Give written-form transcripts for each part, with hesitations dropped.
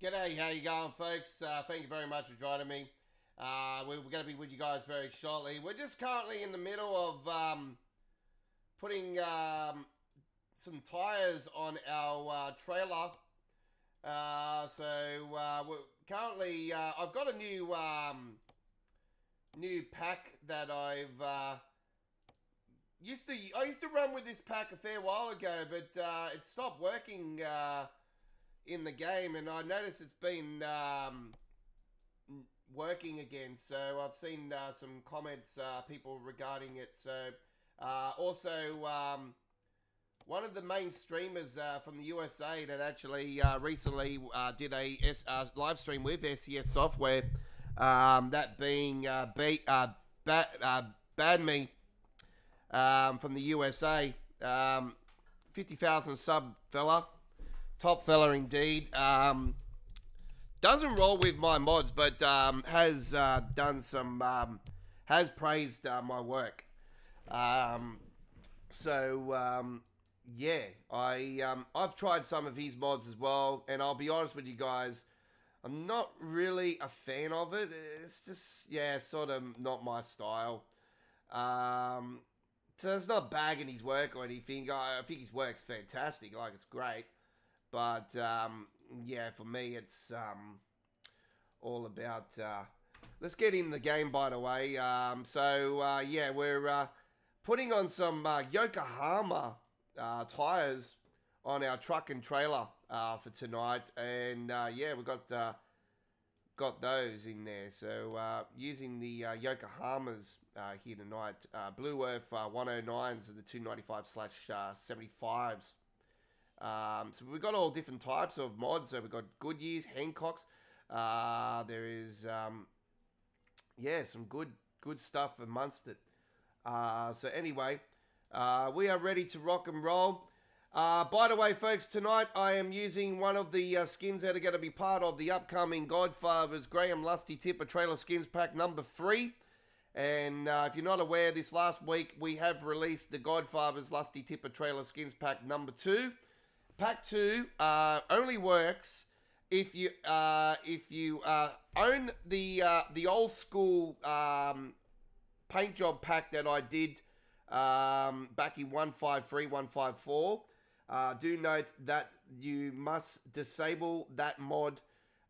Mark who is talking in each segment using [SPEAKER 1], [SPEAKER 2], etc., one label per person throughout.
[SPEAKER 1] G'day, how you going, folks? Thank you very much for joining me. We're going to be with you guys very shortly. We're just currently in the middle of putting some tires on our trailer. We're currently I've got a new pack that I used to run with this pack a fair while ago, but it stopped working in the game, and I noticed it's been working again. So I've seen some comments, people regarding it. So also one of the main streamers from the USA that actually recently did a live stream with SES software, that being Bad Me from the USA, 50,000 sub fella. Top fella indeed. Doesn't roll with my mods, but has done some, has praised my work. Yeah, I've tried some of his mods as well, and I'll be honest with you guys, I'm not really a fan of it. It's just, yeah, sort of not my style. So it's not bagging his work or anything. I think his work's fantastic, like it's great. But, yeah, for me, it's all about... let's get in the game, by the way. Yeah, we're putting on some Yokohama tires on our truck and trailer for tonight. And, yeah, we've got those in there. So, using the Yokohamas here tonight. Blue Earth 109s and the 295/75s. So we've got all different types of mods. So we've got Goodyears, Hancocks. There is, yeah, some good stuff amongst it. So anyway, we are ready to rock and roll. By the way, folks, tonight I am using one of the skins that are going to be part of the upcoming Godfather's Graham Lusty Tipper Trailer Skins Pack number 3. And if you're not aware, this last week we have released the Godfather's Lusty Tipper Trailer Skins Pack number 2. Pack 2 only works if you own the old school paint job pack that I did back in 153, 154. Do note that you must disable that mod.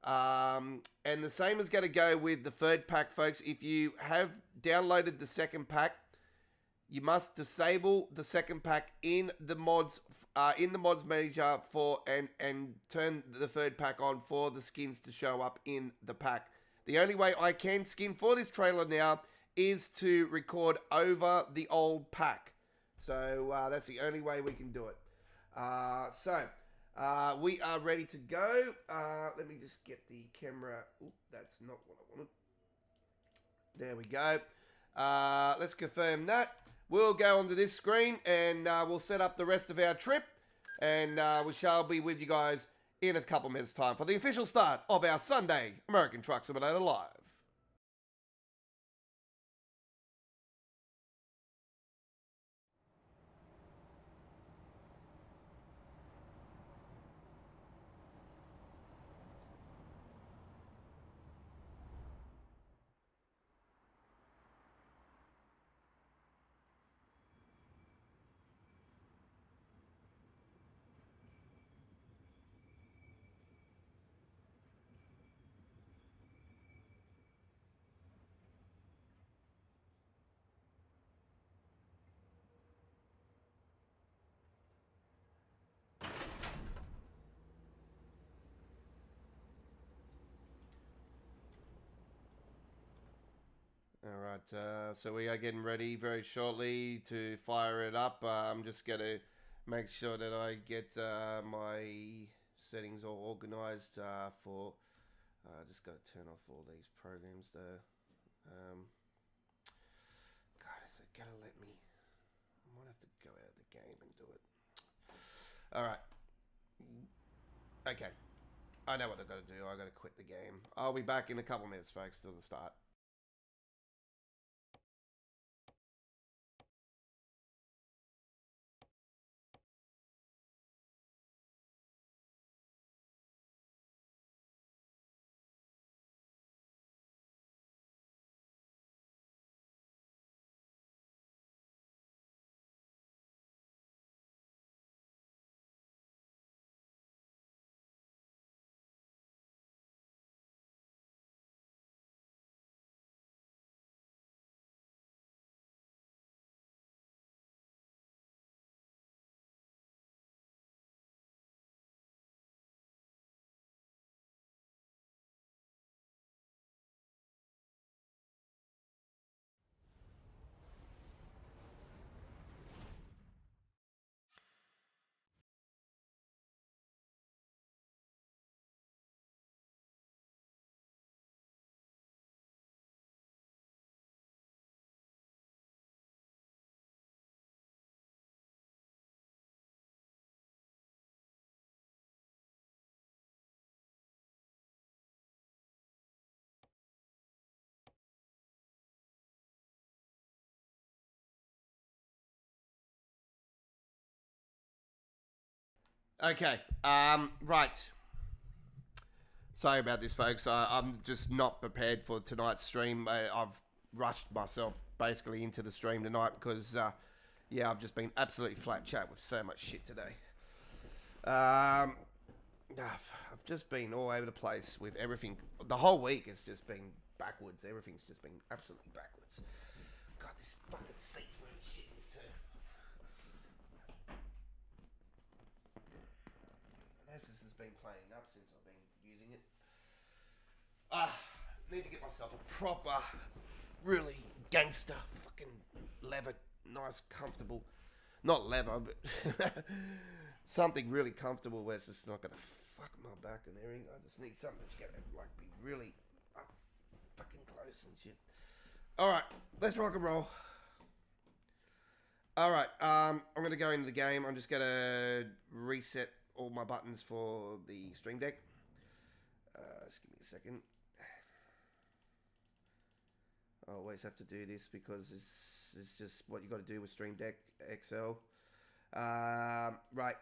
[SPEAKER 1] And the same is going to go with the third pack, folks. If you have downloaded the second pack, you must disable the second pack in the mods manager and turn the third pack on for the skins to show up in the pack. The only way I can skin for this trailer now is to record over the old pack. So that's the only way we can do it. We are ready to go. Let me just get the camera. Oop, that's not what I wanted. There we go. Let's confirm that. We'll go onto this screen and we'll set up the rest of our trip. And we shall be with you guys in a couple minutes' time for the official start of our Sunday American Truck Simulator Live. Alright, so we are getting ready very shortly to fire it up. I'm just going to make sure that I get my settings all organized for... just got to turn off all these programs though. God, is it going to let me... I might have to go out of the game and do it. Alright. Okay. I know what I've got to do. I've got to quit the game. I'll be back in a couple minutes, folks, till the start. Okay. Right. Sorry about this, folks. I'm just not prepared for tonight's stream. I've rushed myself basically into the stream tonight because, yeah, I've just been absolutely flat chat with so much shit today. I've just been all over the place with everything. The whole week has just been backwards. Everything's just been absolutely backwards. God, this fucking seat's really shit too. This has been playing up since I've been using it. Need to get myself a proper, really gangster fucking leather, nice, comfortable, not leather, but something really comfortable where it's just not gonna fuck my back and everything. I just need something that's gonna like be really fucking close and shit. All right, let's rock and roll. All right, I'm gonna go into the game. I'm just gonna reset all my buttons for the Stream Deck. Just give me a second. I always have to do this because this is just what you got to do with Stream Deck XL. Right.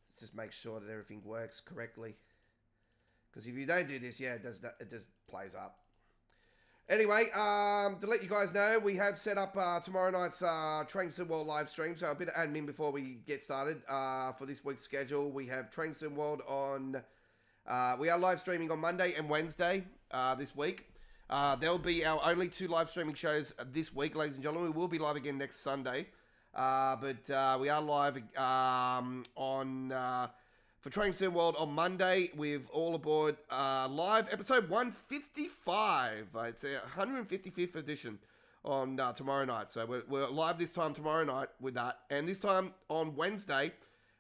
[SPEAKER 1] Let's just make sure that everything works correctly. Because if you don't do this, yeah, it just plays up. Anyway, to let you guys know, we have set up tomorrow night's Train Sim World live stream. So a bit of admin before we get started. For this week's schedule, we have Train Sim World on... we are live streaming on Monday and Wednesday this week. There'll be our only 2 live streaming shows this week, ladies and gentlemen. We will be live again next Sunday. But we are live for Train Sim World on Monday with All Aboard live episode 155. It's the 155th edition on tomorrow night. So we're live this time tomorrow night with that. And this time on Wednesday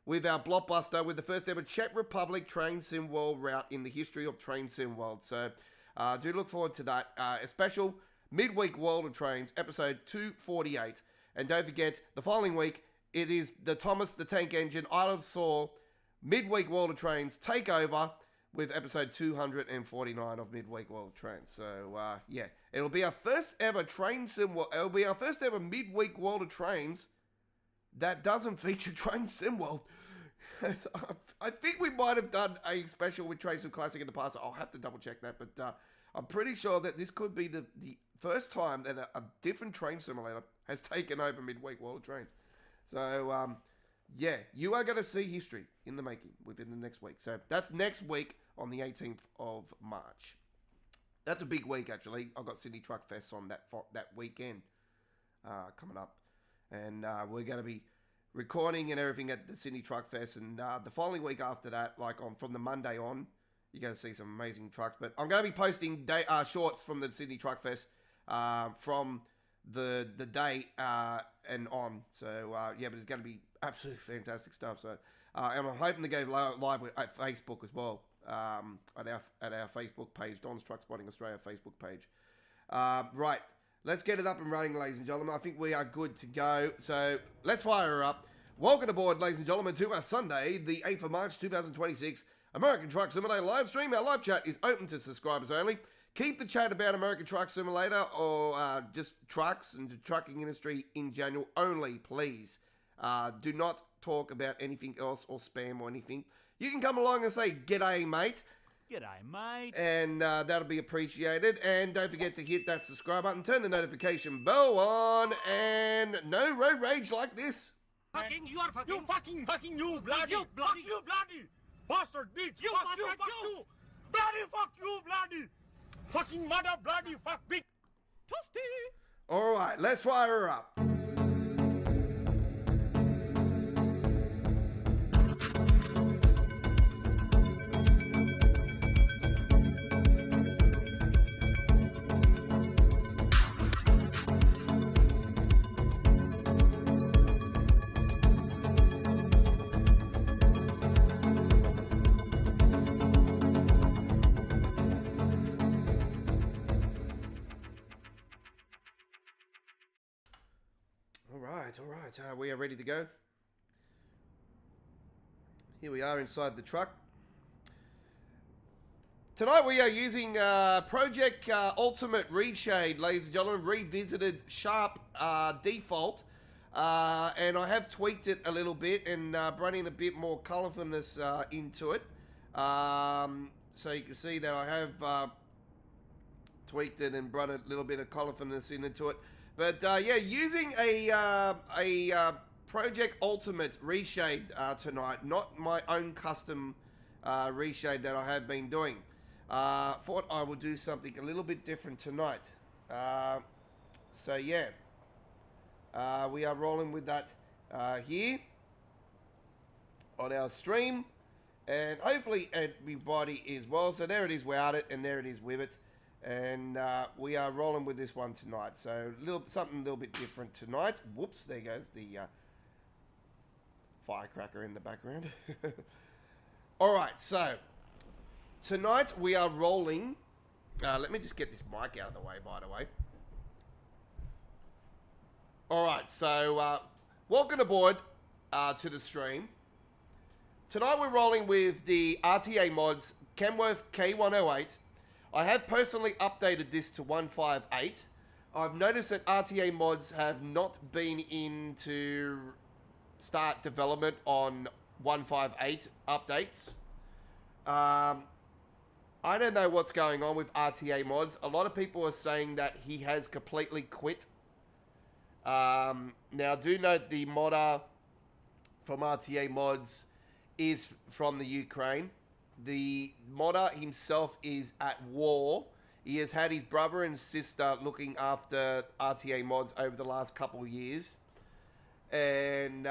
[SPEAKER 1] with our blockbuster with the first ever Czech Republic Train Sim World route in the history of Train Sim World. So do look forward to that. A special midweek World of Trains, episode 248. And don't forget, the following week, it is the Thomas the Tank Engine Isle of Saw midweek World of Trains takeover with episode 249 of midweek World of Trains. So, yeah, it'll be our first ever Train Sim World. It'll be our first ever midweek World of Trains that doesn't feature Train Sim World. I think we might have done a special with Train Sim Classic in the past. I'll have to double check that, but I'm pretty sure that this could be the first time that a different train simulator has taken over midweek World of Trains. So, yeah, you are going to see history in the making within the next week. So that's next week on the 18th of March. That's a big week, actually. I've got Sydney Truck Fest on that weekend coming up. And we're going to be recording and everything at the Sydney Truck Fest. And the following week after that, like from the Monday on, you're going to see some amazing trucks. But I'm going to be posting shorts from the Sydney Truck Fest from the day and on. So, yeah, but it's going to be absolutely fantastic stuff. So, and I'm hoping to go live at Facebook as well, at our Facebook page, Don's Truck Spotting Australia Facebook page. Right, let's get it up and running, ladies and gentlemen. I think we are good to go. So let's fire her up. Welcome aboard, ladies and gentlemen, to our Sunday, the 8th of March, 2026, American Truck Simulator live stream. Our live chat is open to subscribers only. Keep the chat about American Truck Simulator or just trucks and the trucking industry in general only, please. Do not talk about anything else or spam or anything. You can come along and say, "G'day, mate."
[SPEAKER 2] G'day, mate.
[SPEAKER 1] And that'll be appreciated. And don't forget to hit that subscribe button, turn the notification bell on, and no road rage like this.
[SPEAKER 2] Fucking, you are fucking.
[SPEAKER 3] You fucking, you bloody,
[SPEAKER 2] you bloody,
[SPEAKER 3] fuck you bloody, bastard bitch,
[SPEAKER 2] you
[SPEAKER 3] fuck you, bloody, fuck you, bloody, fucking mother, bloody, fuck bitch.
[SPEAKER 2] Toasty.
[SPEAKER 1] All right, let's fire her up. All right, we are ready to go. Here we are inside the truck. Tonight we are using Project Ultimate ReShade, ladies and gentlemen, revisited Sharp default. And I have tweaked it a little bit and brought in a bit more colourfulness into it. So you can see that I have tweaked it and brought a little bit of colourfulness into it. But yeah, using a Project Ultimate ReShade tonight, not my own custom reshade that I have been doing. Thought I would do something a little bit different tonight. So yeah, we are rolling with that here on our stream, and hopefully everybody is well. So there it is without it, and there it is with it, and we are rolling with this one tonight. So something a little bit different tonight. Whoops, there goes the firecracker in the background. All right, so tonight we are rolling. Let me just get this mic out of the way, by the way. All right, so welcome aboard to the stream. Tonight we're rolling with the RTA Mods Kenworth K108. I have personally updated this to 158. I've noticed that RTA Mods have not been in to start development on 158 updates. I don't know what's going on with RTA Mods. A lot of people are saying that he has completely quit. Now, do note the modder from RTA Mods is from the Ukraine. The modder himself is at war. He has had his brother and sister looking after RTA Mods over the last couple of years. And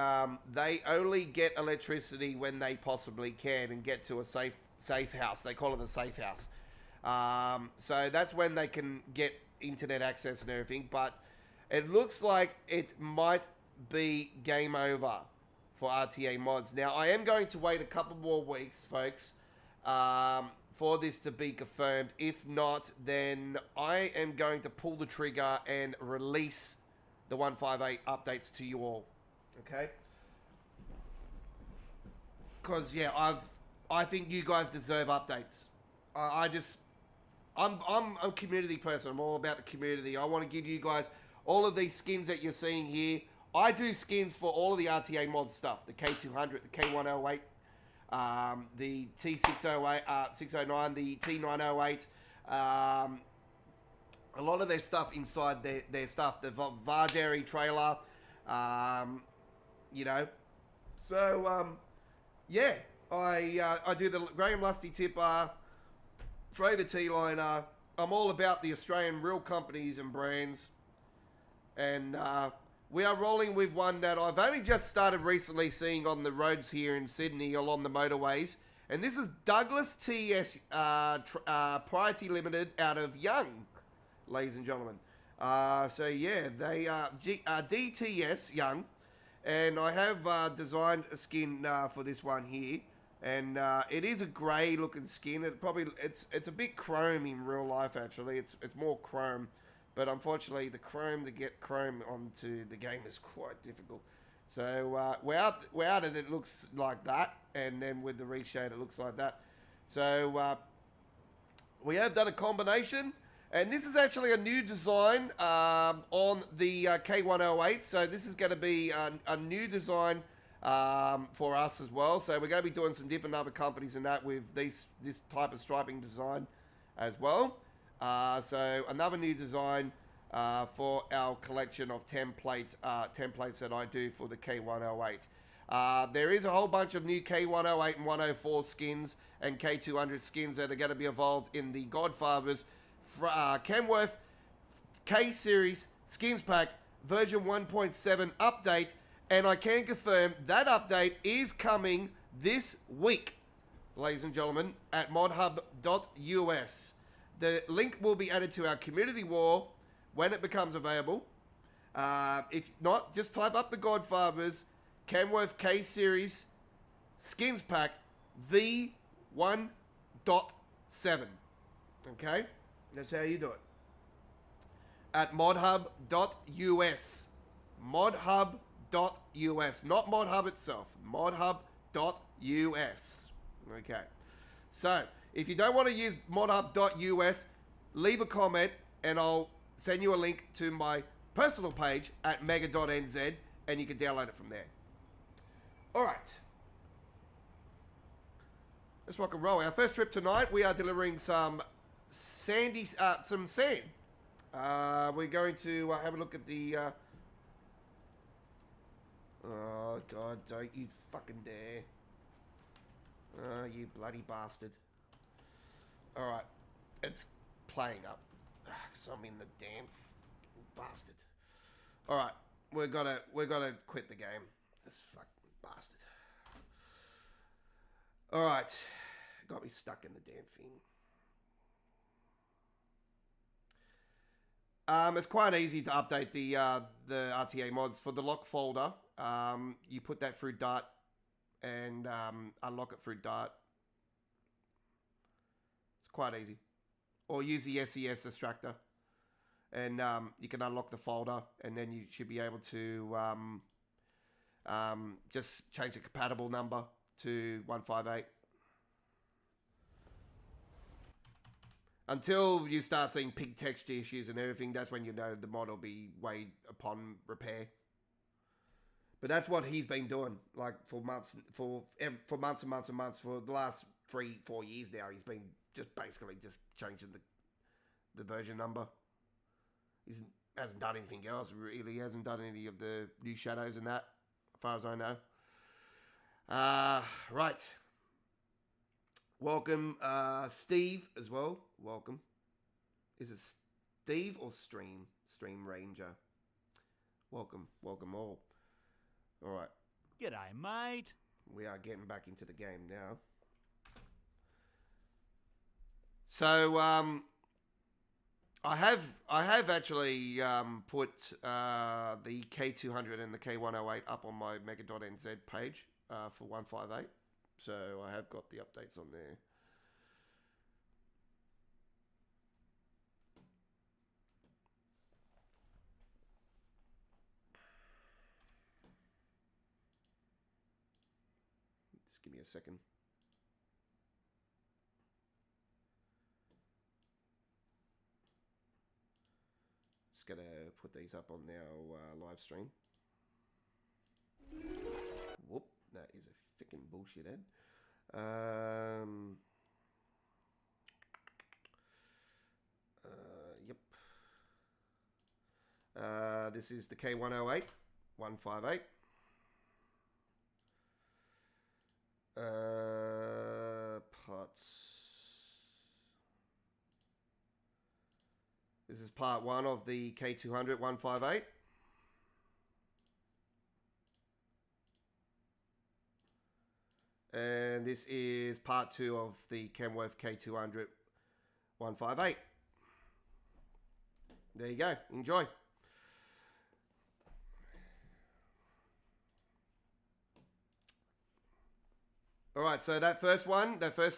[SPEAKER 1] they only get electricity when they possibly can and get to a safe house. They call it a safe house. So that's when they can get internet access and everything. But it looks like it might be game over for RTA Mods. Now, I am going to wait a couple more weeks, folks, for this to be confirmed. If not, then I am going to pull the trigger and release the 158 updates to you all. Okay? Because, yeah, I think you guys deserve updates. I'm a community person. I'm all about the community. I want to give you guys all of these skins that you're seeing here. I do skins for all of the RTA Mod stuff. The K200, the K108, the T608, 609, the T908. A lot of their stuff inside their stuff. The Vardary trailer. You know. So, yeah. I do the Graham Lusty tipper, Trader T-liner. I'm all about the Australian real companies and brands. And we are rolling with one that I've only just started recently seeing on the roads here in Sydney along the motorways. And this is Douglas TS Pty Ltd out of Young, ladies and gentlemen. So yeah, they are DTS Young. And I have designed a skin for this one here. And it is a grey looking skin. It's a bit chrome in real life actually. It's more chrome. But unfortunately, to get chrome onto the game is quite difficult. So without it, it looks like that, and then with the reshade, it looks like that. So we have done a combination, and this is actually a new design on the K108. So this is going to be a new design for us as well. So we're going to be doing some different other companies and that with this type of striping design as well. So another new design for our collection of templates that I do for the K108. There is a whole bunch of new K108 and 104 skins and K200 skins that are going to be involved in the Godfather's Kenworth K-Series Skins Pack version 1.7 update. And I can confirm that update is coming this week, ladies and gentlemen, at modhub.us. The link will be added to our community wall when it becomes available. If not, just type up the Godfather's Kenworth K-Series Skins Pack V1.7. Okay? That's how you do it. At modhub.us. Modhub.us. Not Modhub itself. Modhub.us. Okay. So, if you don't want to use modhub.us, leave a comment and I'll send you a link to my personal page at mega.nz and you can download it from there. All right. Let's rock and roll. Our first trip tonight, we are delivering some sand. We're going to have a look at the... Oh, God, don't you fucking dare. Oh, you bloody bastard. All right. It's playing up. Because I'm in the damn bastard. All right. We're gonna quit the game. This fucking bastard. All right. Got me stuck in the damn thing. It's quite easy to update the RTA mods for the lock folder. You put that through Dart and unlock it through Dart. It's quite easy. Or use the SES extractor, and you can unlock the folder, and then you should be able to just change the compatible number to 158. Until you start seeing pig texture issues and everything, that's when you know the mod will be weighed upon repair. But that's what he's been doing, like for months and months for the last 3-4 years now. He's been just basically just changing the version number. He hasn't done anything else really. He hasn't done any of the new shadows and that, as far as I know. Right. Welcome, Steve, as well. Welcome. Is it Steve or Stream? Stream Ranger. Welcome. Welcome all. All right.
[SPEAKER 2] G'day, mate.
[SPEAKER 1] We are getting back into the game now. So, I have actually put the K200 and the K108 up on my mega.nz page for 158. So I have got the updates on there. Just give me a second. Just gonna put these up on our live stream. Whoop, that is a freaking bullshit ad. Yep. This is the K108, 158. Parts. This is part 1 of the K200, 158. And this is part 2 of the Kenworth K200 158. There you go. Enjoy. All right, so that first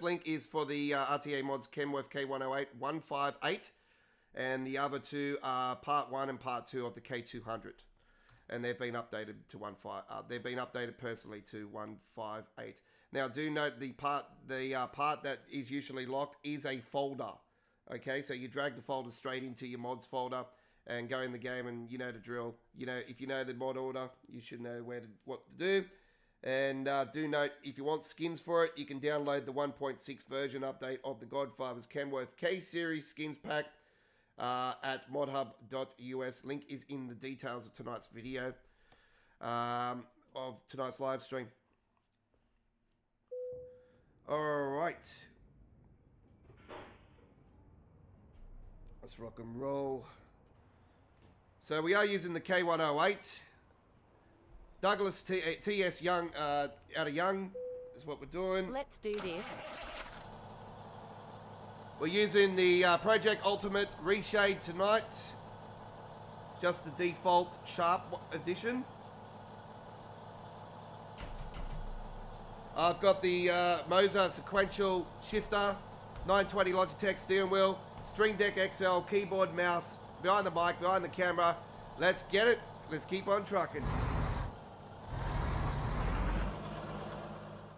[SPEAKER 1] link is for the RTA mods Kenworth K108 158. And the other two are part 1 and part 2 of the K200. And they've been updated to they've been updated personally to 158. Now, do note the part that is usually locked is a folder. Okay, so you drag the folder straight into your mods folder and go in the game, and you know the drill. You know, if you know the mod order, you should know what to do. And do note, if you want skins for it, you can download the 1.6 version update of the Godfather's Kenworth K-Series skins pack at modhub.us. Link is in the details of tonight's video, of tonight's live stream. All right. Let's rock and roll. So we are using the K108. Douglas TS Young, out of Young is what we're doing.
[SPEAKER 4] Let's do this.
[SPEAKER 1] We're using the Project Ultimate ReShade tonight. Just the default sharp edition. I've got the Moza Sequential shifter, 920 Logitech steering wheel, Stream Deck XL, keyboard, mouse, behind the mic, behind the camera. Let's get it. Let's keep on trucking.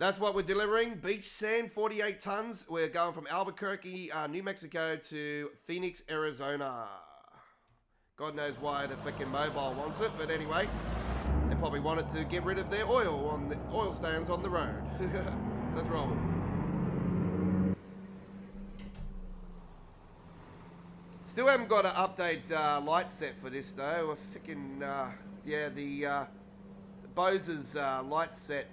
[SPEAKER 1] That's what we're delivering. Beach sand, 48 tons. We're going from Albuquerque, New Mexico to Phoenix, Arizona. God knows why the freaking mobile wants it, but anyway. probably wanted to get rid of their oil stands on the road. Let's roll. Still haven't got an update light set for this though. We're freaking yeah, the Moza's light set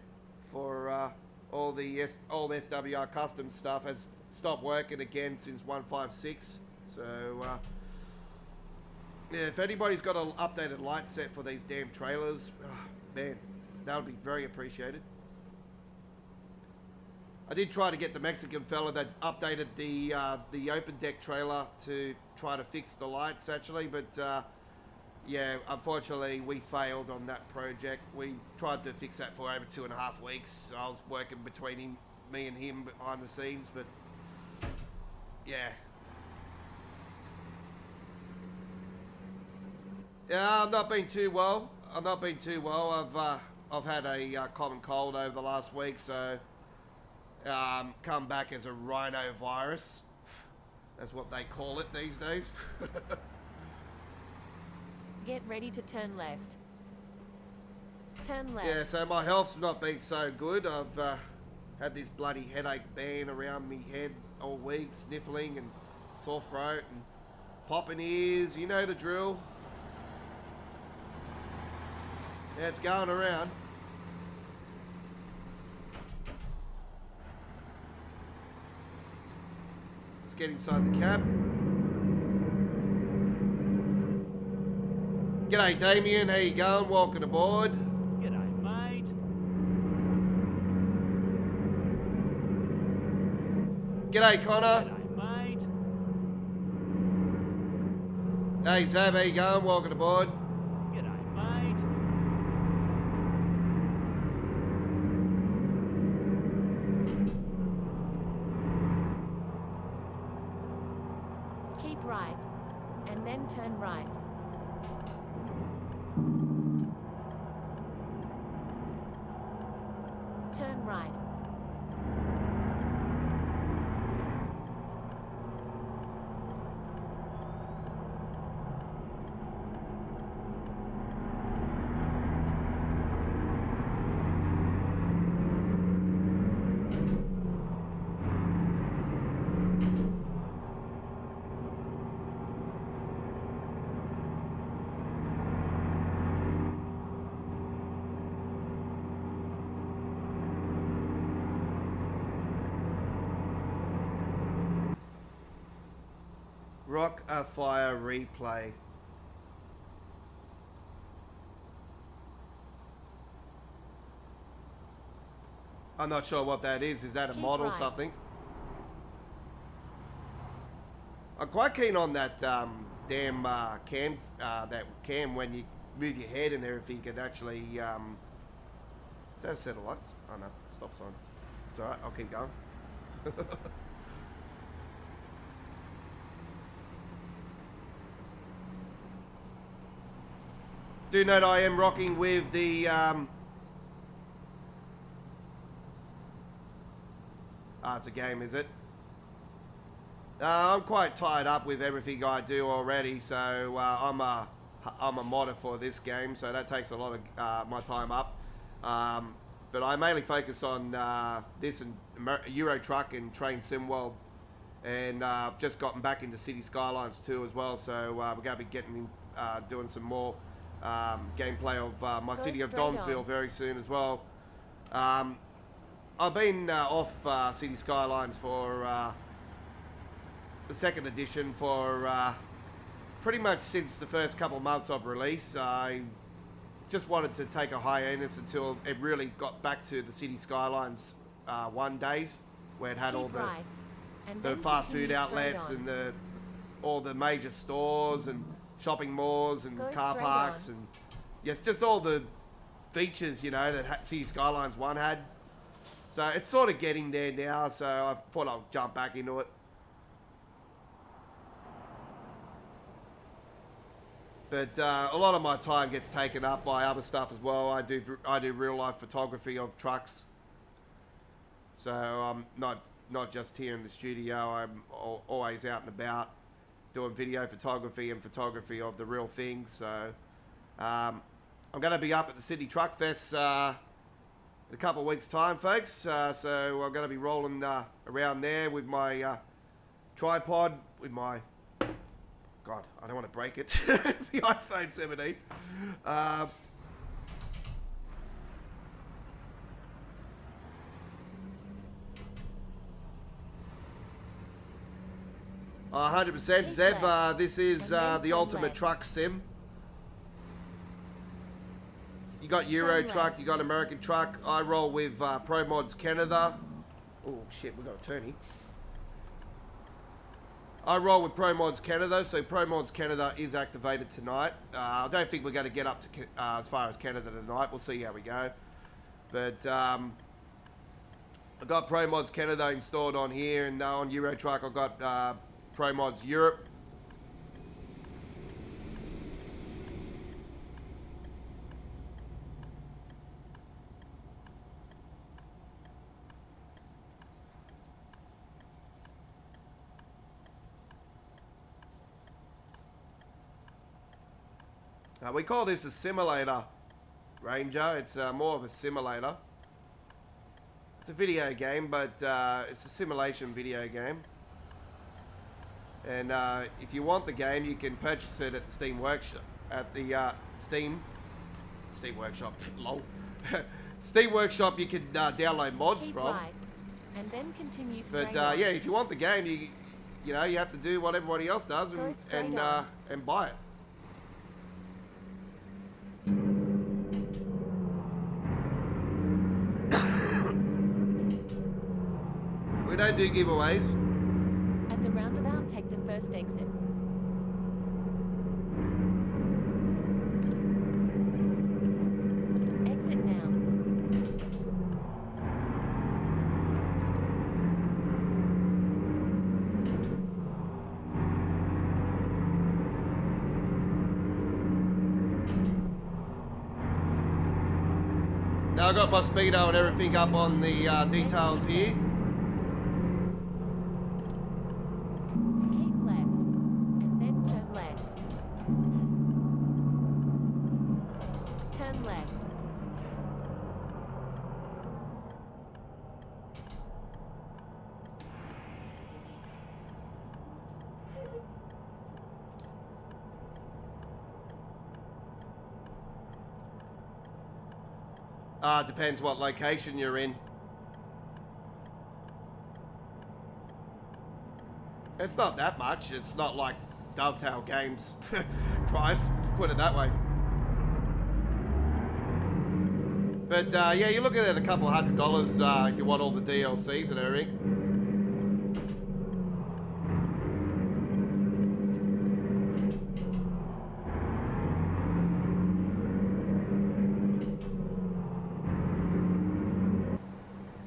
[SPEAKER 1] for all the old SWR custom stuff has stopped working again since 156. So yeah, if anybody's got an updated light set for these damn trailers, man, that would be very appreciated. I did try to get the Mexican fella that updated the open deck trailer to try to fix the lights actually, but yeah, unfortunately we failed on that project. We tried to fix that for over 2.5 weeks. I was working between me and him behind the scenes, but yeah. Yeah, I've not been too well. I've had a common cold over the last week, so come back as a rhinovirus. That's what they call it these days.
[SPEAKER 4] Get ready to turn left. Turn left.
[SPEAKER 1] Yeah, so my health's not been so good. I've had this bloody headache band around me head all week, sniffling and sore throat and popping ears. You know the drill. Yeah, it's going around. Let's get inside the cab. G'day Damien, how you going? Welcome aboard.
[SPEAKER 2] G'day, mate.
[SPEAKER 1] G'day Connor.
[SPEAKER 2] G'day, mate.
[SPEAKER 1] Hey Zab, how you going? Welcome aboard.
[SPEAKER 2] G'day, mate.
[SPEAKER 4] Keep right. And then turn right. Turn right.
[SPEAKER 1] Rock a Fire replay. I'm not sure what that is. Is that a
[SPEAKER 4] Keep
[SPEAKER 1] mod or
[SPEAKER 4] right.
[SPEAKER 1] something? I'm quite keen on that damn cam, that cam when you move your head and there, if you could actually. Is that a set of lights? Oh no, stop sign. It's alright, I'll keep going. Do note I am rocking with the it's a game, is it? I'm quite tied up with everything I do already, so I'm a modder for this game, so that takes a lot of my time up. But I mainly focus on this and Euro Truck and Train Sim World, and I've just gotten back into City Skylines too as well. So we're going to be getting in, doing some more gameplay of my
[SPEAKER 4] Go
[SPEAKER 1] City of
[SPEAKER 4] straight
[SPEAKER 1] Donsville
[SPEAKER 4] on.
[SPEAKER 1] very soon as well. I've been off City Skylines for the second edition for pretty much since the first couple of months of release. I just wanted to take a hiatus until it really got back to the City Skylines 1 days, where it had
[SPEAKER 4] Keep
[SPEAKER 1] all the
[SPEAKER 4] right. And
[SPEAKER 1] the
[SPEAKER 4] then
[SPEAKER 1] fast food
[SPEAKER 4] continue straight
[SPEAKER 1] outlets
[SPEAKER 4] on.
[SPEAKER 1] and all the major stores and shopping malls and
[SPEAKER 4] Go
[SPEAKER 1] car
[SPEAKER 4] straight
[SPEAKER 1] parks
[SPEAKER 4] on.
[SPEAKER 1] and yes, just all the features, you know, that City Skylines 1 had. So it's sort of getting there now, so I thought I'll jump back into it. But a lot of my time gets taken up by other stuff as well. I do real life photography of trucks. So I'm not just here in the studio. I'm always out and about doing video photography and photography of the real thing. So I I'm going to be up at the Sydney Truck Fest in a couple of weeks' time, folks. So I'm going to be rolling around there with my tripod, with my... God, I don't want to break it. The iPhone 17. 100% Zeb, this is the ultimate truck sim. You got Euro truck, you got American truck. I roll with Pro Mods Canada. Oh shit, we got a tourney. I roll with Pro Mods Canada, so Pro Mods Canada is activated tonight. I don't think we're going to get up to as far as Canada tonight. We'll see how we go. But I got Pro Mods Canada installed on here, and on Euro truck I got Pro Mods Europe. We call this a simulator, Ranger. It's more of a simulator. It's a video game, but it's a simulation video game. And if you want the game, you can purchase it at the Steam Workshop. At the Steam Workshop, lol. Steam Workshop, you can download mods from.
[SPEAKER 4] Right, and then continue
[SPEAKER 1] But
[SPEAKER 4] straight on.
[SPEAKER 1] yeah, if you want the game, you know you have to do what everybody else does and buy it. We don't do giveaways.
[SPEAKER 4] At the roundabout, take the first exit. Exit now.
[SPEAKER 1] Now I got my speedo and everything up on the details here.
[SPEAKER 4] Keep left, and then turn left. Turn left.
[SPEAKER 1] Depends what location you're in. It's not that much. It's not like Dovetail Games price, put it that way. But yeah, you're looking at a couple $100 if you want all the DLCs and everything.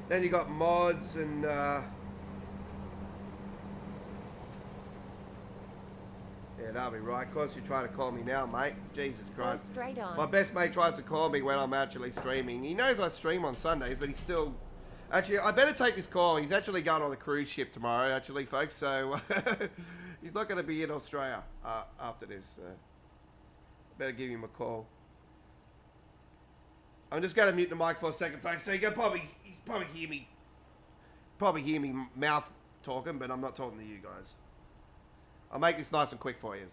[SPEAKER 1] Then you got mods and yeah, that'll be right. Of course, you're trying to call me now, mate. Jesus
[SPEAKER 4] Go
[SPEAKER 1] Christ.
[SPEAKER 4] straight on.
[SPEAKER 1] My best mate tries to call me when I'm actually streaming. He knows I stream on Sundays, but he's still... Actually, I better take this call. He's actually going on the cruise ship tomorrow, actually, folks. So he's not going to be in Australia after this. So better give him a call. I'm just going to mute the mic for a second, folks. So you can probably hear me mouth talking, but I'm not talking to you guys. I'll make this nice and quick for you.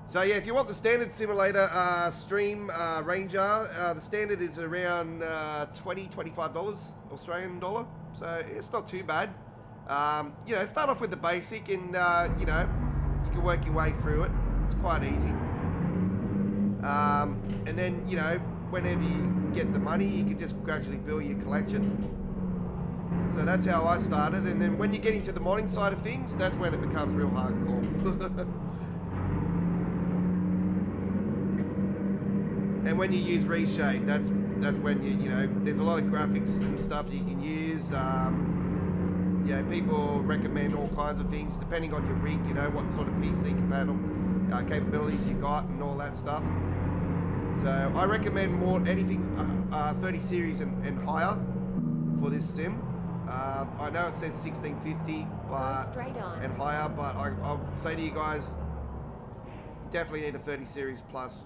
[SPEAKER 1] So yeah, if you want the standard simulator stream Ranger, the standard is around $20, $25 Australian dollar. So it's not too bad. You know, start off with the basic and, you know, you can work your way through it. It's quite easy. And then, you know, whenever you get the money, you can just gradually build your collection. So that's how I started. And then when you get into the modding side of things, that's when it becomes real hardcore. And when you use reshade, that's when you know, there's a lot of graphics and stuff you can use. Yeah, people recommend all kinds of things depending on your rig, you know, what sort of PC capabilities you got and all that stuff. So I recommend more anything 30 series and higher for this sim. I know it says 1650 and higher, but I'll say to you guys, definitely need a 30 series plus.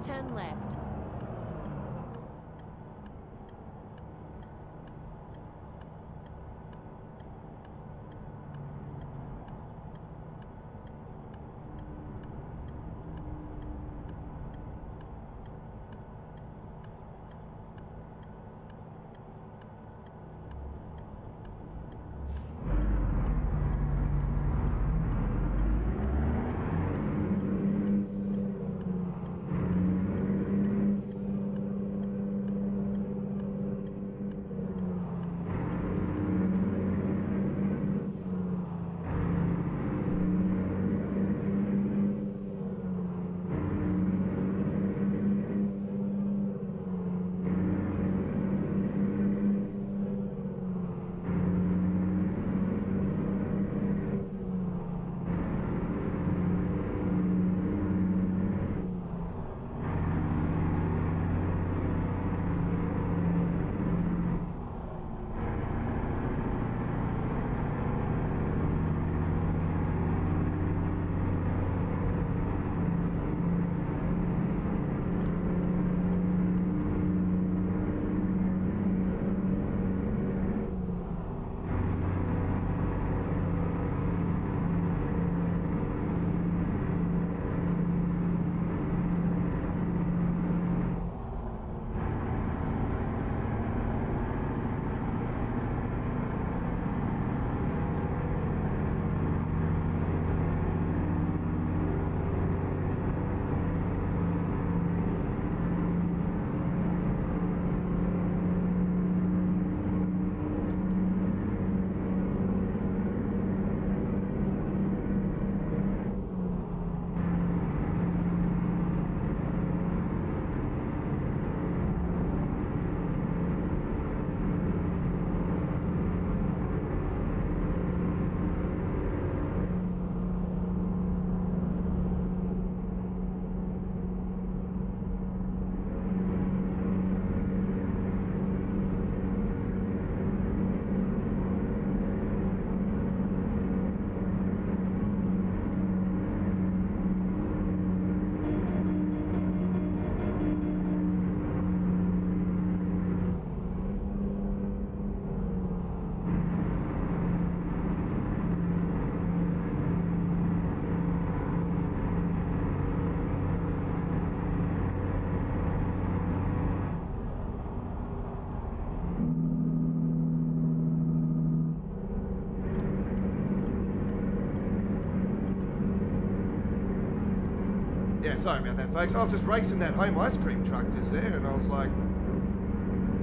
[SPEAKER 4] Turn left.
[SPEAKER 1] Yeah, sorry about that, folks. I was just racing that home ice cream truck just there, and I was like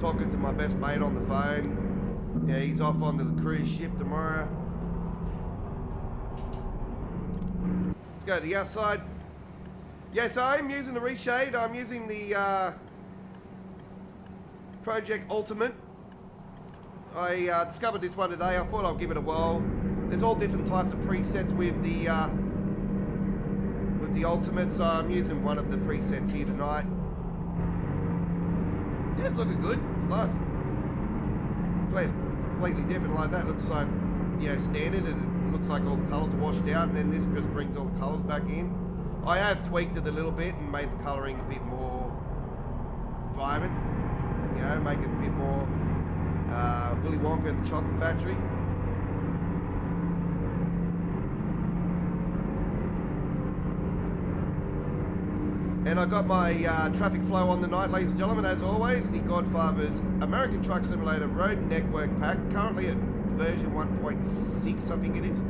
[SPEAKER 1] talking to my best mate on the phone. Yeah, he's off onto the cruise ship tomorrow. Let's go to the outside. Yes, I'm using the reshade. I'm using the Project Ultimate. I discovered this one today. I thought I'll give it a whirl. There's all different types of presets with the Ultimate, so I'm using one of the presets here tonight. Yeah, it's looking good. It's nice. Completely different like that. Looks like, you know, standard, and it looks like all the colours are washed out, and then this just brings all the colours back in. I have tweaked it a little bit and made the colouring a bit more vibrant. You know, make it a bit more Willy Wonka and the Chocolate Factory. And I got my traffic flow on the night, ladies and gentlemen, as always. The Godfather's American Truck Simulator Road Network Pack, currently at version 1.6, I think it is.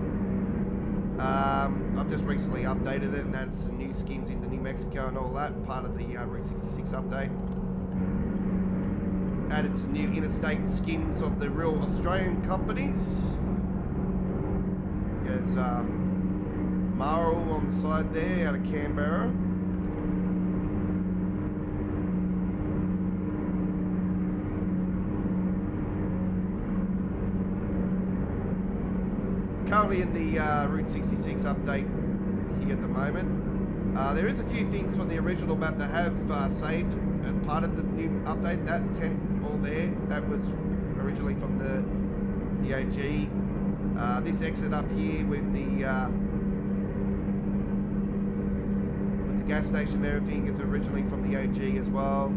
[SPEAKER 1] I've just recently updated it and added some new skins into New Mexico and all that, part of the Route 66 update. Added some new interstate skins of the real Australian companies. There's Maro on the side there, out of Canberra. Currently in the Route 66 update here at the moment. There is a few things from the original map that have saved as part of the new update. That tent all there, that was originally from the OG. This exit up here with the gas station and everything is originally from the OG as well.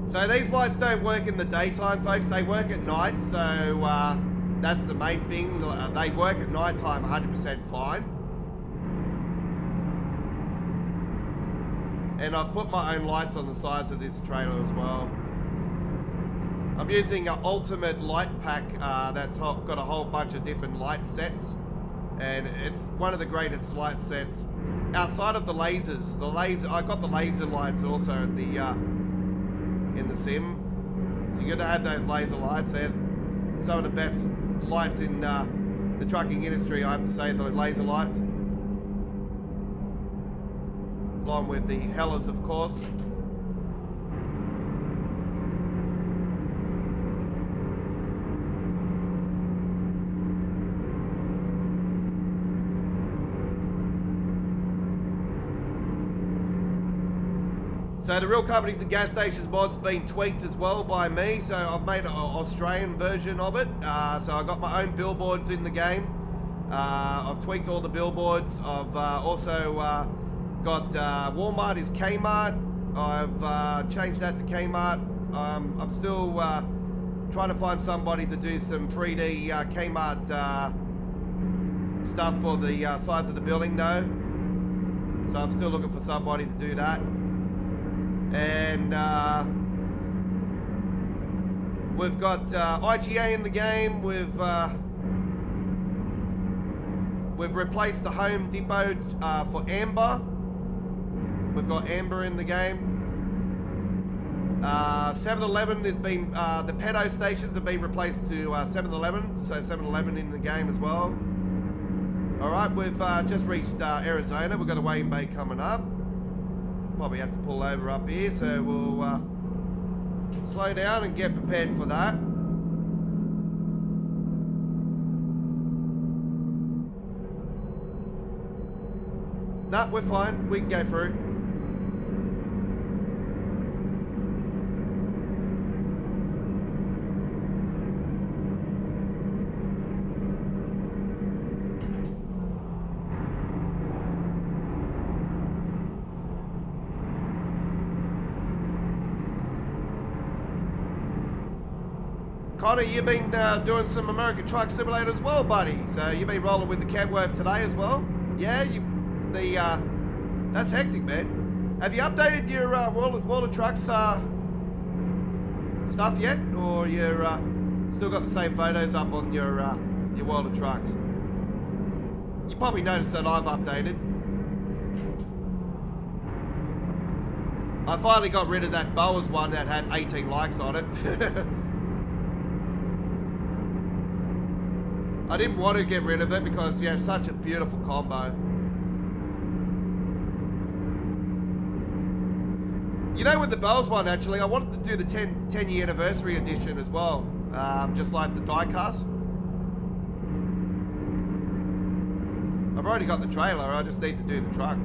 [SPEAKER 1] So these lights don't work in the daytime, folks. They work at night, so that's the main thing. They work at night time 100% fine. And I've put my own lights on the sides of this trailer as well. I'm using an Ultimate light pack that's got a whole bunch of different light sets. And it's one of the greatest light sets. Outside of the lasers, I got the laser lights also in the sim. So you're gonna have those laser lights. They're some of the best lights in the trucking industry, I have to say, the laser lights. Along with the Hellas, of course. So the real companies and gas stations mod's been tweaked as well by me, so I've made an Australian version of it. So I got my own billboards in the game. I've tweaked all the billboards. I've also got Walmart is Kmart. I've changed that to Kmart. I'm still trying to find somebody to do some 3D Kmart stuff for the sides of the building though. So I'm still looking for somebody to do that. And we've got IGA in the game. We've replaced the Home Depot for Amber. We've got Amber in the game. 7-Eleven has been, the Petals stations have been replaced to 7-Eleven, so 7-Eleven in the game as well. Alright, we've just reached Arizona. We've got a Wayne Bay coming up. Probably have to pull over up here, so we'll slow down and get prepared for that. Nah, we're fine. We can go through. Connor, you've been doing some American Truck Simulator as well, buddy. So you've been rolling with the Kenworth today as well. Yeah, that's hectic, man. Have you updated your World of Trucks stuff yet, or you're still got the same photos up on your World of Trucks? You probably noticed that I've updated. I finally got rid of that Boas one that had 18 likes on it. I didn't want to get rid of it because you have such a beautiful combo. You know, with the Boas one, actually, I wanted to do the 10-year anniversary edition as well. Just like the diecast. I've already got the trailer, I just need to do the truck.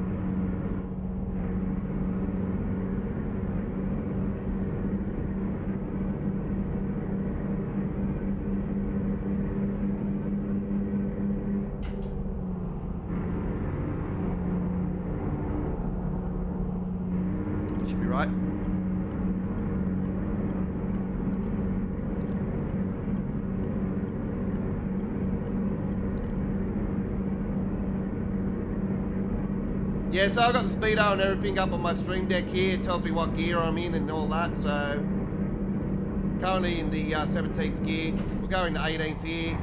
[SPEAKER 1] Should be right. Yeah, so I've got the speedo and everything up on my stream deck here. It tells me what gear I'm in and all that. So currently in the 17th gear. We're going to 18th gear.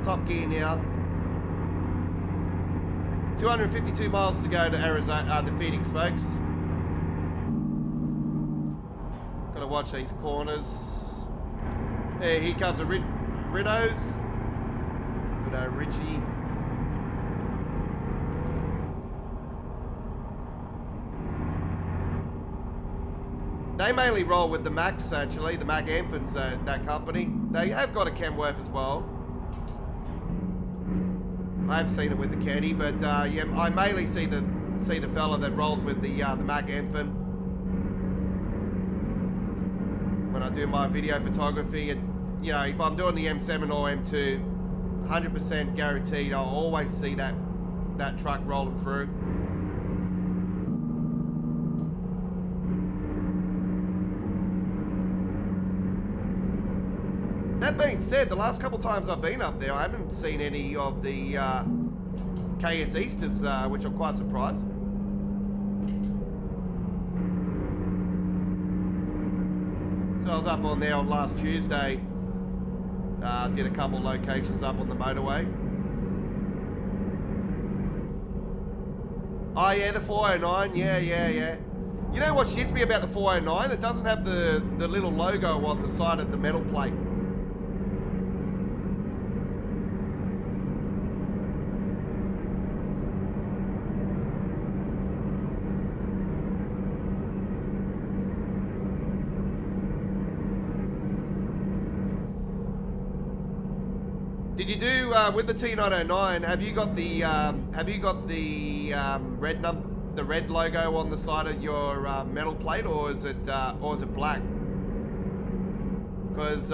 [SPEAKER 1] Top gear now. 252 miles to go to Arizona, the Phoenix, folks. Gotta watch these corners. Hey, here comes a Riddos. Good old Richie. They mainly roll with the Macs, actually, the Mac Amphans, that company. They have got a Kenworth as well. I have seen it with the Kenny, but yeah, I mainly see the fella that rolls with the Mac Amphan. When I do my video photography, you know, if I'm doing the M7 or M2, 100% guaranteed, I'll always see that truck rolling through. That being said, the last couple times I've been up there, I haven't seen any of the KS Easters, which I'm quite surprised. So I was up on there on last Tuesday, did a couple locations up on the motorway. Oh yeah, the 409, yeah. You know what shits me about the 409? It doesn't have the little logo on the side of the metal plate. Did you do with the T909? Have you got the red logo on the side of your metal plate, or is it black? Because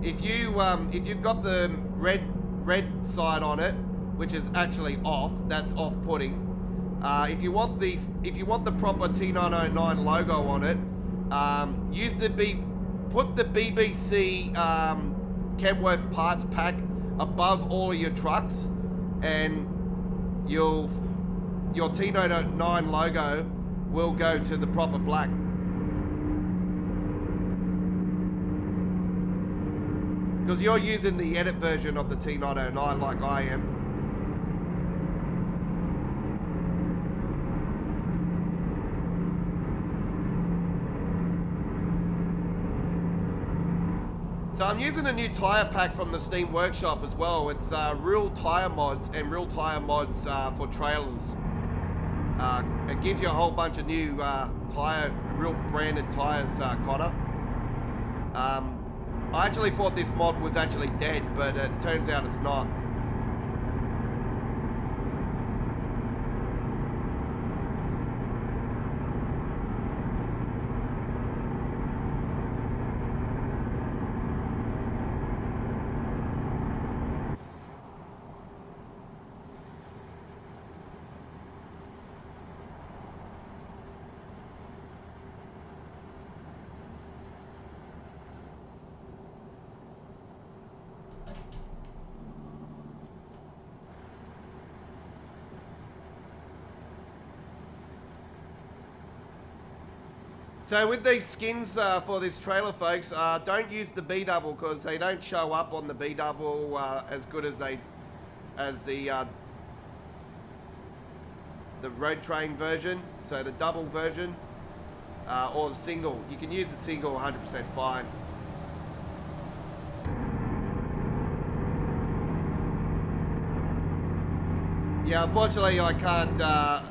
[SPEAKER 1] if you've got the red side on it, which is actually off, that's off-putting. If you want the proper T909 logo on it, put the BBC Kenworth parts pack above all of your trucks, and your T909 logo will go to the proper black. Because you're using the edit version of the T909 like I am. So I'm using a new tyre pack from the Steam Workshop as well. It's real tyre mods and real tyre mods for trailers. It gives you a whole bunch of new real branded tyres, Connor. I actually thought this mod was actually dead, but it turns out it's not. So with these skins for this trailer, folks, don't use the B double because they don't show up on the B double as good as the road train version. So the double version or the single. You can use the single 100% fine. Yeah, unfortunately I can't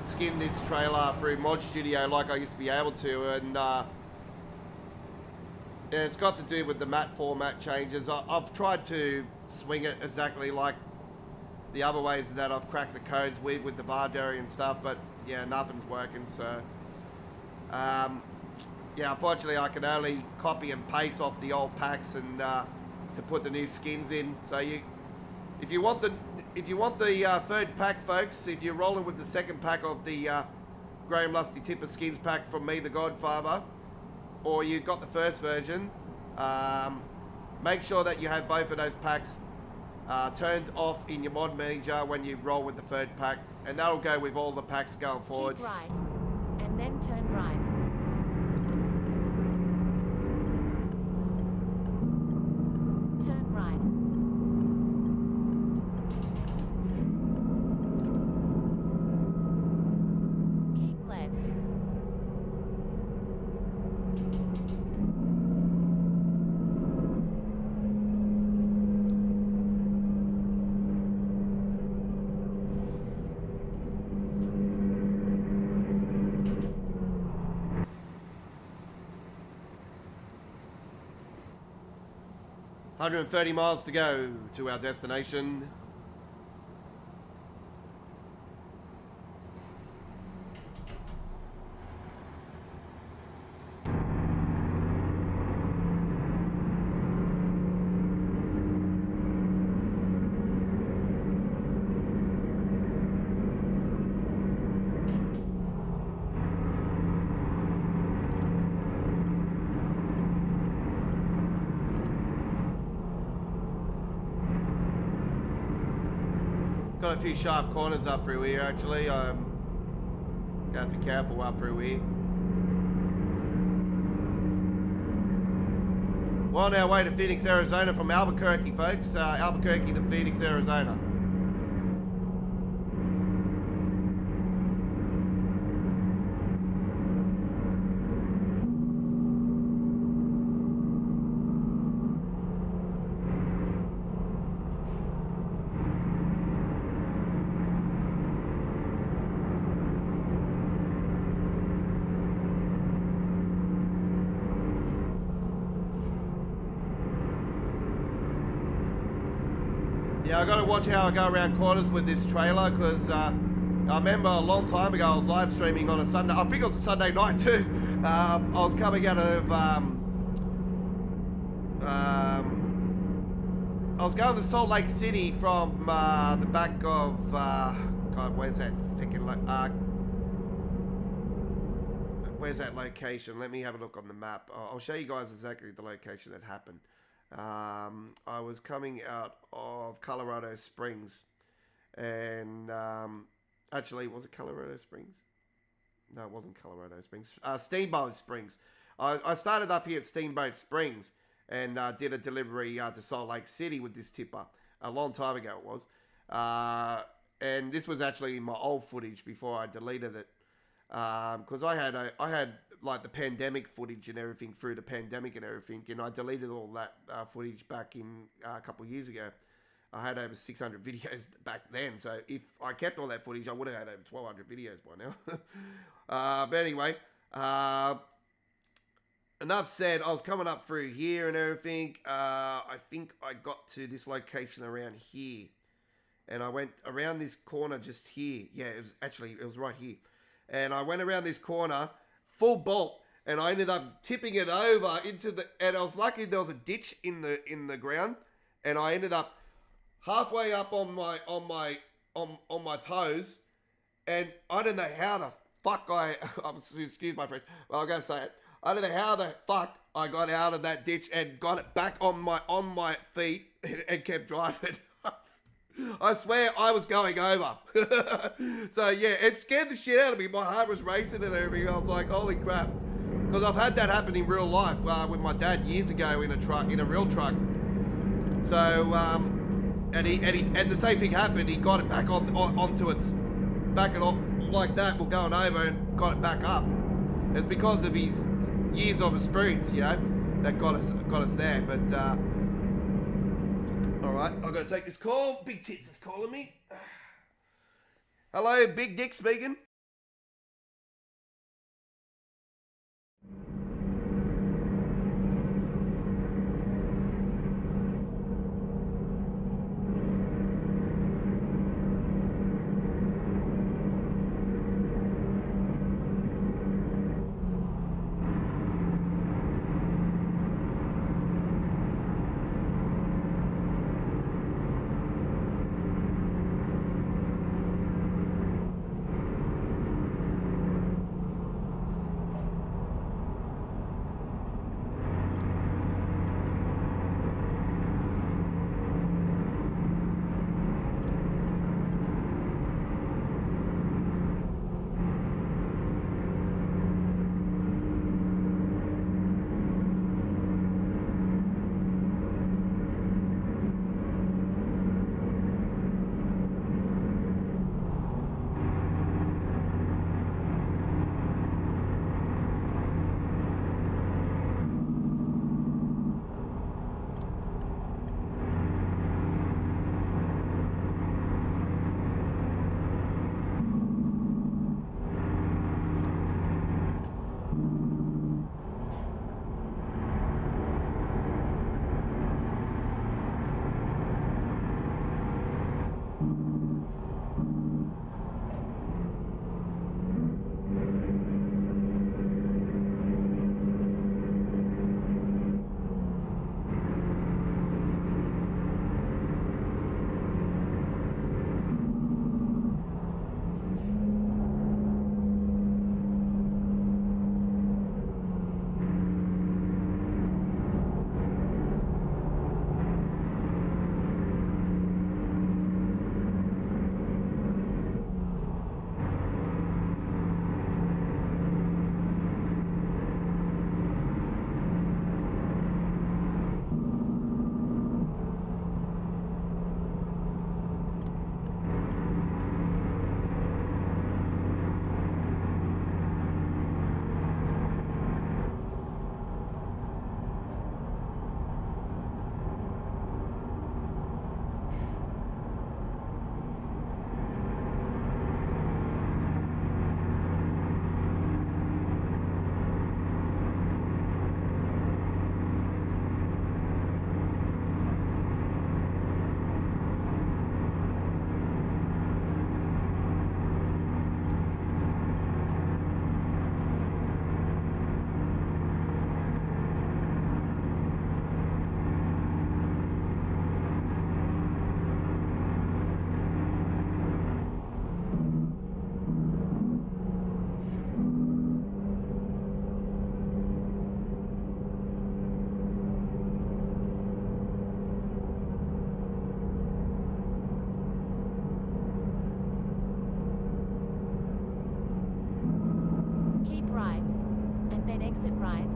[SPEAKER 1] skin this trailer through Mod Studio like I used to be able to, and it's got to do with the matte format changes. I've tried to swing it exactly like the other ways that I've cracked the codes with the Vardari and stuff, but yeah, nothing's working, so yeah, unfortunately I can only copy and paste off the old packs and to put the new skins in. So if you want the third pack, folks, if you're rolling with the second pack of the Graham Lusty Tipper skins pack from me, the Godfather, or you got the first version, make sure that you have both of those packs turned off in your mod manager when you roll with the third pack, and that'll go with all the packs going forward.
[SPEAKER 4] Keep right, and then turn right. Turn right. Keep left.
[SPEAKER 1] 130 miles to go to our destination. Got a few sharp corners up through here, actually. Gotta be careful up through here. We're on our way to Phoenix, Arizona from Albuquerque, folks. Albuquerque to Phoenix, Arizona. Yeah, I gotta watch how I go around corners with this trailer, because I remember a long time ago I was live streaming on a Sunday. I think it was a Sunday night too. I was coming out of I was going to Salt Lake City from the back of God, where's that fucking where's that location? Let me have a look on the map. I'll show you guys exactly the location that happened. I was coming out of Colorado Springs, and actually, was it Colorado Springs? No, it wasn't Colorado Springs. Steamboat Springs. I started up here at Steamboat Springs and did a delivery to Salt Lake City with this tipper a long time ago. It was, and this was actually my old footage before I deleted it, because I had like the pandemic footage and everything through the pandemic and everything, and I deleted all that footage back in a couple of years ago. I had over 600 videos back then, so if I kept all that footage, I would have had over 1,200 videos by now. But anyway, enough said. I was coming up through here and everything. I think I got to this location around here, and I went around this corner just here. Yeah, it was right here, and I went around this corner full bolt, and I ended up tipping it over into the, and I was lucky there was a ditch in the ground, and I ended up halfway up on my toes, and I don't know how the fuck excuse my French, but I'm gonna say it. I don't know how the fuck I got out of that ditch and got it back on my feet and kept driving. I swear I was going over. So yeah, it scared the shit out of me. My heart was racing and everything. I was like, holy crap. Because I've had that happen in real life with my dad years ago in a truck, in a real truck. So, and the same thing happened. He got it back onto its back, and like that, we're going over and got it back up. It's because of his years of experience, you know, that got us there. But all right, I've got to take this call. Big Tits is calling me. Hello, Big Dick speaking.
[SPEAKER 4] exit right.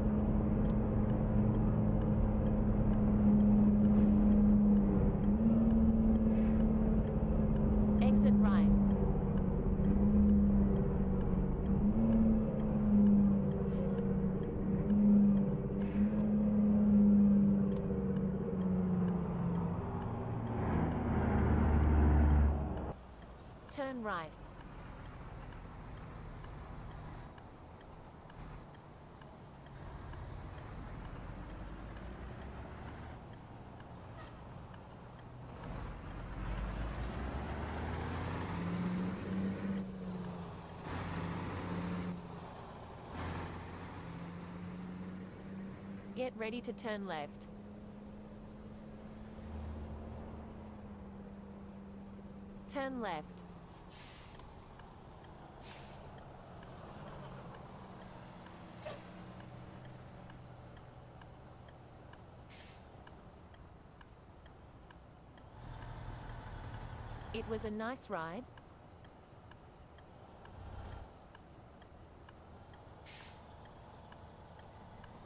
[SPEAKER 4] Exit right. Turn right. Get ready to turn left. Turn left. It was a nice ride.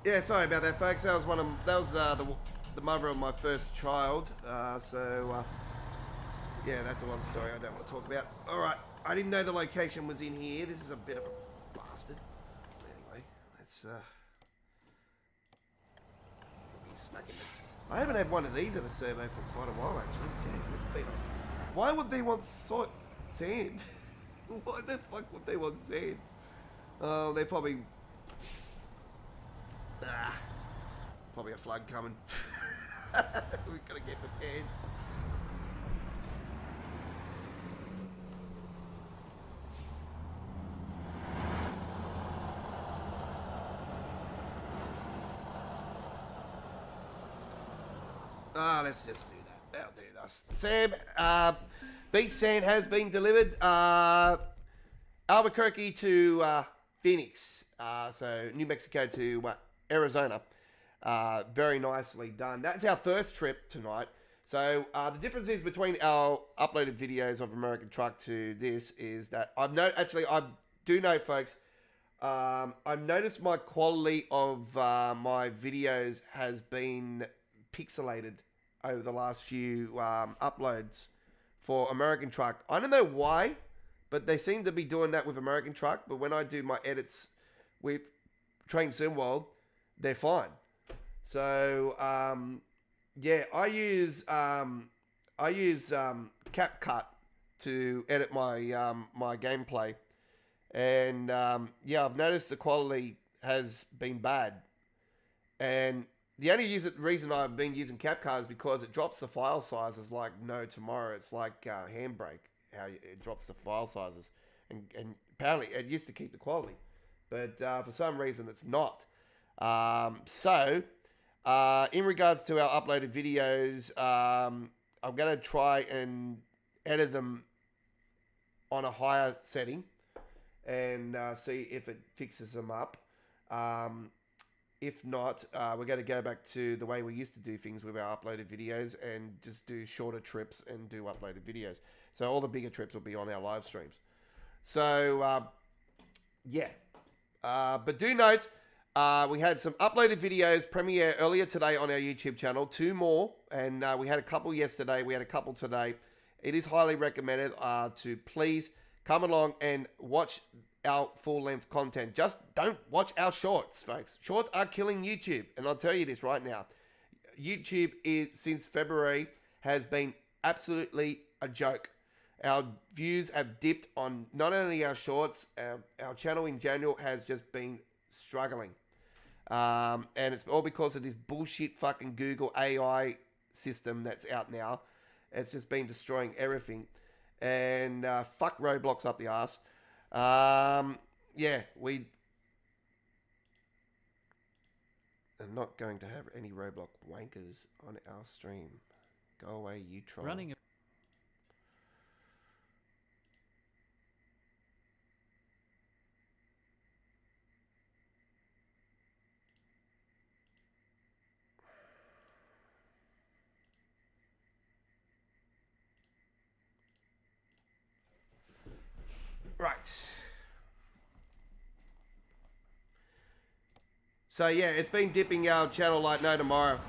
[SPEAKER 1] Yeah, sorry about that, folks. That was the mother of my first child. Yeah, that's a long story I don't want to talk about. All right, I didn't know the location was in here. This is a bit of a bastard. Anyway, let's smacking it. I haven't had one of these in a survey for quite a while, actually. Damn, this been. Why would they want sand? Why the fuck would they want sand? Oh, they probably. Probably a flood coming. We've got to get prepared. Let's just do that. That'll do us. Sam, beach sand has been delivered. Albuquerque to Phoenix. So New Mexico to Arizona. Very nicely done. That's our first trip tonight. So the difference is between our uploaded videos of American Truck to this is that I do know, folks, I've noticed my quality of my videos has been pixelated over the last few uploads for American Truck. I don't know why, but they seem to be doing that with American Truck. But when I do my edits with Train Simworld, they're fine. So yeah, I use CapCut to edit my my gameplay, and yeah, I've noticed the quality has been bad, and the only reason I've been using CapCut is because it drops the file sizes like no tomorrow. It's like Handbrake, how it drops the file sizes, and apparently it used to keep the quality, but for some reason it's not. In regards to our uploaded videos, I'm going to try and edit them on a higher setting and see if it fixes them up. If not, we're going to go back to the way we used to do things with our uploaded videos and just do shorter trips and do uploaded videos. So all the bigger trips will be on our live streams. So, yeah. But do note, we had some uploaded videos premiere earlier today on our YouTube channel. 2 more. And we had a couple yesterday. We had a couple today. It is highly recommended to please come along and watch our full-length content. Just don't watch our shorts, folks. Shorts are killing YouTube. And I'll tell you this right now. YouTube, since February, has been absolutely a joke. Our views have dipped on not only our shorts, our channel in general has just been struggling. And it's all because of this bullshit fucking Google AI system that's out now. It's just been destroying everything. And fuck Roblox up the arse. Yeah, we are not going to have any Roblox wankers on our stream. Go away, you troll.
[SPEAKER 2] Running a
[SPEAKER 1] Right. So yeah, it's been dipping our channel like no tomorrow.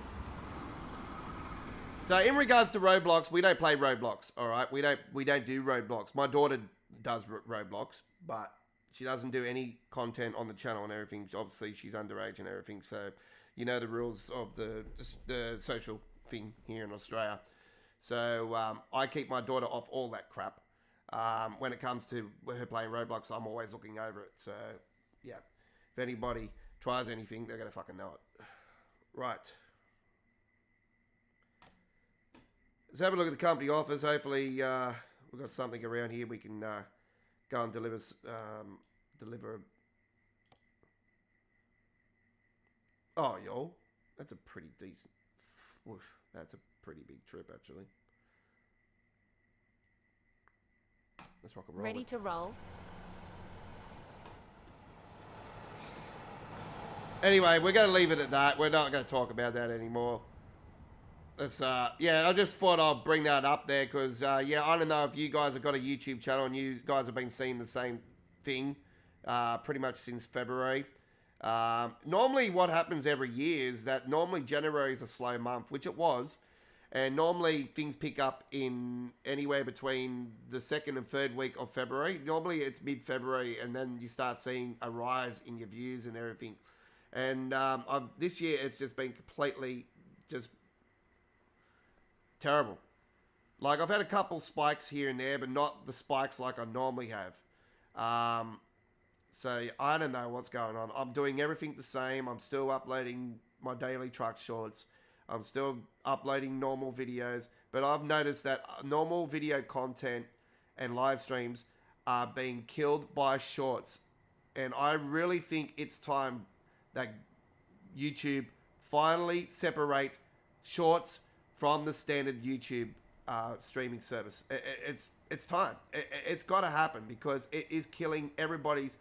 [SPEAKER 1] So in regards to Roblox, we don't play Roblox, all right? We don't do Roblox. My daughter does Roblox, but she doesn't do any content on the channel and everything. Obviously, she's underage and everything, so you know the rules of the social thing here in Australia. So I keep my daughter off all that crap. When it comes to her playing Roblox, I'm always looking over it. So, yeah. If anybody tries anything, they're going to fucking know it. Right. Let's have a look at the company office. Hopefully, we've got something around here we can go and deliver. Oh, yo. That's a pretty decent... Oof, that's a pretty big trip, actually. Let's rock and roll.
[SPEAKER 4] Ready to roll.
[SPEAKER 1] Anyway, we're going to leave it at that. We're not going to talk about that anymore. Let's, yeah, I just thought I'll bring that up there because, yeah, I don't know if you guys have got a YouTube channel and you guys have been seeing the same thing pretty much since February. Normally what happens every year is that normally January is a slow month, which it was. And normally things pick up in anywhere between the 2nd and 3rd week of February. Normally it's mid-February, and then you start seeing a rise in your views and everything. And this year it's just been completely just terrible. Like, I've had a couple spikes here and there, but not the spikes like I normally have. So I don't know what's going on. I'm doing everything the same. I'm still uploading my daily truck shorts. I'm still uploading normal videos. But I've noticed that normal video content and live streams are being killed by shorts. And I really think it's time that YouTube finally separate shorts from the standard YouTube streaming service. It's time. It's got to happen, because it is killing everybody's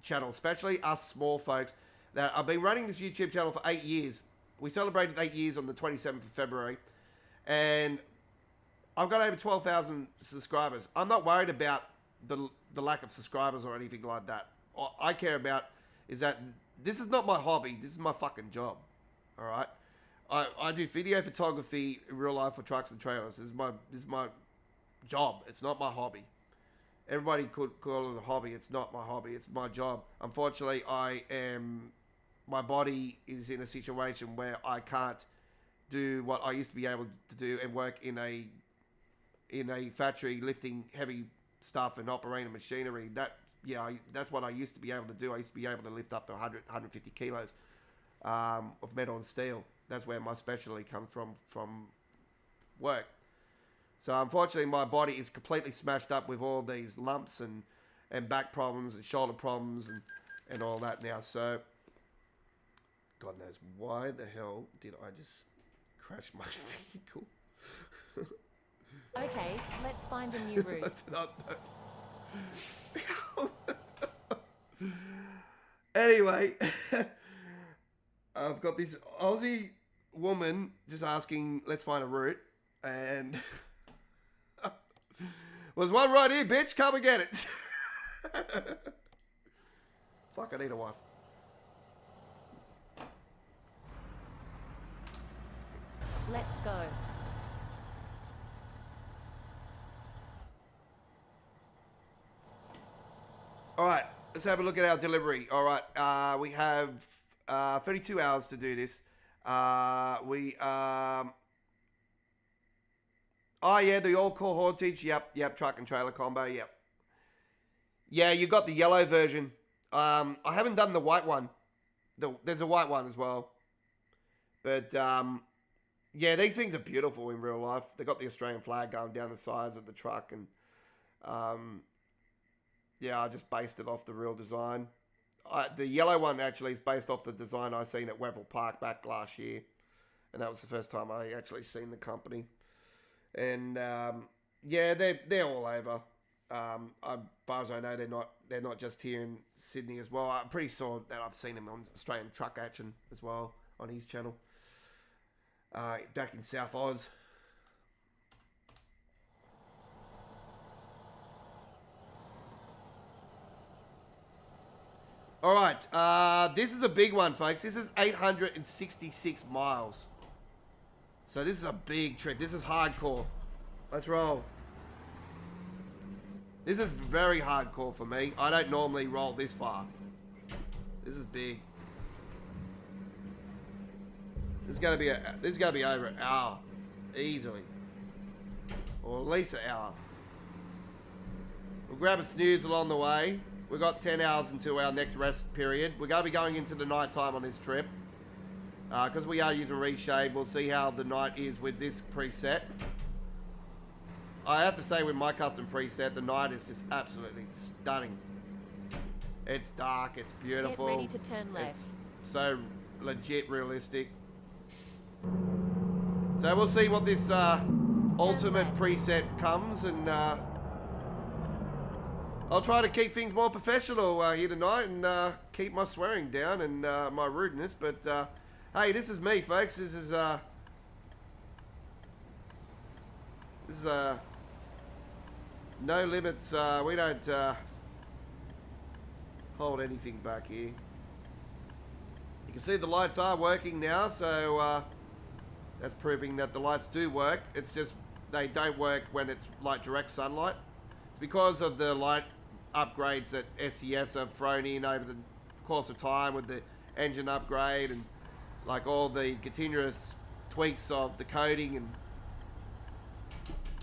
[SPEAKER 1] channel, especially us small folks that I've been running this YouTube channel for 8 years. We celebrated 8 years on the 27th of February, and I've got over 12,000 subscribers. I'm not worried about the lack of subscribers or anything like that. All I care about is that this is not my hobby. This is my fucking job. All right. I do video photography in real life for trucks and trailers. This is my job. It's not my hobby. Everybody could call it a hobby. It's not my hobby. It's my job. Unfortunately, my body is in a situation where I can't do what I used to be able to do and work in a factory lifting heavy stuff and operating machinery. That's what I used to be able to do. I used to be able to lift up to 100, 150 kilos of metal and steel. That's where my specialty comes from work. So unfortunately, my body is completely smashed up with all these lumps and back problems and shoulder problems and all that now. So God knows why the hell did I just crash my vehicle?
[SPEAKER 4] Okay, let's find a new route.
[SPEAKER 1] Anyway, I've got this Aussie woman just asking, let's find a route, and there's one right here, bitch, come and get it. Fuck, I need a wife.
[SPEAKER 4] Let's go.
[SPEAKER 1] All right, let's have a look at our delivery. All right, we have 32 hours to do this. Oh yeah, the all-core haulage. Yep, truck and trailer combo. Yep. Yeah, you got the yellow version. I haven't done the white one. There's a white one as well. But yeah, these things are beautiful in real life. They got the Australian flag going down the sides of the truck, and yeah, I just based it off the real design. The yellow one actually is based off the design I seen at Weville Park back last year, and that was the first time I actually seen the company. And yeah, they're all over. As far as I know, they're not just here in Sydney as well. I'm pretty sure that I've seen him on Australian Truck Action as well on his channel. Back in South Oz. All right, this is a big one, folks. This is 866 miles. So this is a big trip. This is hardcore. Let's roll. This is very hardcore for me. I don't normally roll this far. This is big. This is gonna be over an hour, easily, or at least an hour. We'll grab a snooze along the way. We've got 10 hours into our next rest period. We're gonna be going into the night time on this trip. Because we are using ReShade, we'll see how the night is with this preset. I have to say, with my custom preset, the night is just absolutely stunning. It's dark, it's beautiful.
[SPEAKER 4] Get ready to turn left.
[SPEAKER 1] It's so legit realistic. So we'll see what this ultimate preset comes, and I'll try to keep things more professional here tonight, and keep my swearing down and my rudeness, but hey, this is me, folks. This is no limits. We don't hold anything back here. You can see the lights are working now, so that's proving that the lights do work. It's just they don't work when it's like direct sunlight. It's because of the light upgrades that SES have thrown in over the course of time with the engine upgrade and like all the continuous tweaks of the coating. And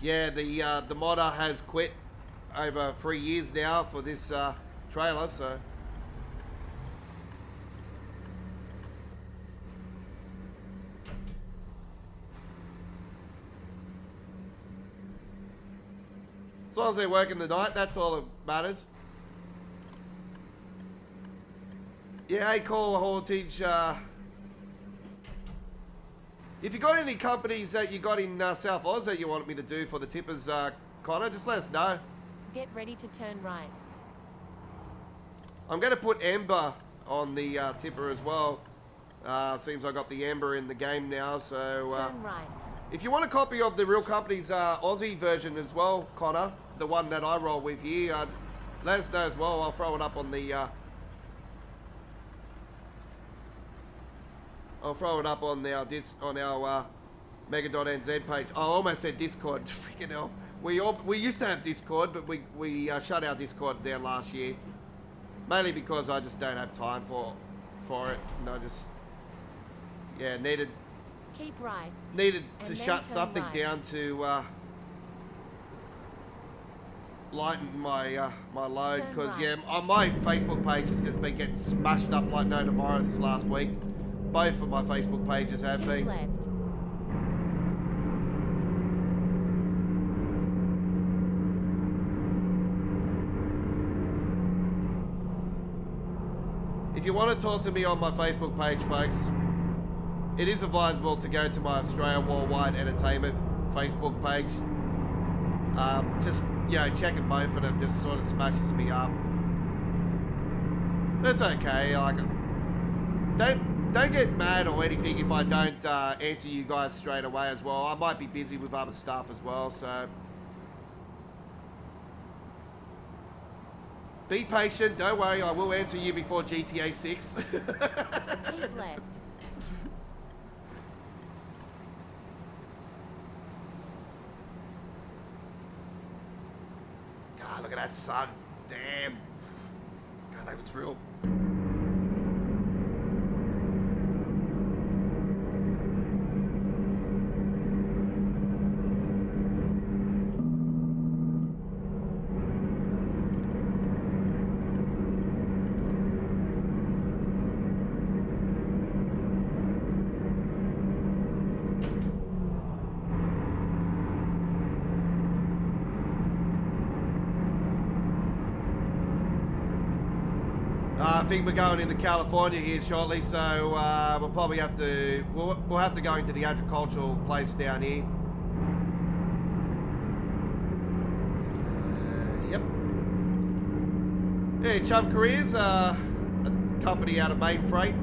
[SPEAKER 1] yeah, the modder has quit over 3 years now for this trailer, so as long as they're working the night, that's all that matters. Yeah, Call Haulage. If you got any companies that you got in South Oz that you want me to do for the tippers, Connor, just let us know.
[SPEAKER 4] Get ready to turn right.
[SPEAKER 1] I'm going to put Ember on the tipper as well. Seems I got the Ember in the game now, so...
[SPEAKER 4] Turn right.
[SPEAKER 1] If you want a copy of the Real Company's Aussie version as well, Connor, the one that I roll with here, let us know as well. I'll throw it up on the... I'll throw it up on our Mega.nz page. I almost said Discord. Freaking hell. We used to have Discord, but we shut our Discord down last year. Mainly because I just don't have time for it. And I just... Yeah, needed
[SPEAKER 4] Keep right.
[SPEAKER 1] to
[SPEAKER 4] And
[SPEAKER 1] shut
[SPEAKER 4] then
[SPEAKER 1] something
[SPEAKER 4] turn right.
[SPEAKER 1] down to lighten my my load,
[SPEAKER 4] Turn
[SPEAKER 1] because
[SPEAKER 4] right.
[SPEAKER 1] yeah, on my Facebook page has just been getting smashed up like no tomorrow this last week. Both of my Facebook pages have
[SPEAKER 4] Keep
[SPEAKER 1] been.
[SPEAKER 4] left.
[SPEAKER 1] If you want to talk to me on my Facebook page, folks, it is advisable to go to my Australia Worldwide Entertainment Facebook page. Just, you know, checking both of them just sort of smashes me up. That's okay. Like, don't get mad or anything if I don't answer you guys straight away as well. I might be busy with other stuff as well, so be patient. Don't worry, I will answer you before GTA 6.
[SPEAKER 4] Keep left.
[SPEAKER 1] God, look at that sun. Damn. God, that looks real. I think we're going into California here shortly, so we'll probably have to we'll have to go into the agricultural place down here. Yep. Yeah, Chum Careers, a company out of Main Freight.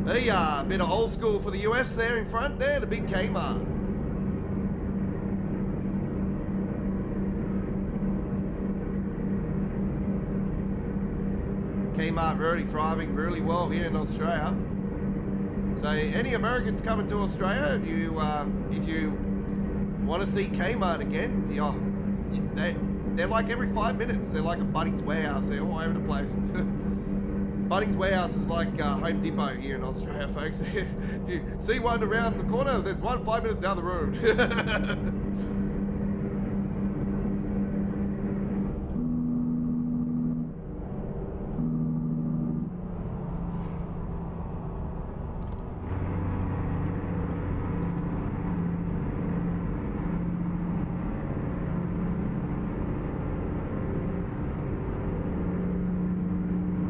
[SPEAKER 1] Hey, a bit of old school for the US there in front there, the big Kmart. Kmart really thriving really well here in Australia. So any Americans coming to Australia, you if you want to see Kmart again, they're like every 5 minutes. They're like a Bunnings Warehouse. They're all over the place. Bunnings Warehouse is like Home Depot here in Australia, folks. If you see one around the corner, there's one 5 minutes down the road.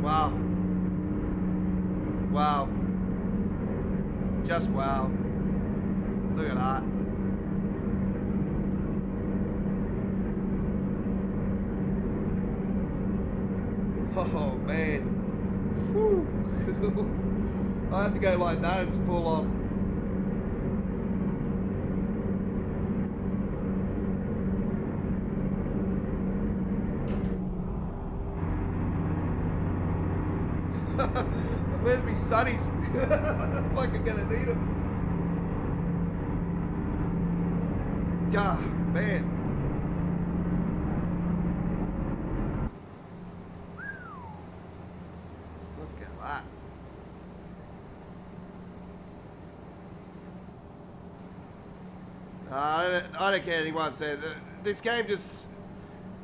[SPEAKER 1] Wow. Wow. Just wow. Look at that. Oh, man. Whew. I have to go like that. It's full on. me sunnies. Fucking gonna need them. God, man. Look at that. I don't care anyone said. This game just...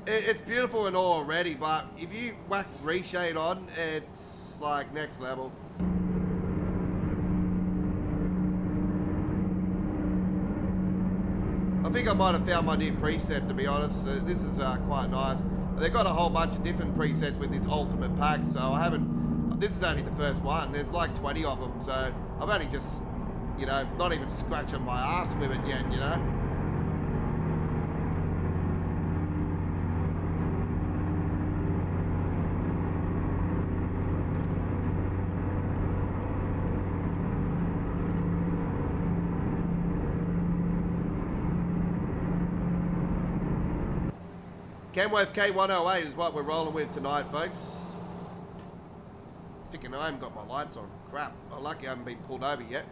[SPEAKER 1] It's beautiful and all already, but if you whack reshade on, it's like next level. I think I might have found my new preset, to be honest. This is quite nice. They've got a whole bunch of different presets with this Ultimate pack, so I haven't... This is only the first one. There's like 20 of them, so I've only just, you know, not even scratching my ass with it yet, you know? Kenworth K108 is what we're rolling with tonight, folks. Thinking I haven't got my lights on. Crap. I'm lucky I haven't been pulled over yet.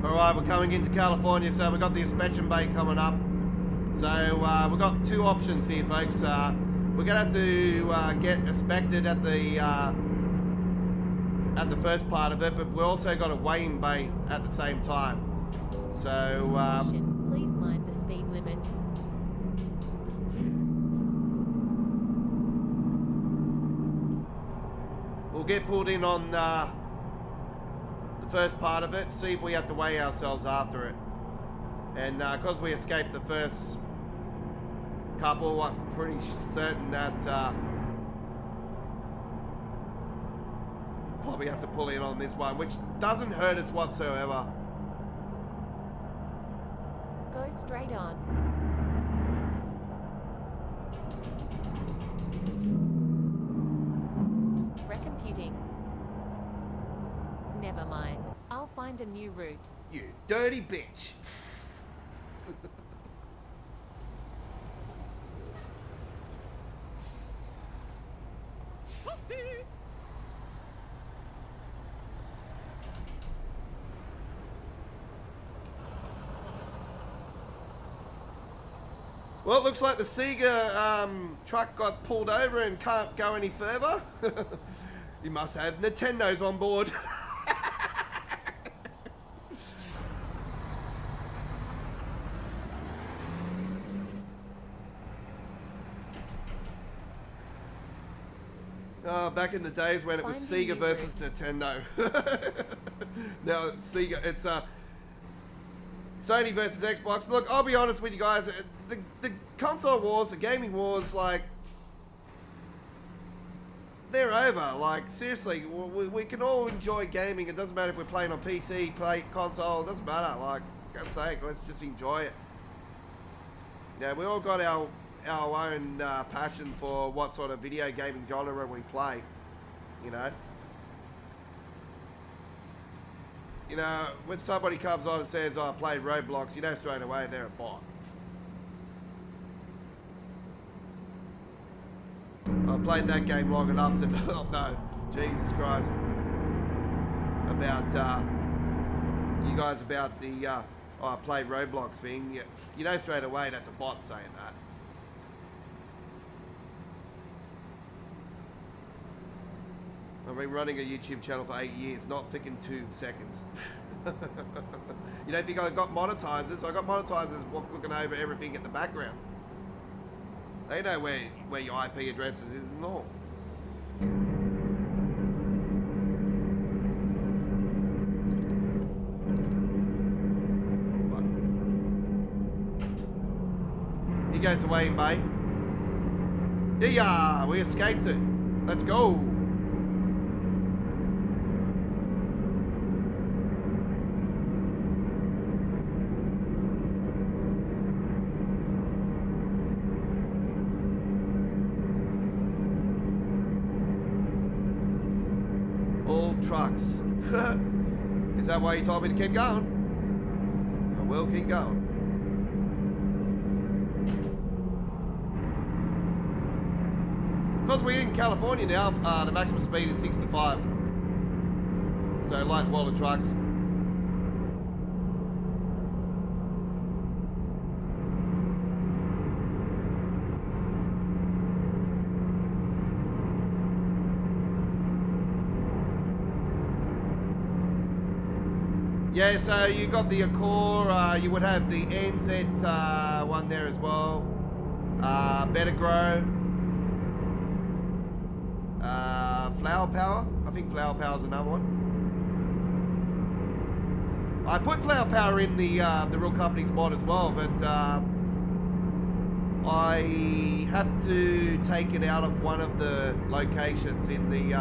[SPEAKER 1] Alright, we're coming into California, so we've got the inspection bay coming up. So we've got two options here, folks. We're gonna have to get inspected at the first part of it, but we've also got a weighing bay at the same time. So
[SPEAKER 4] please mind the speed limit.
[SPEAKER 1] we'll get pulled in on the first part of it, see if we have to weigh ourselves after it. And because we escaped the first couple, I'm pretty certain that probably have to pull in on this one, which doesn't hurt us whatsoever.
[SPEAKER 4] Go straight on. Recomputing. Never mind. I'll find a new route.
[SPEAKER 1] You dirty bitch. Well, it looks like the Sega truck got pulled over and can't go any further. You must have Nintendos on board. Back in the days when it was
[SPEAKER 4] Finding
[SPEAKER 1] Sega
[SPEAKER 4] new
[SPEAKER 1] versus Nintendo. Now it's Sega. It's Sony versus Xbox. Look, I'll be honest with you guys. The console wars, the gaming wars, like, they're over. Like, seriously, we can all enjoy gaming. It doesn't matter if we're playing on PC, play console. It doesn't matter. Like, for God's sake, let's just enjoy it. Yeah, we all got our own passion for what sort of video gaming genre we play, you know. You know, when somebody comes on and says, oh, I played Roblox, you know straight away they're a bot. I played that game long enough to know, Jesus Christ, about you guys about the oh, I played Roblox thing. You know straight away that's a bot saying that. I've been running a YouTube channel for 8 years, not freaking 2 seconds. You know, if you got monetizers, I got monetizers looking over everything in the background. They know where your IP address is and all. He goes away, mate. Yeah, we escaped it. Let's go. All trucks. Is that why you told me to keep going? I will keep going. Because we're in California now, the maximum speed is 65. So light wall of trucks. Yeah, so you got the Accord, you would have the NZ one there as well. Better Grow. Flower Power. I think Flower Power is another one. I put Flower Power in the Real Company's mod as well, but I have to take it out of one of the locations in the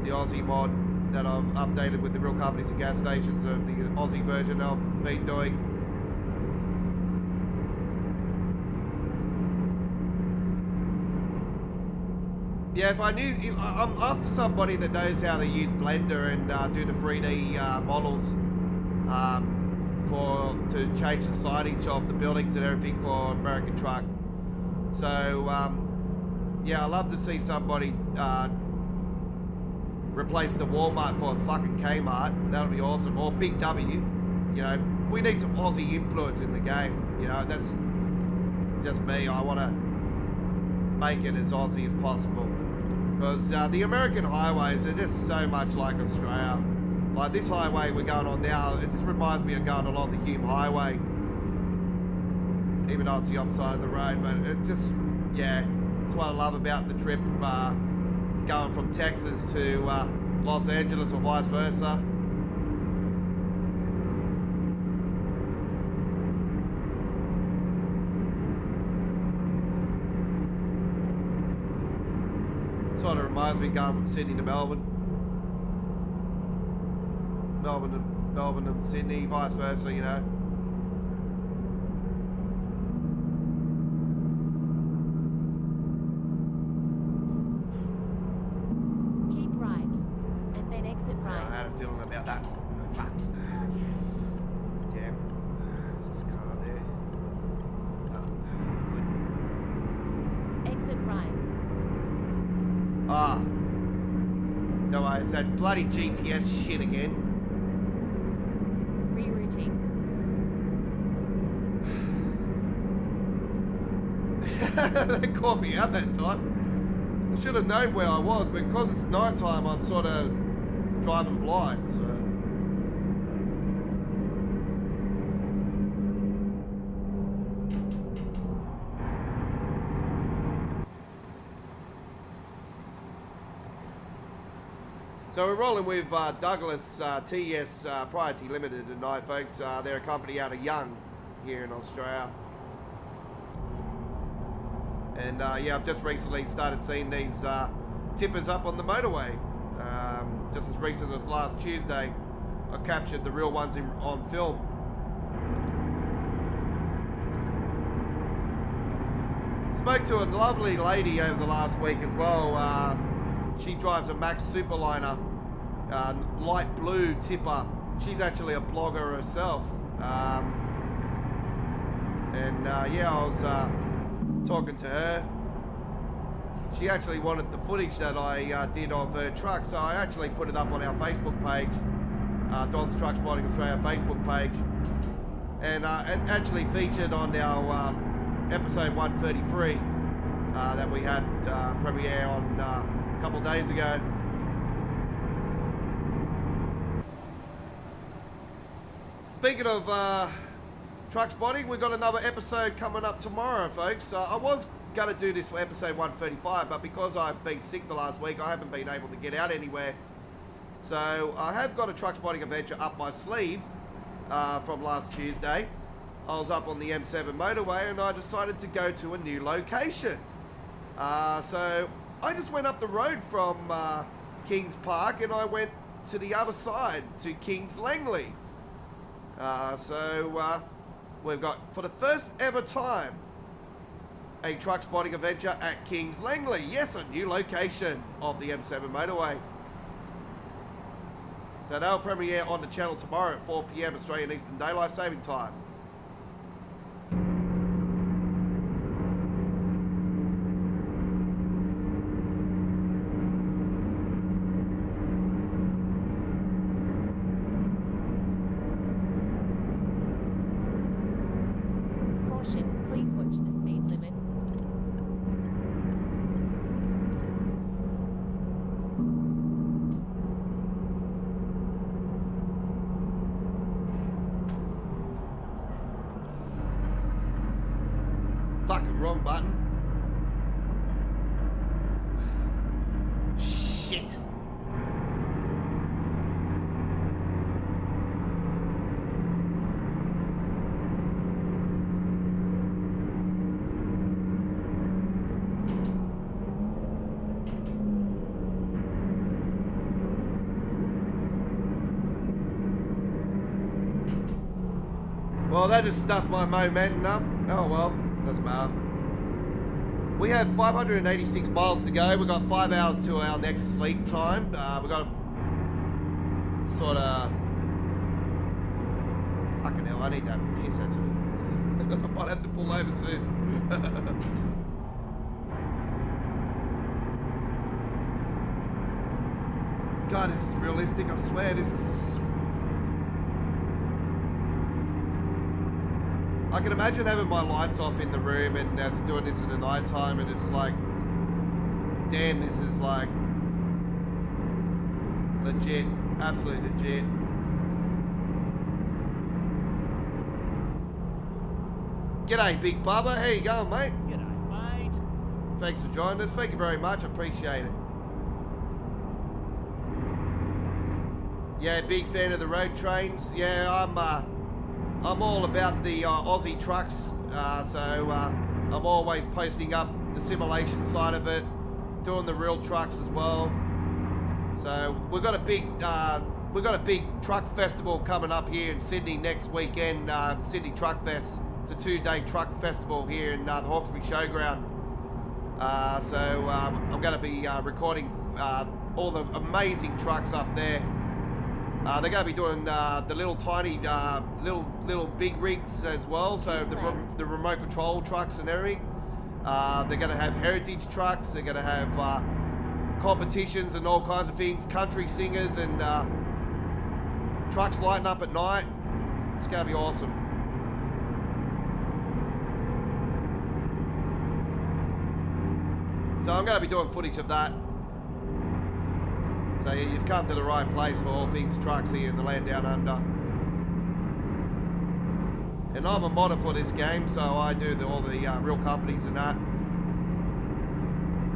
[SPEAKER 1] Aussie mod that I've updated with the Real Companies and gas stations of the Aussie version I've been doing. Yeah, if I knew, I'm after somebody that knows how to use Blender and do the 3D models to change the signage of the buildings and everything for American Truck. So, yeah, I'd love to see somebody replace the Walmart for a fucking Kmart. That would be awesome. Or Big W. You know, we need some Aussie influence in the game. You know, that's just me. I want to make it as Aussie as possible. Because the American highways are just so much like Australia. Like this highway we're going on now, it just reminds me of going along the Hume Highway. Even though it's the opposite side of the road, but it just, yeah, that's what I love about the trip going from Texas to Los Angeles or vice versa. Sort of reminds me going from Sydney to Melbourne. Melbourne to Sydney, vice versa, you know.
[SPEAKER 4] Keep right, and then exit
[SPEAKER 1] Yeah,
[SPEAKER 4] right.
[SPEAKER 1] I had a feeling about that. Fuck. Damn. There's this car there. Oh, good.
[SPEAKER 4] Exit right.
[SPEAKER 1] Ah. No way, it's that bloody GPS shit again.
[SPEAKER 4] Rerouting.
[SPEAKER 1] They caught me out that time. I should have known where I was, but because it's night time, I'm sort of driving blind, so. So we're rolling with Douglas TS Pty Ltd tonight, folks. They're a company out of Young here in Australia. And yeah, I've just recently started seeing these tippers up on the motorway. Just as recent as last Tuesday, I captured the real ones on film. Spoke to a lovely lady over the last week as well. She drives a Max Superliner, light blue tipper. She's actually a blogger herself. Yeah, I was talking to her. She actually wanted the footage that I did of her truck, so I actually put it up on our Facebook page, Don's Truck Spotting Australia Facebook page, and actually featured on our episode 133 that we had premiere on a couple of days ago. Speaking of truck spotting, we've got another episode coming up tomorrow, folks. I was going to do this for episode 135, but because I've been sick the last week, I haven't been able to get out anywhere. So I have got a truck spotting adventure up my sleeve from last Tuesday. I was up on the M7 motorway and I decided to go to a new location. So I just went up the road from Kings Park and I went to the other side to Kings Langley. We've got, for the first ever time, a truck spotting adventure at Kings Langley. Yes, a new location of the M7 motorway. So they'll premiere on the channel tomorrow at 4 PM Australian Eastern Daylight Saving Time.
[SPEAKER 4] Caution, please watch the speed limit.
[SPEAKER 1] Fucking wrong button. Shit. Well, that just stuffed my momentum up. Oh well, doesn't matter. We have 586 miles to go. We've got 5 hours to our next sleep time. We've got to sort of... Fucking hell, I need that piss actually. I might have to pull over soon. God, this is realistic, I swear. This is just... I can imagine having my lights off in the room and doing this in the night time, and it's like, damn, this is like legit, absolutely legit. G'day, Big Bubba. How you going, mate?
[SPEAKER 2] G'day, mate.
[SPEAKER 1] Thanks for joining us. Thank you very much. I appreciate it. Yeah, big fan of the road trains. Yeah, I'm all about the Aussie trucks, so I'm always posting up the simulation side of it, doing the real trucks as well. So we've got a big truck festival coming up here in Sydney next weekend. Sydney Truck Fest. It's a 2-day truck festival here in the Hawkesbury Showground. I'm going to be recording all the amazing trucks up there. They're going to be doing the little tiny, little big rigs as well. So the remote control trucks and everything. They're going to have heritage trucks. They're going to have competitions and all kinds of things. Country singers and trucks lighting up at night. It's going to be awesome. So I'm going to be doing footage of that. So you've come to the right place for all things trucks here in the land down under. And I'm a modder for this game, so I do all the real companies and that.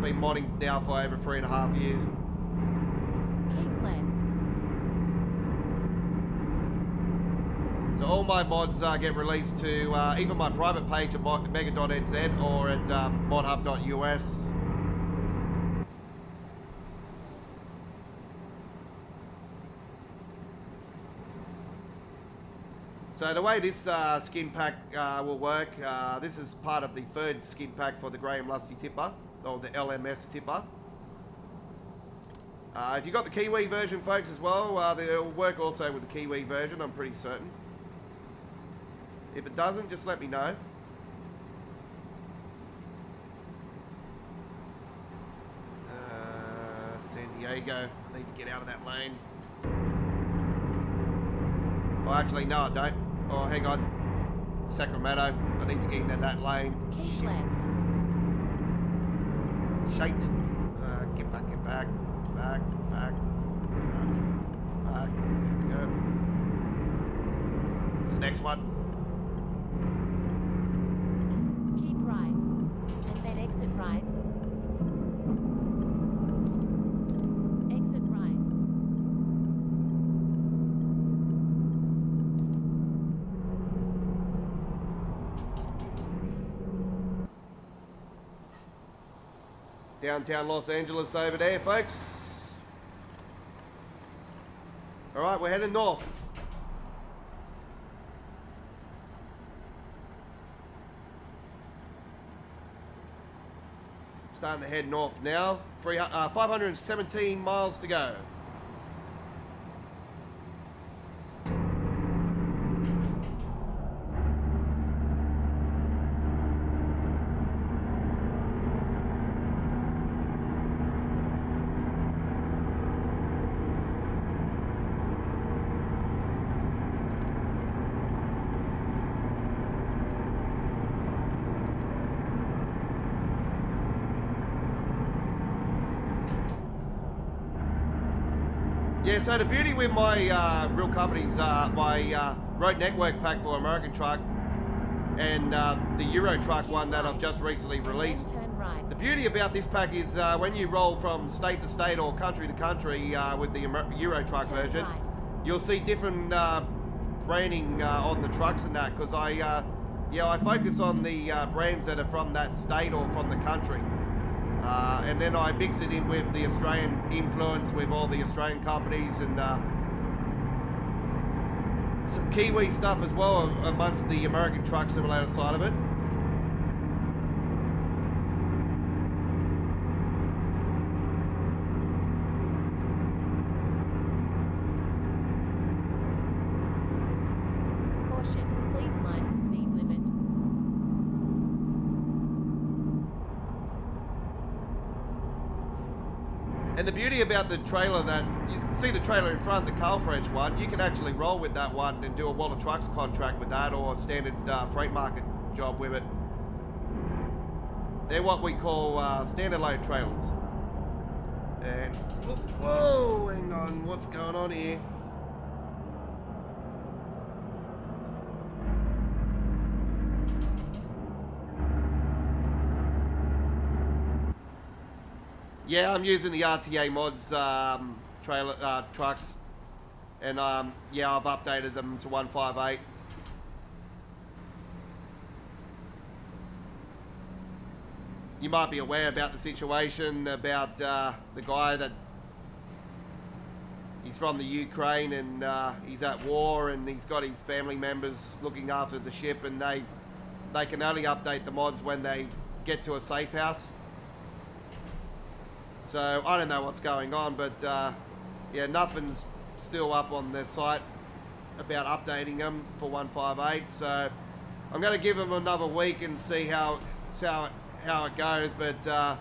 [SPEAKER 1] Been modding now for over 3.5 years.
[SPEAKER 4] Keep left.
[SPEAKER 1] all my mods get released to either my private page at mega.nz or at modhub.us. So the way this skin pack will work, this is part of the third skin pack for the Graham Lusty tipper, or the LMS tipper. If you got the Kiwi version, folks, as well, it'll work also with the Kiwi version, I'm pretty certain. If it doesn't, just let me know. San Diego, I need to get out of that lane. Oh, actually, no, I don't. Oh, hang on. Sacramento, I need to get into that lane.
[SPEAKER 4] Keep left.
[SPEAKER 1] Shite. Get back. Back. Go. It's the next one.
[SPEAKER 4] Keep right. And then exit right. Exit right.
[SPEAKER 1] Downtown Los Angeles over there, folks. All right, we're heading north. Starting to head north now. 517 miles to go. Yeah, so the beauty with my real companies, my road network pack for American Truck and the Euro Truck one that I've just recently released.
[SPEAKER 4] Turn right.
[SPEAKER 1] The beauty about this pack is when you roll from state to state or country to country with the Euro Truck
[SPEAKER 4] Turn
[SPEAKER 1] version,
[SPEAKER 4] right.
[SPEAKER 1] you'll see different branding on the trucks and that, because I focus on the brands that are from that state or from the country. And then I mix it in with the Australian influence with all the Australian companies and some Kiwi stuff as well amongst the American Truck Simulator side of it.
[SPEAKER 4] Caution, please mind the speed limit.
[SPEAKER 1] And the beauty about the trailer that, you see the trailer in front, the Carlfrench one, you can actually roll with that one and do a Wall of Trucks contract with that or a standard freight market job with it. They're what we call standard load trailers. And, whoa, hang on, what's going on here? Yeah, I'm using the RTA mods trailer trucks, and yeah, I've updated them to 158. You might be aware about the situation about the guy that he's from the Ukraine and he's at war and he's got his family members looking after the ship, and they can only update the mods when they get to a safe house. So I don't know what's going on, but yeah, nothing's still up on their site about updating them for 158. So I'm going to give them another week and see how it goes. But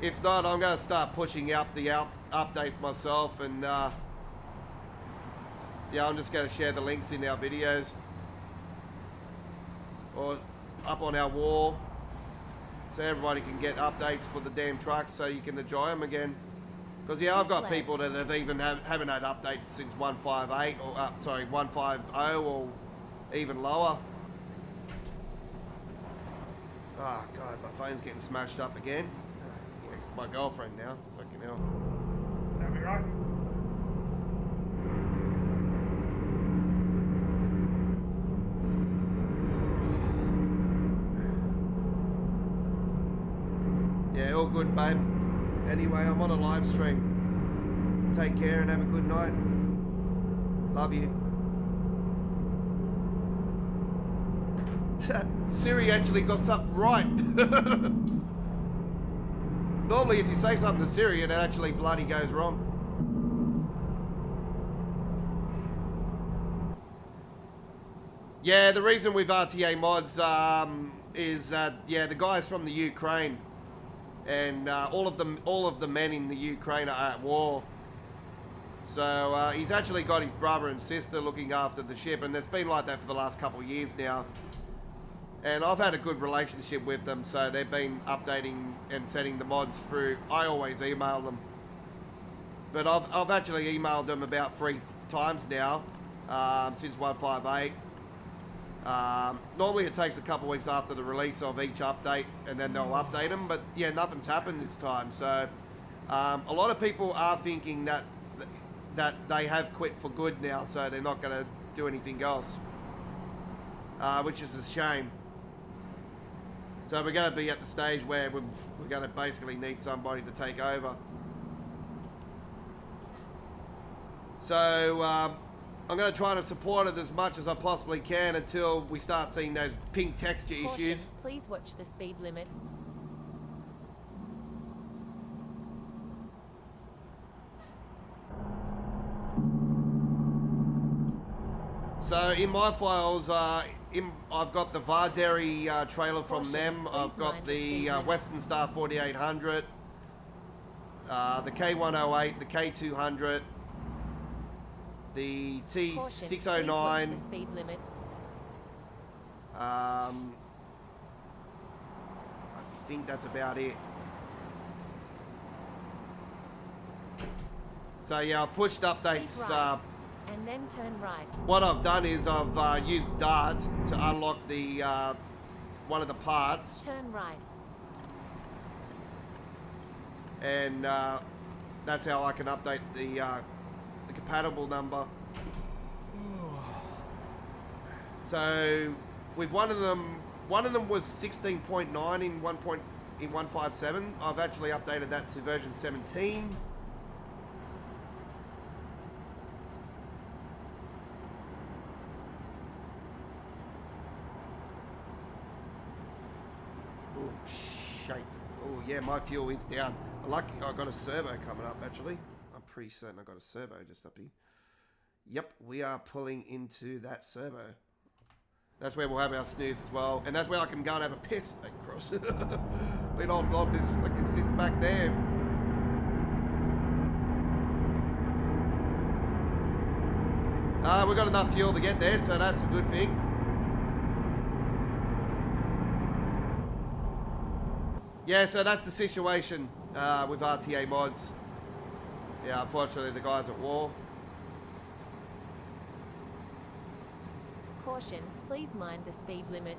[SPEAKER 1] if not, I'm going to start pushing up the updates myself, and yeah, I'm just going to share the links in our videos or up on our wall, so everybody can get updates for the damn trucks so you can enjoy them again. Because yeah, I've got people that have even haven't had updates since 158 or sorry 150 or even lower. Oh god, my phone's getting smashed up again. Yeah, it's my girlfriend now. Fucking hell.
[SPEAKER 3] That'll be right.
[SPEAKER 1] all good, babe. Anyway, I'm on a live stream. Take care and have a good night. Love you. Siri actually got something right. Normally if you say something to Siri, it actually bloody goes wrong. Yeah, the reason with RTA mods is yeah, the guys from the Ukraine, and all of the men in the Ukraine are at war. So he's actually got his brother and sister looking after the ship, and it's been like that for the last couple of years now. And I've had a good relationship with them, so they've been updating and sending the mods through. I always email them, but I've actually emailed them about 3 times now since 158. Normally it takes a couple weeks after the release of each update, and then they'll update them. But yeah, nothing's happened this time. So a lot of people are thinking that they have quit for good now, so they're not going to do anything else, which is a shame. So we're going to be at the stage where we're going to basically need somebody to take over. So I'm going to try to support it as much as I possibly can until we start seeing those pink texture issues.
[SPEAKER 4] Please watch the speed limit.
[SPEAKER 1] So in my files, I've got the Varderi trailer from them. I've got the Western Star 4800, the K108, the K200, the T609.
[SPEAKER 4] Speed limit.
[SPEAKER 1] I think that's about it. So yeah, I've pushed updates.
[SPEAKER 4] And then turn right.
[SPEAKER 1] What I've done is I've used Dart to unlock the one of the parts.
[SPEAKER 4] Turn right.
[SPEAKER 1] And that's how I can update the compatible number. So with one of them was 16.9 in 157. I've actually updated that to version 17. Shite. Oh yeah, my fuel is down. Lucky I got a servo coming up actually. I'm pretty certain I got a servo just up here. Yep, we are pulling into that servo. That's where we'll have our snooze as well. And that's where I can go and have a piss back across. Been on this fucking sits back there. We've got enough fuel to get there, so that's a good thing. Yeah, so that's the situation with RTA mods. Yeah, unfortunately the guys at war.
[SPEAKER 4] Caution, please mind the speed limit.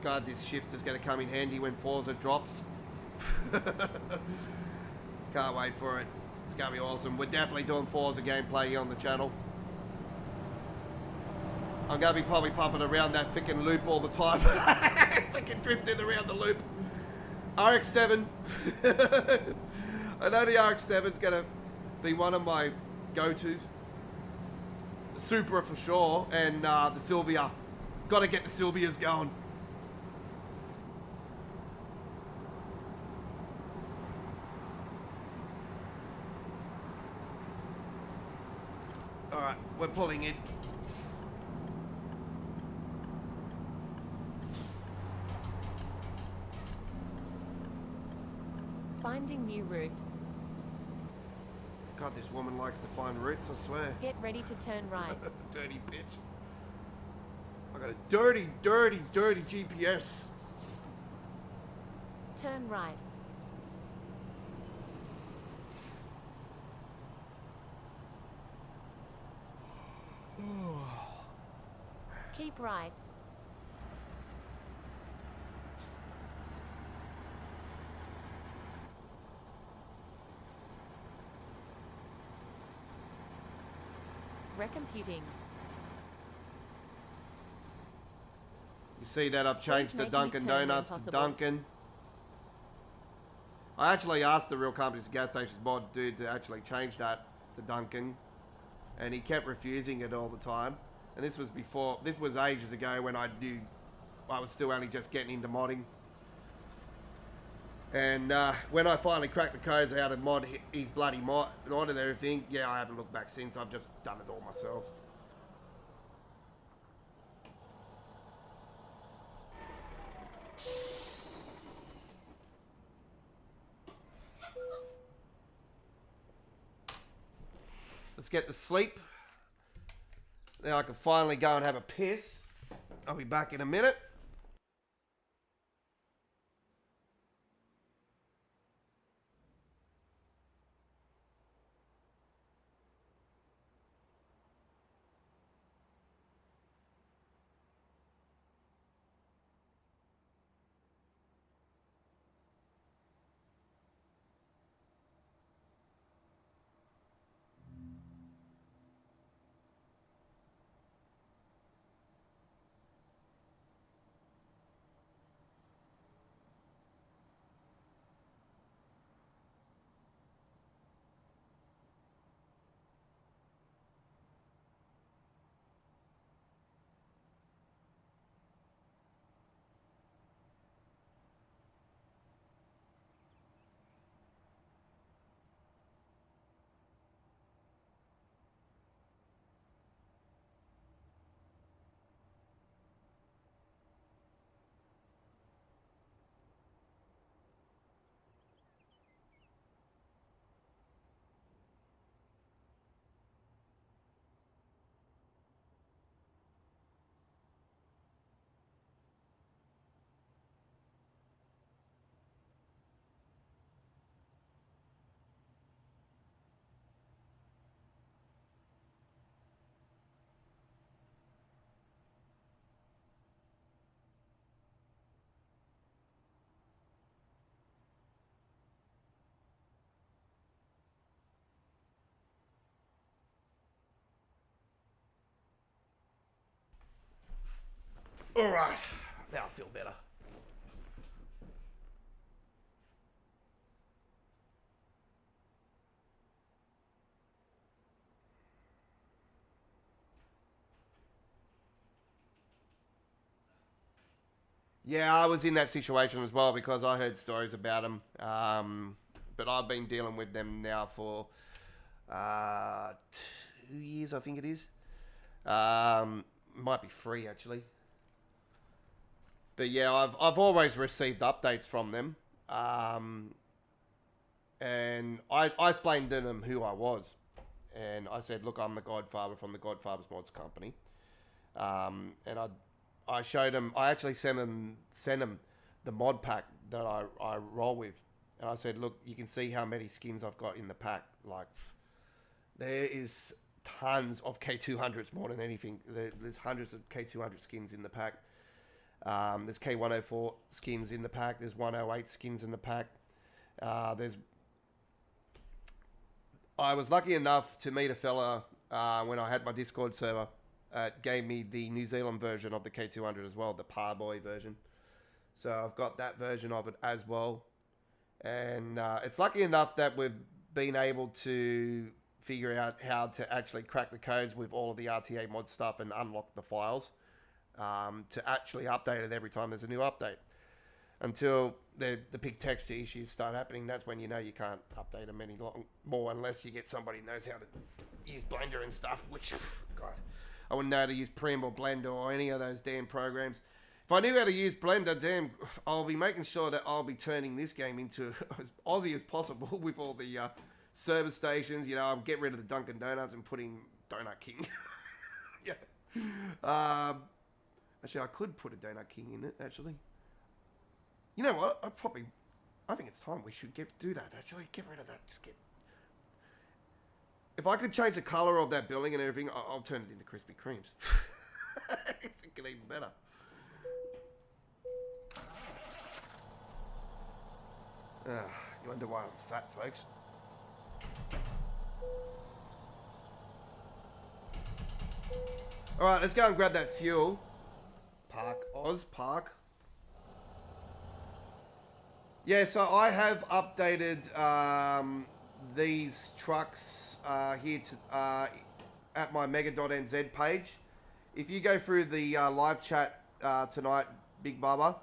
[SPEAKER 1] God, this shift is going to come in handy when Forza drops. Can't wait for it. It's going to be awesome. We're definitely doing Forza gameplay here on the channel. I'm going to be probably pumping around that freaking loop all the time. Freaking drifting around the loop. RX-7. I know the RX-7 is going to be one of my go-tos. The Supra for sure, and the Sylvia. Got to get the Sylvias going. Alright, we're pulling in.
[SPEAKER 4] Finding new route.
[SPEAKER 1] God, this woman likes to find routes, I swear.
[SPEAKER 4] Get ready to turn right.
[SPEAKER 1] Dirty bitch. I got a dirty, dirty, dirty GPS.
[SPEAKER 4] Turn right. Keep right. Recomputing.
[SPEAKER 1] You see that I've changed the
[SPEAKER 4] make
[SPEAKER 1] Dunkin'
[SPEAKER 4] U-turn when
[SPEAKER 1] Donuts to
[SPEAKER 4] possible.
[SPEAKER 1] Dunkin'. I actually asked the real company's gas stations mod dude to actually change that to Dunkin', and he kept refusing it all the time. And this was before, this was ages ago when I knew I was still only just getting into modding. And when I finally cracked the codes out of mod his bloody mod and everything, yeah, I haven't looked back since. I've just done it all myself. Let's get to sleep. Now I can finally go and have a piss. I'll be back in a minute. All right, now I feel better. Yeah, I was in that situation as well because I heard stories about them. But I've been dealing with them now for 2 years, I think it is. Might be 3 actually. But yeah, I've always received updates from them. And I explained to them who I was. And I said, look, I'm the Godfather from the Godfather's Mods Company. And I showed them, I actually sent them the mod pack that I roll with. And I said, look, you can see how many skins I've got in the pack. Like, there is tons of K200s more than anything. There's hundreds of K200 skins in the pack. There's K104 skins in the pack. There's 108 skins in the pack. I was lucky enough to meet a fella when I had my Discord server. Gave me the New Zealand version of the K200 as well, the Parboy version. So I've got that version of it as well. And it's lucky enough that we've been able to figure out how to actually crack the codes with all of the RTA mod stuff and unlock the files to actually update it every time there's a new update. Until the big texture issues start happening, that's when you know you can't update them any more unless you get somebody who knows how to use Blender and stuff, which, God, I wouldn't know how to use Prim or Blender or any of those damn programs. If I knew how to use Blender, damn, I'll be making sure that I'll be turning this game into as Aussie as possible with all the service stations. You know, I'll get rid of the Dunkin' Donuts and put in Donut King. Yeah. Actually, I could put a Donut King in it, actually. You know what? I think it's time we should do that, actually. Get rid of that. If I could change the colour of that building and everything, I'll turn it into Krispy Kremes. I think it even better. You wonder why I'm fat, folks. Alright, let's go and grab that fuel. Park. Yeah, so I have updated these trucks here at my mega.nz page. If you go through the live chat tonight, Big Bubba,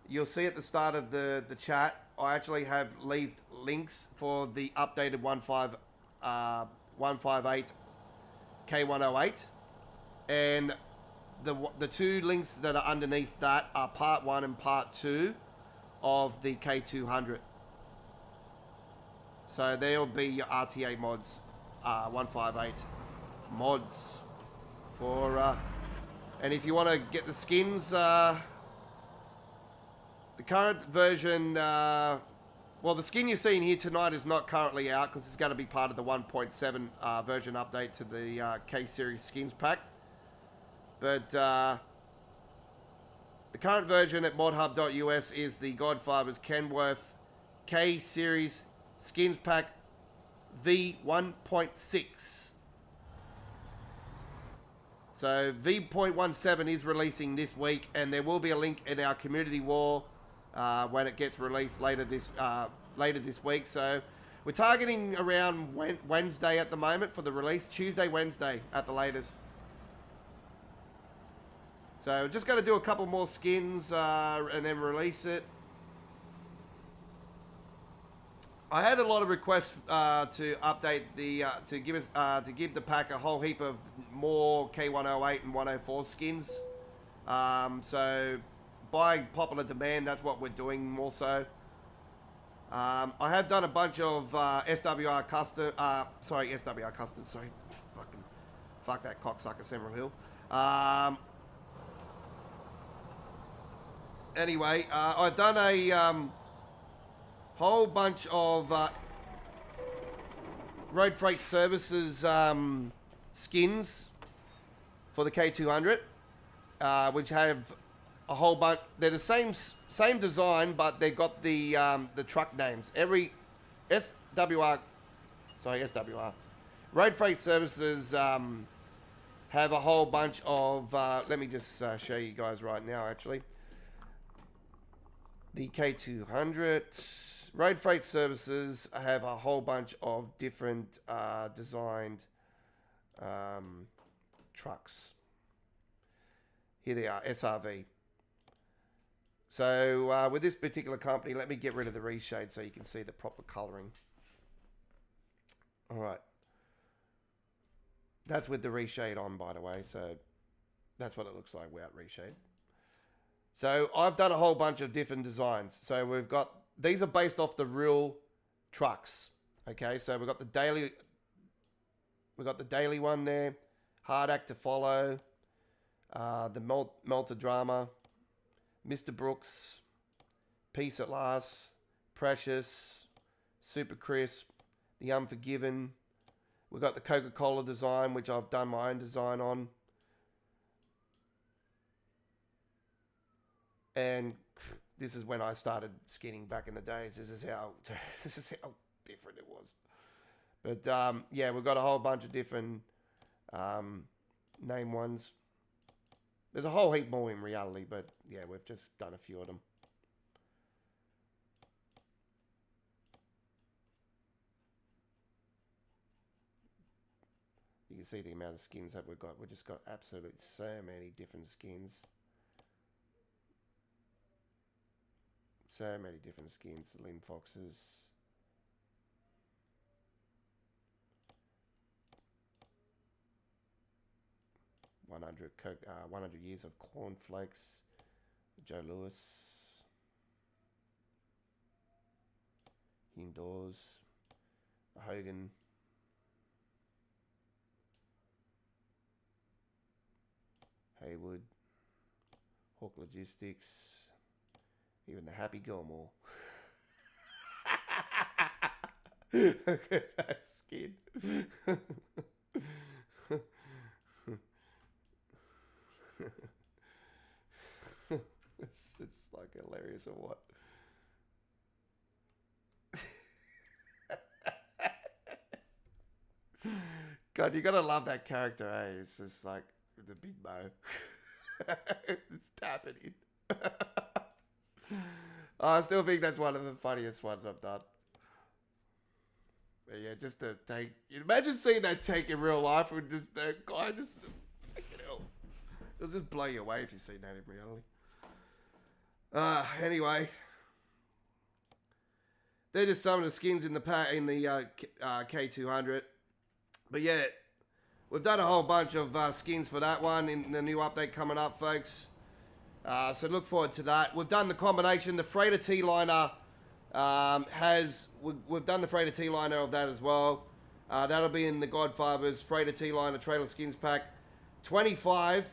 [SPEAKER 1] you'll see at the start of the chat, I actually have left links for the updated 158 K108. And the two links that are underneath that are part 1 and part 2 of the K200. So there'll be your RTA mods, 158 mods for, and if you want to get the skins, the current version, well, the skin you're seeing here tonight is not currently out because it's going to be part of the 1.7 version update to the K-Series skins pack. But the current version at modhub.us is the Godfather's Kenworth K-Series skins pack V1.6. So V.17 is releasing this week, and there will be a link in our community wall when it gets released later this week. So we're targeting around Wednesday at the moment for the release. Tuesday, Wednesday at the latest. So just going to do a couple more skins and then release it. I had a lot of requests to update the to give the pack a whole heap of more K108 and 104 skins. So by popular demand, that's what we're doing more so. I have done a bunch of SWR custom. SWR custom. Sorry, fuck that cocksucker, Several Hill. Anyway, I've done a whole bunch of Road Freight Services skins for the K200, which have a whole bunch. They're the same design, but they've got the truck names. Every SWR Road Freight Services have a whole bunch of. Let me just show you guys right now, actually. The K200 Road Freight Services have a whole bunch of different designed trucks. Here they are, SRV. So with this particular company, let me get rid of the reshade so you can see the proper coloring. All right. That's with the reshade on, by the way. So that's what it looks like without reshade. So I've done a whole bunch of different designs. So we've got, these are based off the real trucks. Okay, so we've got the daily one there, Hard Act to Follow, the Melter Drama, Mr. Brooks, Peace at Last, Precious, Super Crisp, The Unforgiven. We've got the Coca-Cola design, which I've done my own design on. And this is when I started skinning back in the days. This is how different it was. But yeah, we've got a whole bunch of different name ones. There's a whole heap more in reality, but yeah, we've just done a few of them. You can see the amount of skins that we've got. We've just got absolutely so many different skins. So many different skins. Lynn Foxes. $100 Years of Cornflakes. Joe Lewis. Indoors. Hogan. Haywood. Hawk Logistics. Even the Happy Gilmore. That skin. It's like hilarious or what? God, you gotta love that character, eh? It's just like the big bow. It's tapping in. I still think that's one of the funniest ones I've done. But yeah, just to take... You imagine seeing that take in real life with just that guy just... Fucking hell. It'll just blow you away if you see that in reality. Anyway. They're just some of the skins in the K200. But yeah, we've done a whole bunch of skins for that one in the new update coming up, folks. So look forward to that. We've done the combination. The Freighter T-Liner we've done the Freighter T-Liner of that as well. That'll be in the Godfather's Freighter T-Liner Trailer Skins Pack 25,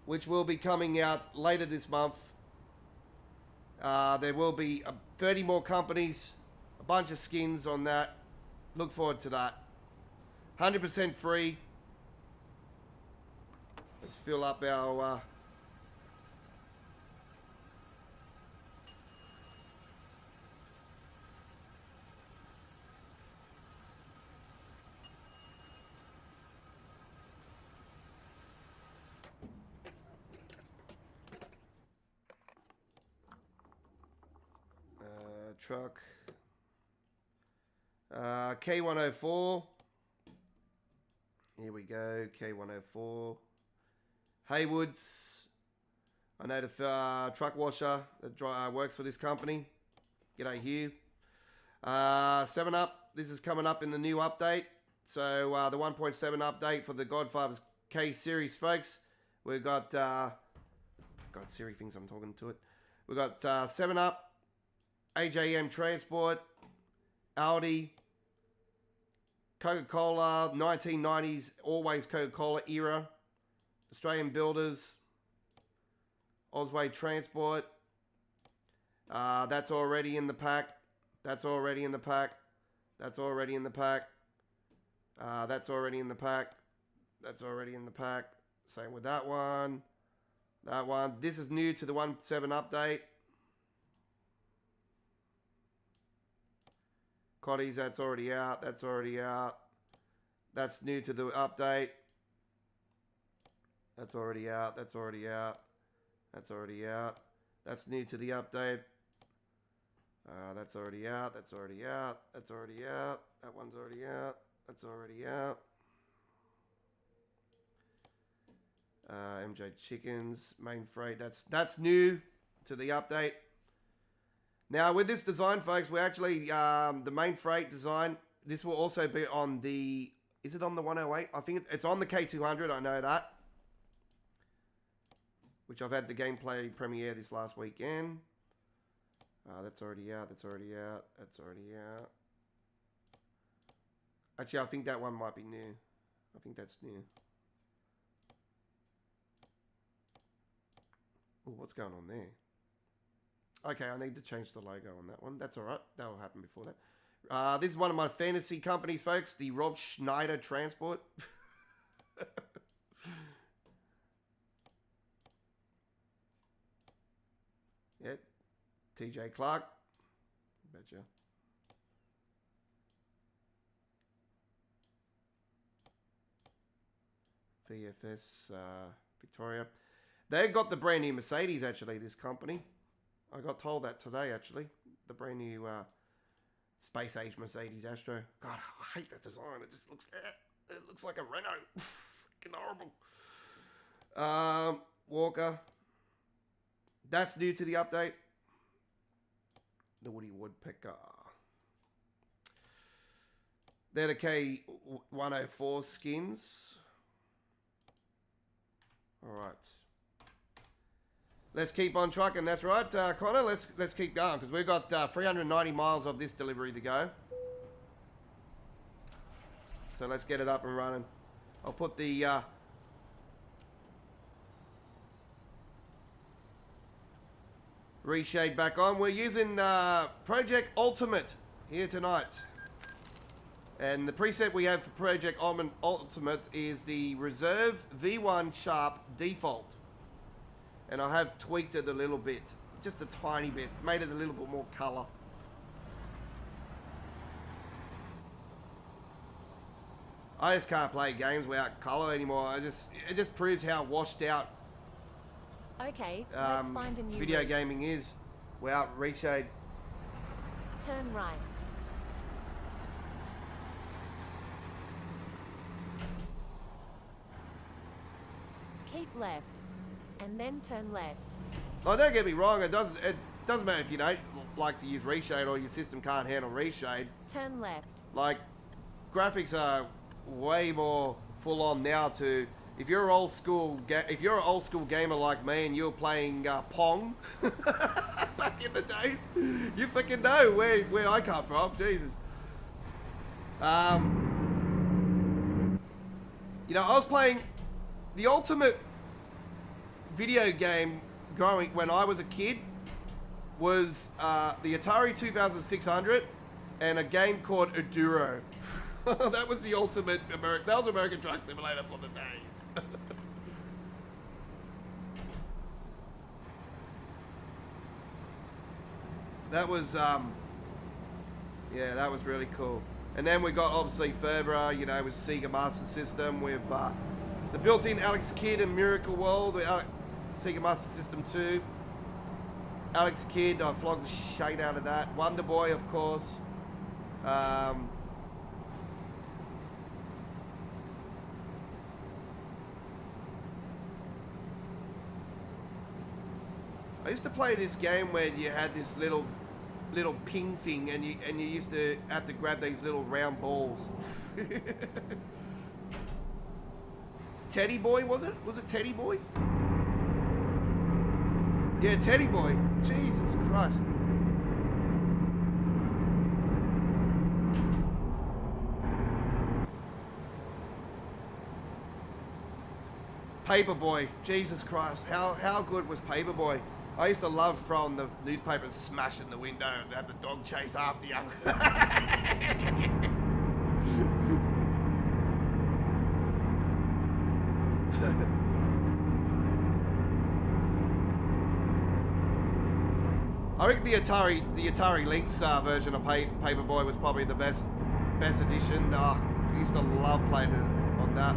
[SPEAKER 1] which will be coming out later this month. There will be 30 more companies, a bunch of skins on that. Look forward to that. 100% free. Let's fill up our... truck. K104. Here we go. K104. Haywoods. I know the truck washer that works for this company. G'day, Hugh. 7-Up. This is coming up in the new update. So the 1.7 update for the Godfather's K series, folks. We've got... God, Siri thinks I'm talking to it. We've got 7-Up. AJM Transport, Audi, Coca-Cola, 1990s, always Coca-Cola era, Australian Builders, Osway Transport. That's already in the pack. That's already in the pack. That's already in the pack. That's already in the pack. That's already in the pack. Same with that one. That one. This is new to the 1.7 update. Cotties, that's already out. That's already out. That's new to the update. That's already out. That's already out. That's already out. That's new to the update. That's already out. That's already out. That's already out. That one's already out. That's already out. MJ Chickens, main freight. That's new to the update. Now, with this design, folks, we actually, the main freight design, this will also be on the, is it on the 108? I think it's on the K200, I know that. Which I've had the gameplay premiere this last weekend. That's already out, that's already out, that's already out. Actually, I think that one might be new. I think that's new. Oh, what's going on there? Okay, I need to change the logo on that one. That's all right. That'll happen before that. This is one of my fantasy companies, folks. The Rob Schneider Transport. Yeah. TJ Clark. Betcha. VFS Victoria. They got the brand new Mercedes, actually, this company. I got told that today, actually. The brand new space age Mercedes Astro. God, I hate that design. It just looks... it looks like a Renault. Fucking horrible. Walker. That's new to the update. The Woody Woodpecker. They're the K104 skins. All right. Let's keep on trucking. That's right, Connor. Let's keep going because we've got 390 miles of this delivery to go. So let's get it up and running. I'll put the ReShade back on. We're using Project Ultimate here tonight. And the preset we have for Project Ultimate is the Reserve V1 Sharp Default. And I have tweaked it a little bit, just a tiny bit, made it a little bit more color. I just can't play games without color anymore. It just proves how washed out
[SPEAKER 4] Okay, let's find a new
[SPEAKER 1] video
[SPEAKER 4] route.
[SPEAKER 1] gaming is without reshade.
[SPEAKER 4] Turn right. Keep left, and then turn left.
[SPEAKER 1] Oh, don't get me wrong. It doesn't matter if you don't like to use reshade or your system can't handle reshade.
[SPEAKER 4] Turn left.
[SPEAKER 1] Like, graphics are way more full on now. To if you're an old school gamer like me and you're playing Pong back in the days, you fucking know where I come from. Jesus. You know, I was playing the ultimate video game growing when I was a kid was the Atari 2600 and a game called Enduro. That was the ultimate American Truck Simulator for the days. That was yeah, that was really cool. And then we got obviously further, you know, with Sega Master System with the built-in Alex Kidd and Miracle World, with Sega Master System 2. Alex Kidd, I flogged the shade out of that. Wonder Boy, of course. I used to play this game where you had this little ping thing, and you used to have to grab these little round balls. Teddy Boy, was it? Was it Teddy Boy? Yeah, Teddy Boy. Jesus Christ. Paperboy. Jesus Christ. How good was Paperboy? I used to love throwing the newspaper and smashing the window and have the dog chase after you. I think the Atari Lynx version of Paperboy was probably the best edition. I used to love playing it on that.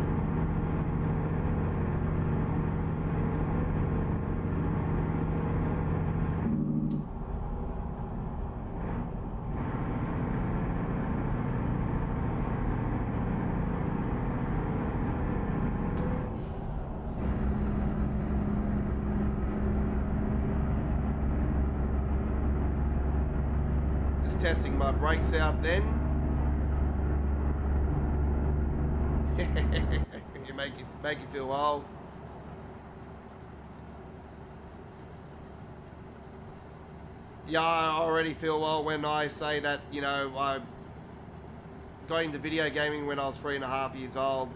[SPEAKER 1] Testing my brakes out then. You make you feel old. Yeah, I already feel old when I say that, you know, I got into video gaming when I was 3.5 years old,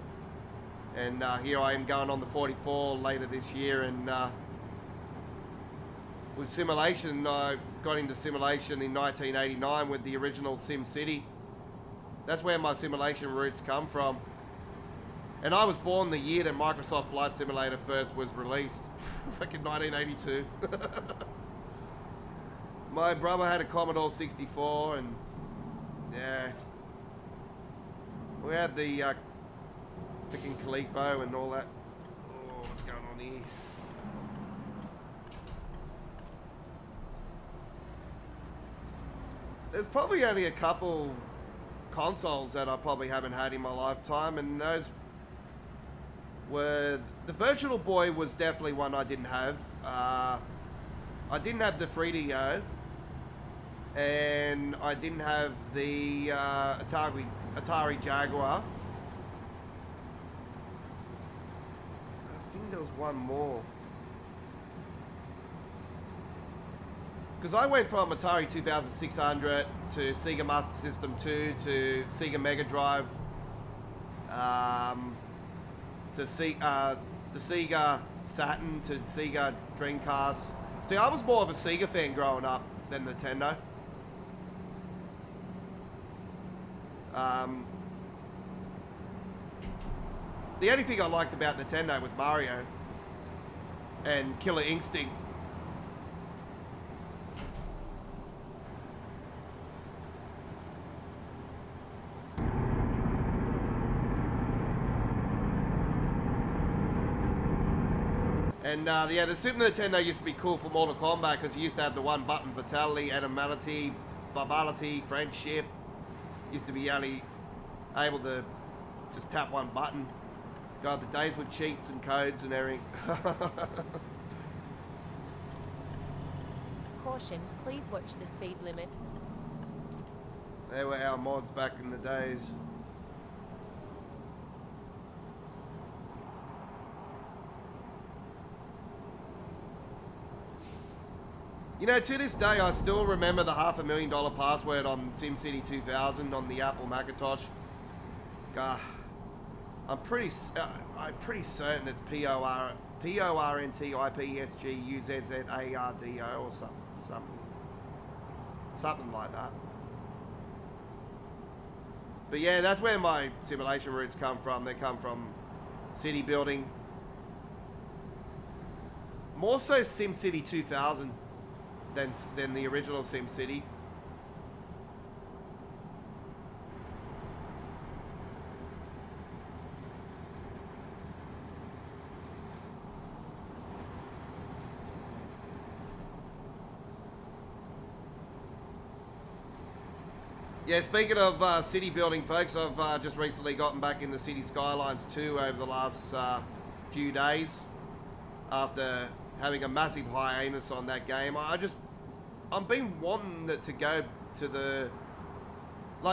[SPEAKER 1] and here I am going on the 44 later this year, and with simulation, I got into simulation in 1989 with the original Sim City. That's where my simulation roots come from. And I was born the year that Microsoft Flight Simulator first was released. Fucking 1982. My brother had a Commodore 64, and yeah. We had the fucking Coleco and all that. Oh, what's going on here? There's probably only a couple consoles that I probably haven't had in my lifetime, and those were... The Virtual Boy was definitely one I didn't have. I didn't have the 3DO, and I didn't have the Atari Jaguar. I think there was one more. Because I went from Atari 2600 to Sega Master System 2 to Sega Mega Drive, to the Sega Saturn to Sega Dreamcast, See, I was more of a Sega fan growing up than Nintendo. The only thing I liked about Nintendo was Mario and Killer Instinct. And yeah, the Super Nintendo used to be cool for Mortal Kombat because you used to have the one button fatality, animality, barbarity, friendship. Used to be only able to just tap one button. God, the days with cheats and codes and everything.
[SPEAKER 4] Caution, please watch the speed limit.
[SPEAKER 1] They were our mods back in the days. You know, to this day, I still remember the $500,000 password on SimCity 2000 on the Apple Macintosh. I'm pretty certain it's PORNTIPSGUZZARDO or something like that. But yeah, that's where my simulation roots come from. They come from city building. More so SimCity 2000 than the original SimCity. Yeah, speaking of city building, folks, I've just recently gotten back into City Skylines 2 over the last few days after having a massive hiatus on that game. I've been wanting it to go to the,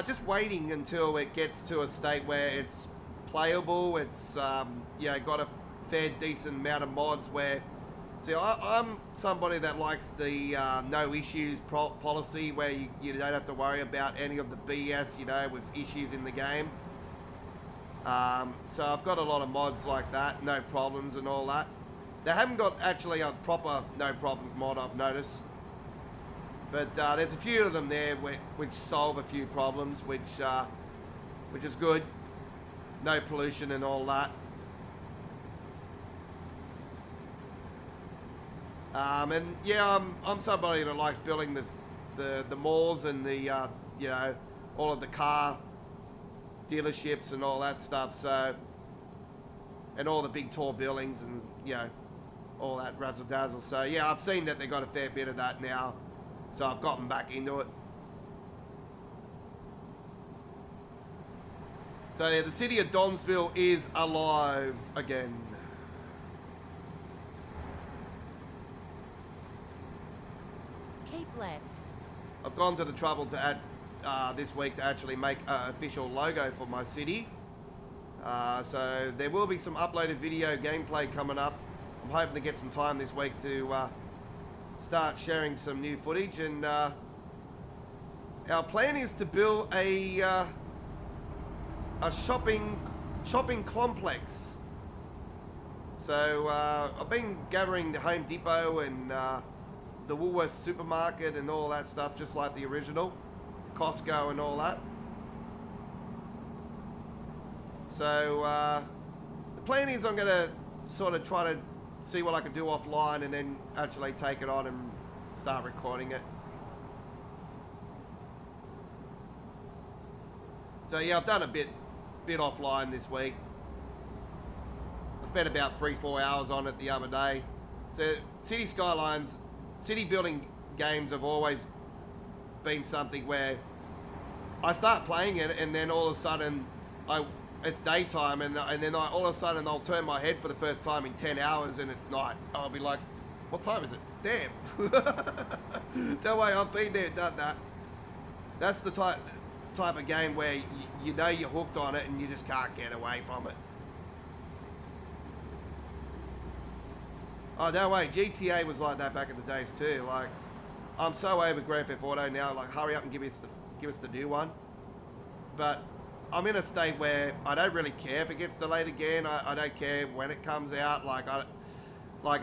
[SPEAKER 1] just waiting until it gets to a state where it's playable. It's yeah, got a fair decent amount of mods where, see, I'm somebody that likes the no issues policy where you don't have to worry about any of the BS, you know, with issues in the game. So I've got a lot of mods like that, no problems and all that. They haven't got actually a proper no problems mod, I've noticed. But there's a few of them there which solve a few problems, which is good. No pollution and all that. And yeah, I'm somebody that likes building the malls and the you know, all of the car dealerships and all that stuff. So, and all the big tall buildings and, you know, all that razzle dazzle. So yeah, I've seen that they got a fair bit of that now. So I've gotten back into it. So yeah, the city of Donsville is alive again.
[SPEAKER 4] Keep left.
[SPEAKER 1] I've gone to the trouble to add this week to actually make an official logo for my city. So there will be some uploaded video gameplay coming up. I'm hoping to get some time this week to start sharing some new footage, and our plan is to build a shopping complex. So I've been gathering the Home Depot and the Woolworths supermarket and all that stuff, just like the original, Costco and all that. So the plan is I'm going to sort of try to see what I can do offline and then actually take it on and start recording it. So yeah, I've done a bit offline this week. I spent about 3-4 hours on it the other day. So City Skylines, city building games have always been something where I start playing it and then all of a sudden it's daytime and then all of a sudden I'll turn my head for the first time in 10 hours and it's night. I'll be like, what time is it? Damn. Don't worry, I've been there, done that. That's the type of game where you know you're hooked on it and you just can't get away from it. Oh, don't worry, GTA was like that back in the days too. Like, I'm so over Grand Theft Auto now, like hurry up and give us the new one. But I'm in a state where I don't really care if it gets delayed again. I don't care when it comes out. Like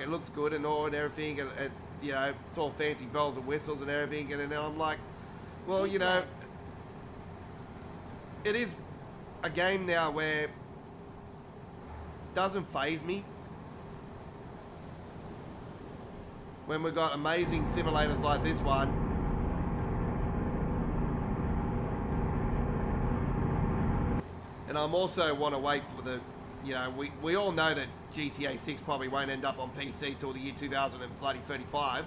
[SPEAKER 1] it looks good and all and everything. you know, it's all fancy bells and whistles and everything. And then I'm like, well, you know, it is a game now where it doesn't faze me. When we've got amazing simulators like this one. And I'm also want to wait for the, you know, we all know that GTA 6 probably won't end up on PC till the year 2035.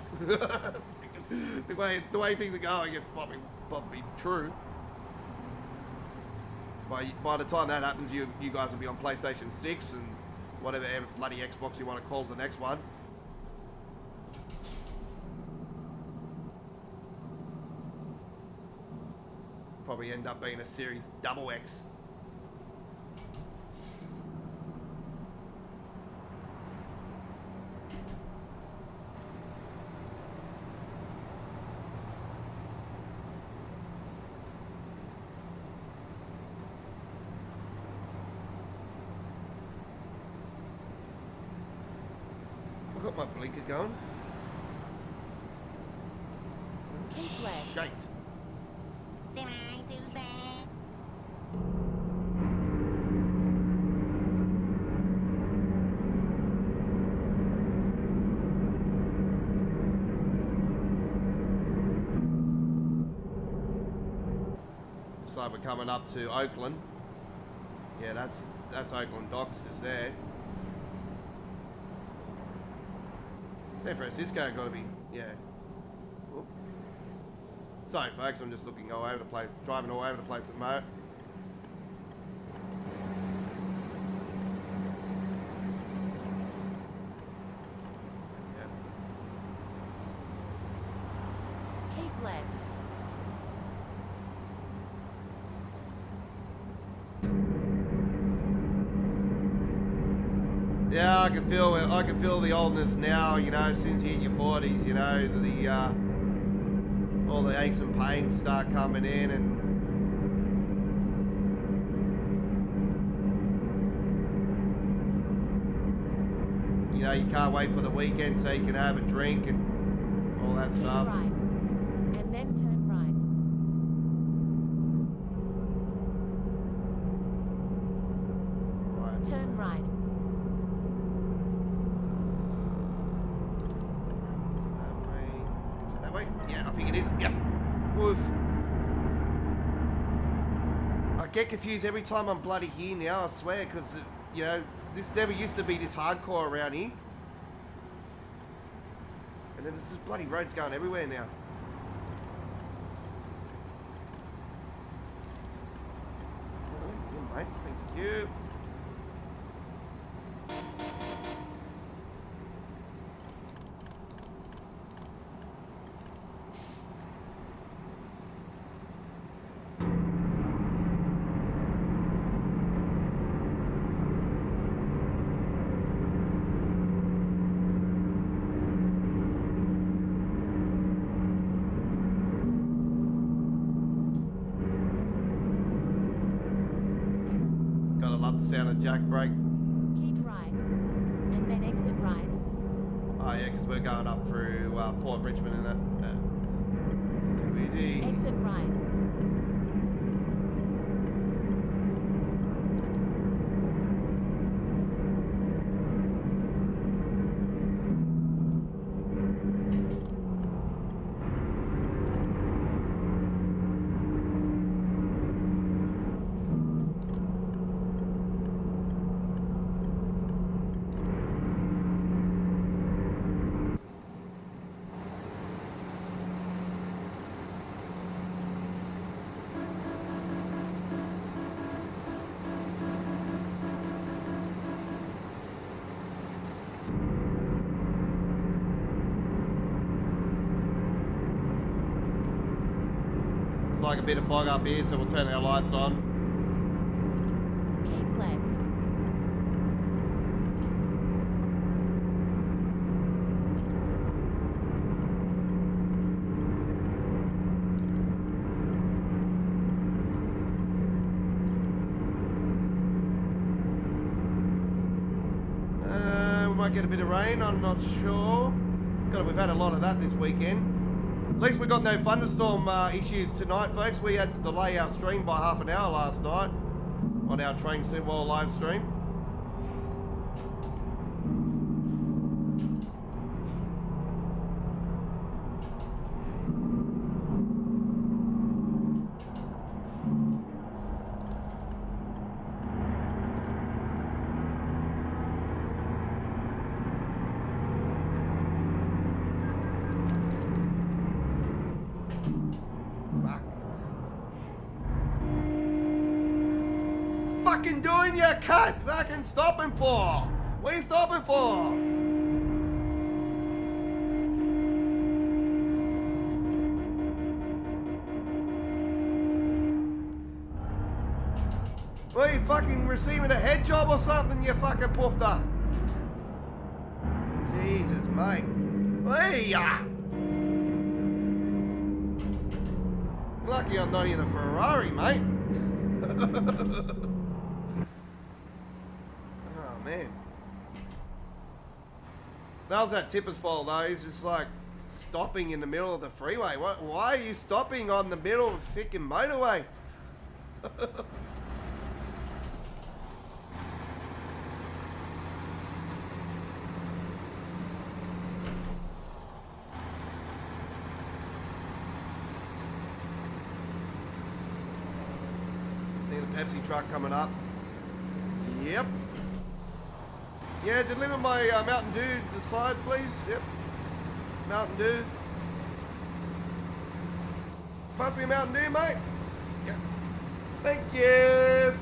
[SPEAKER 1] the way things are going, it's probably true. By the time that happens, you guys will be on PlayStation 6 and whatever bloody Xbox you want to call the next one. Probably end up being a Series XX. I've got my blinker going.
[SPEAKER 4] Keep left.
[SPEAKER 1] Shite.
[SPEAKER 5] Did I do that?
[SPEAKER 1] Looks like we're coming up to Oakland. Yeah, that's Oakland Docks just there. San Francisco got to be, yeah. Whoop. Sorry, folks, I'm just looking all over the place, driving all over the place at the moment. Yeah.
[SPEAKER 4] Keep left.
[SPEAKER 1] Yeah, I can feel the oldness now. You know, as soon as you hit your 40s, you know, all the aches and pains start coming in, and you know, you can't wait for the weekend so you can have a drink and all that
[SPEAKER 4] Keep
[SPEAKER 1] stuff.
[SPEAKER 4] right. And then turn right.
[SPEAKER 1] Right.
[SPEAKER 4] Turn right.
[SPEAKER 1] Is it that way? Yeah, I think it is. Yep. Woof. I get confused every time I'm bloody here now, I swear, because, you know, this never used to be this hardcore around here. And then there's just bloody roads going everywhere now. Mate, thank you. The sound of jack brake.
[SPEAKER 4] Keep right. And then exit right.
[SPEAKER 1] Oh yeah, because we're going up through Port Richmond and that. Too easy.
[SPEAKER 4] Exit right. Like a bit of fog up here, so we'll turn our lights on. Keep left.
[SPEAKER 1] We might get a bit of rain, I'm not sure. God, we've had a lot of that this weekend. At least we got no thunderstorm issues tonight, folks. We had to delay our stream by half an hour last night on our Train Simwell live stream. Fucking doing your cut! Fucking stopping for! What are you stopping for? What are you fucking receiving a head job or something, you fucking puffed up? Jesus, mate. Hey, lucky I'm not in the Ferrari, mate. Oh, man. That was that tipper's fault, though. He's just like stopping in the middle of the freeway. What? Why are you stopping on the middle of the freaking motorway? Pepsi truck coming up. Yep. Yeah, deliver my Mountain Dew to the side, please. Yep. Mountain Dew. Pass me a Mountain Dew, mate. Yep. Thank you.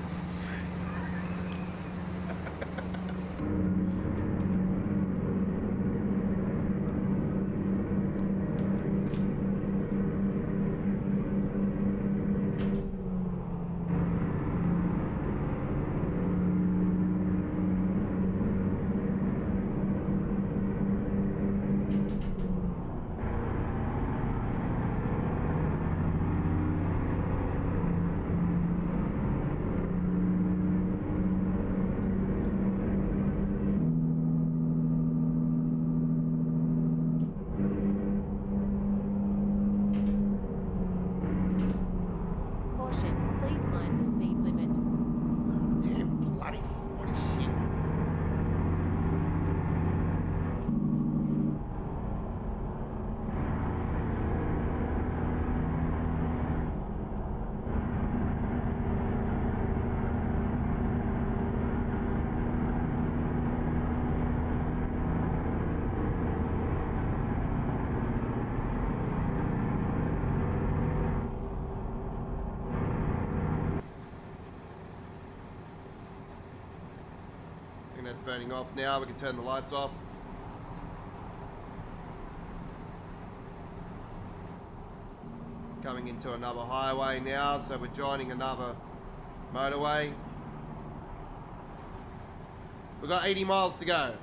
[SPEAKER 1] That's burning off now. We can turn the lights off. Coming into another highway now, so we're joining another motorway. We've got 80 miles to go.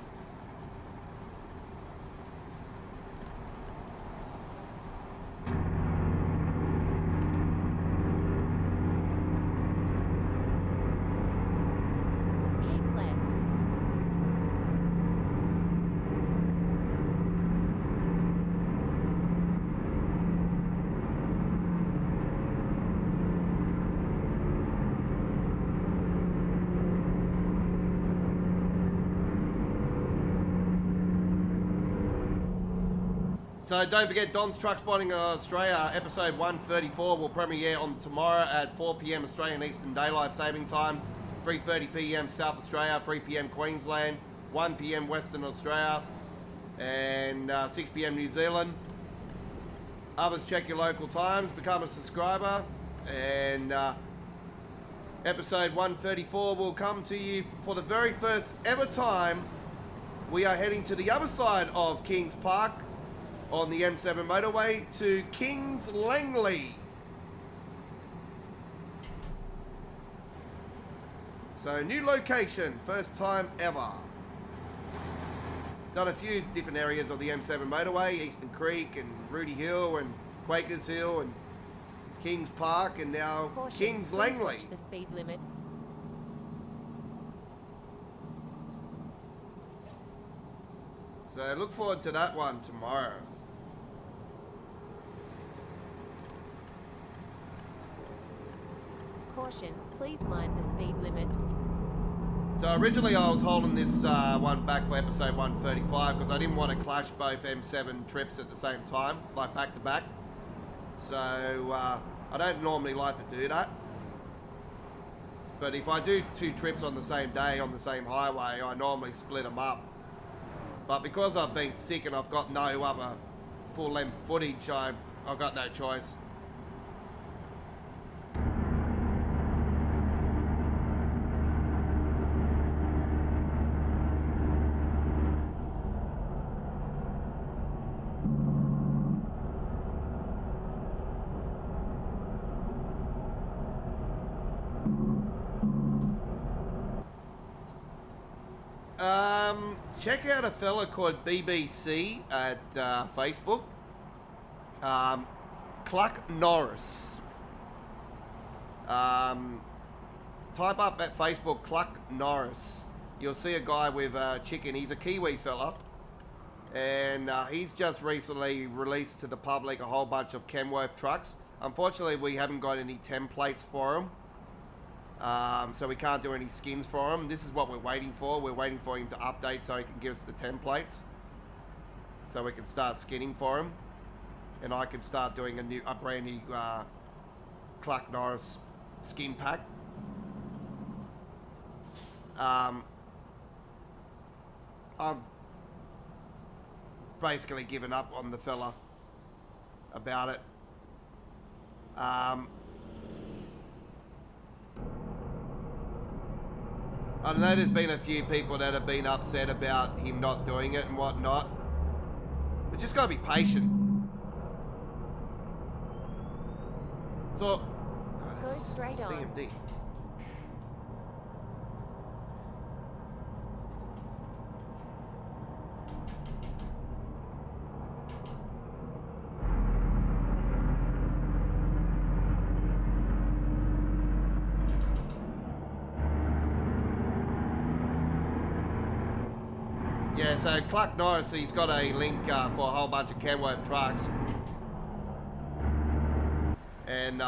[SPEAKER 1] So don't forget, Don's Truck Spotting Australia episode 134 will premiere on tomorrow at 4 p.m. Australian Eastern Daylight Saving Time, 3:30 p.m. South Australia, 3 p.m. Queensland, 1 p.m. Western Australia, and 6 p.m. New Zealand. Others, check your local times, become a subscriber, and episode 134 will come to you for the very first ever time. We are heading to the other side of Kings Park on the M7 motorway to Kings Langley. So new location, first time ever. Done a few different areas of the M7 motorway, Eastern Creek and Rudy Hill and Quakers Hill and Kings Park, and now
[SPEAKER 4] Caution,
[SPEAKER 1] Kings
[SPEAKER 4] please
[SPEAKER 1] Langley.
[SPEAKER 4] watch the speed limit.
[SPEAKER 1] So look forward to that one tomorrow.
[SPEAKER 4] Caution, please mind the speed limit.
[SPEAKER 1] So originally I was holding this one back for episode 135 because I didn't want to clash both M7 trips at the same time, like back to back. So I don't normally like to do that. But if I do 2 trips on the same day on the same highway, I normally split them up. But because I've been sick and I've got no other full-length footage, I've got no choice. Check out a fella called BBC at Facebook. Cluck Norris. Type up at Facebook Cluck Norris. You'll see a guy with a chicken. He's a Kiwi fella. And he's just recently released to the public a whole bunch of Kenworth trucks. Unfortunately, we haven't got any templates for him. So we can't do any skins for him. This is what we're waiting for. We're waiting for him to update so he can give us the templates. So we can start skinning for him. And I can start doing a brand new Cluck Norris skin pack. I've basically given up on the fella about it. I know there's been a few people that have been upset about him not doing it and whatnot. But just gotta be patient. So, God,
[SPEAKER 4] Go straight on.
[SPEAKER 1] CMD. Yeah, so Cluck Norris, he's got a link for a whole bunch of Kenworth trucks. And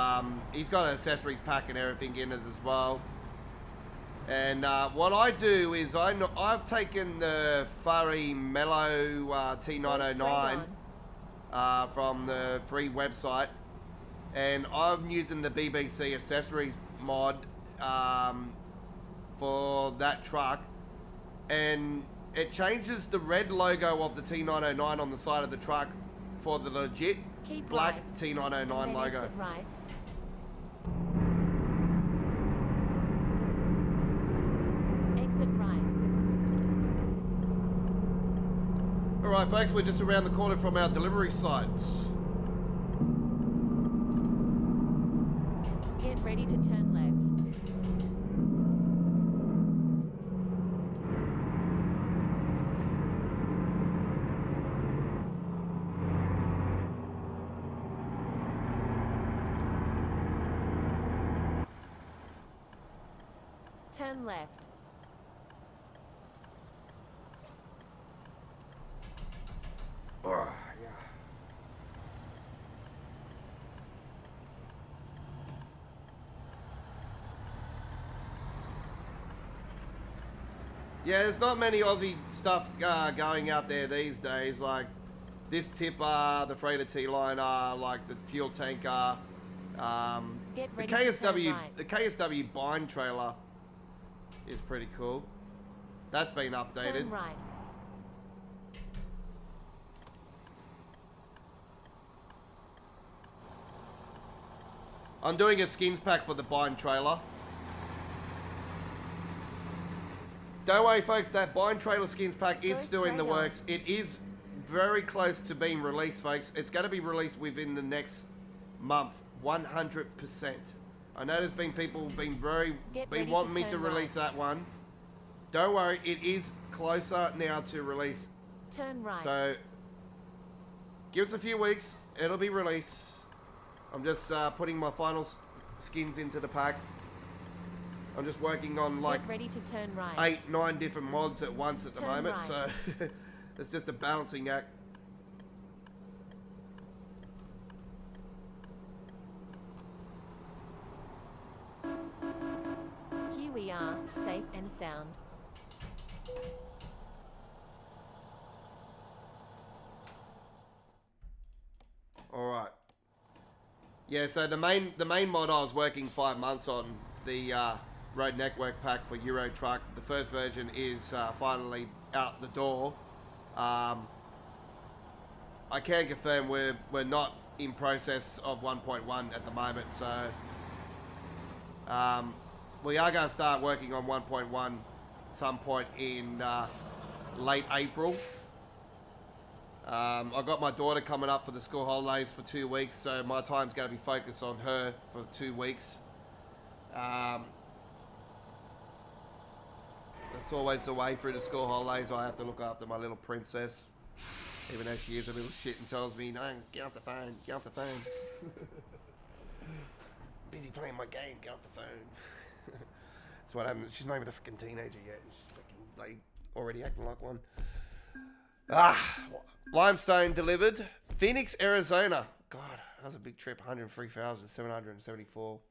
[SPEAKER 1] he's got an accessories pack and everything in it as well. And what I do is I've taken the Furry Mellow T909 from the free website. And I'm using the BBC accessories mod for that truck. And it changes the red logo of the T909 on the side of the truck for the legit
[SPEAKER 4] Keep
[SPEAKER 1] black
[SPEAKER 4] right.
[SPEAKER 1] T909 logo.
[SPEAKER 4] Exit right. Exit right.
[SPEAKER 1] Alright folks, we're just around the corner from our delivery site.
[SPEAKER 4] Get ready to turn left. Turn left.
[SPEAKER 1] Oh, yeah. Yeah, there's not many Aussie stuff going out there these days, like this tipper, the freighter T-liner, like the fuel tanker,
[SPEAKER 4] Get
[SPEAKER 1] the
[SPEAKER 4] ready to turn
[SPEAKER 1] KSW,
[SPEAKER 4] right.
[SPEAKER 1] the KSW bind trailer is pretty cool. That's been updated.
[SPEAKER 4] Turn right.
[SPEAKER 1] I'm doing a skins pack for the bind trailer. Don't worry folks, that bind trailer skins pack is
[SPEAKER 4] Go
[SPEAKER 1] still in the
[SPEAKER 4] straight on.
[SPEAKER 1] works. It is very close to being released folks. It's going to be released within the next month, 100%. I know there's been people been
[SPEAKER 4] ready to
[SPEAKER 1] wanting me to
[SPEAKER 4] turn
[SPEAKER 1] release
[SPEAKER 4] right.
[SPEAKER 1] that one. Don't worry, it is closer now to release.
[SPEAKER 4] Turn right.
[SPEAKER 1] So give us a few weeks, it'll be released. I'm just putting my final skins into the pack. I'm just working on like
[SPEAKER 4] Get ready to turn right.
[SPEAKER 1] 8-9 different mods at once at the
[SPEAKER 4] Turn
[SPEAKER 1] moment,
[SPEAKER 4] right.
[SPEAKER 1] so It's just a balancing act.
[SPEAKER 4] Here we are, safe and sound.
[SPEAKER 1] All right. Yeah, so the main mod I was working 5 months on, the road network pack for Euro Truck. The first version is finally out the door. I can confirm we're not in process of 1.1 at the moment, so we are going to start working on 1.1 some point in late April. I got my daughter coming up for the school holidays for 2 weeks, so my time's going to be focused on her for 2 weeks. That's always the way through the school holidays. I have to look after my little princess, even though she is a little shit and tells me, "No, get off the phone, get off the phone." Busy playing my game, get off the phone. That's what happens. She's not even a fucking teenager yet. She's fucking like already acting like one. Limestone delivered. Phoenix, Arizona. God, that was a big trip. 103,774.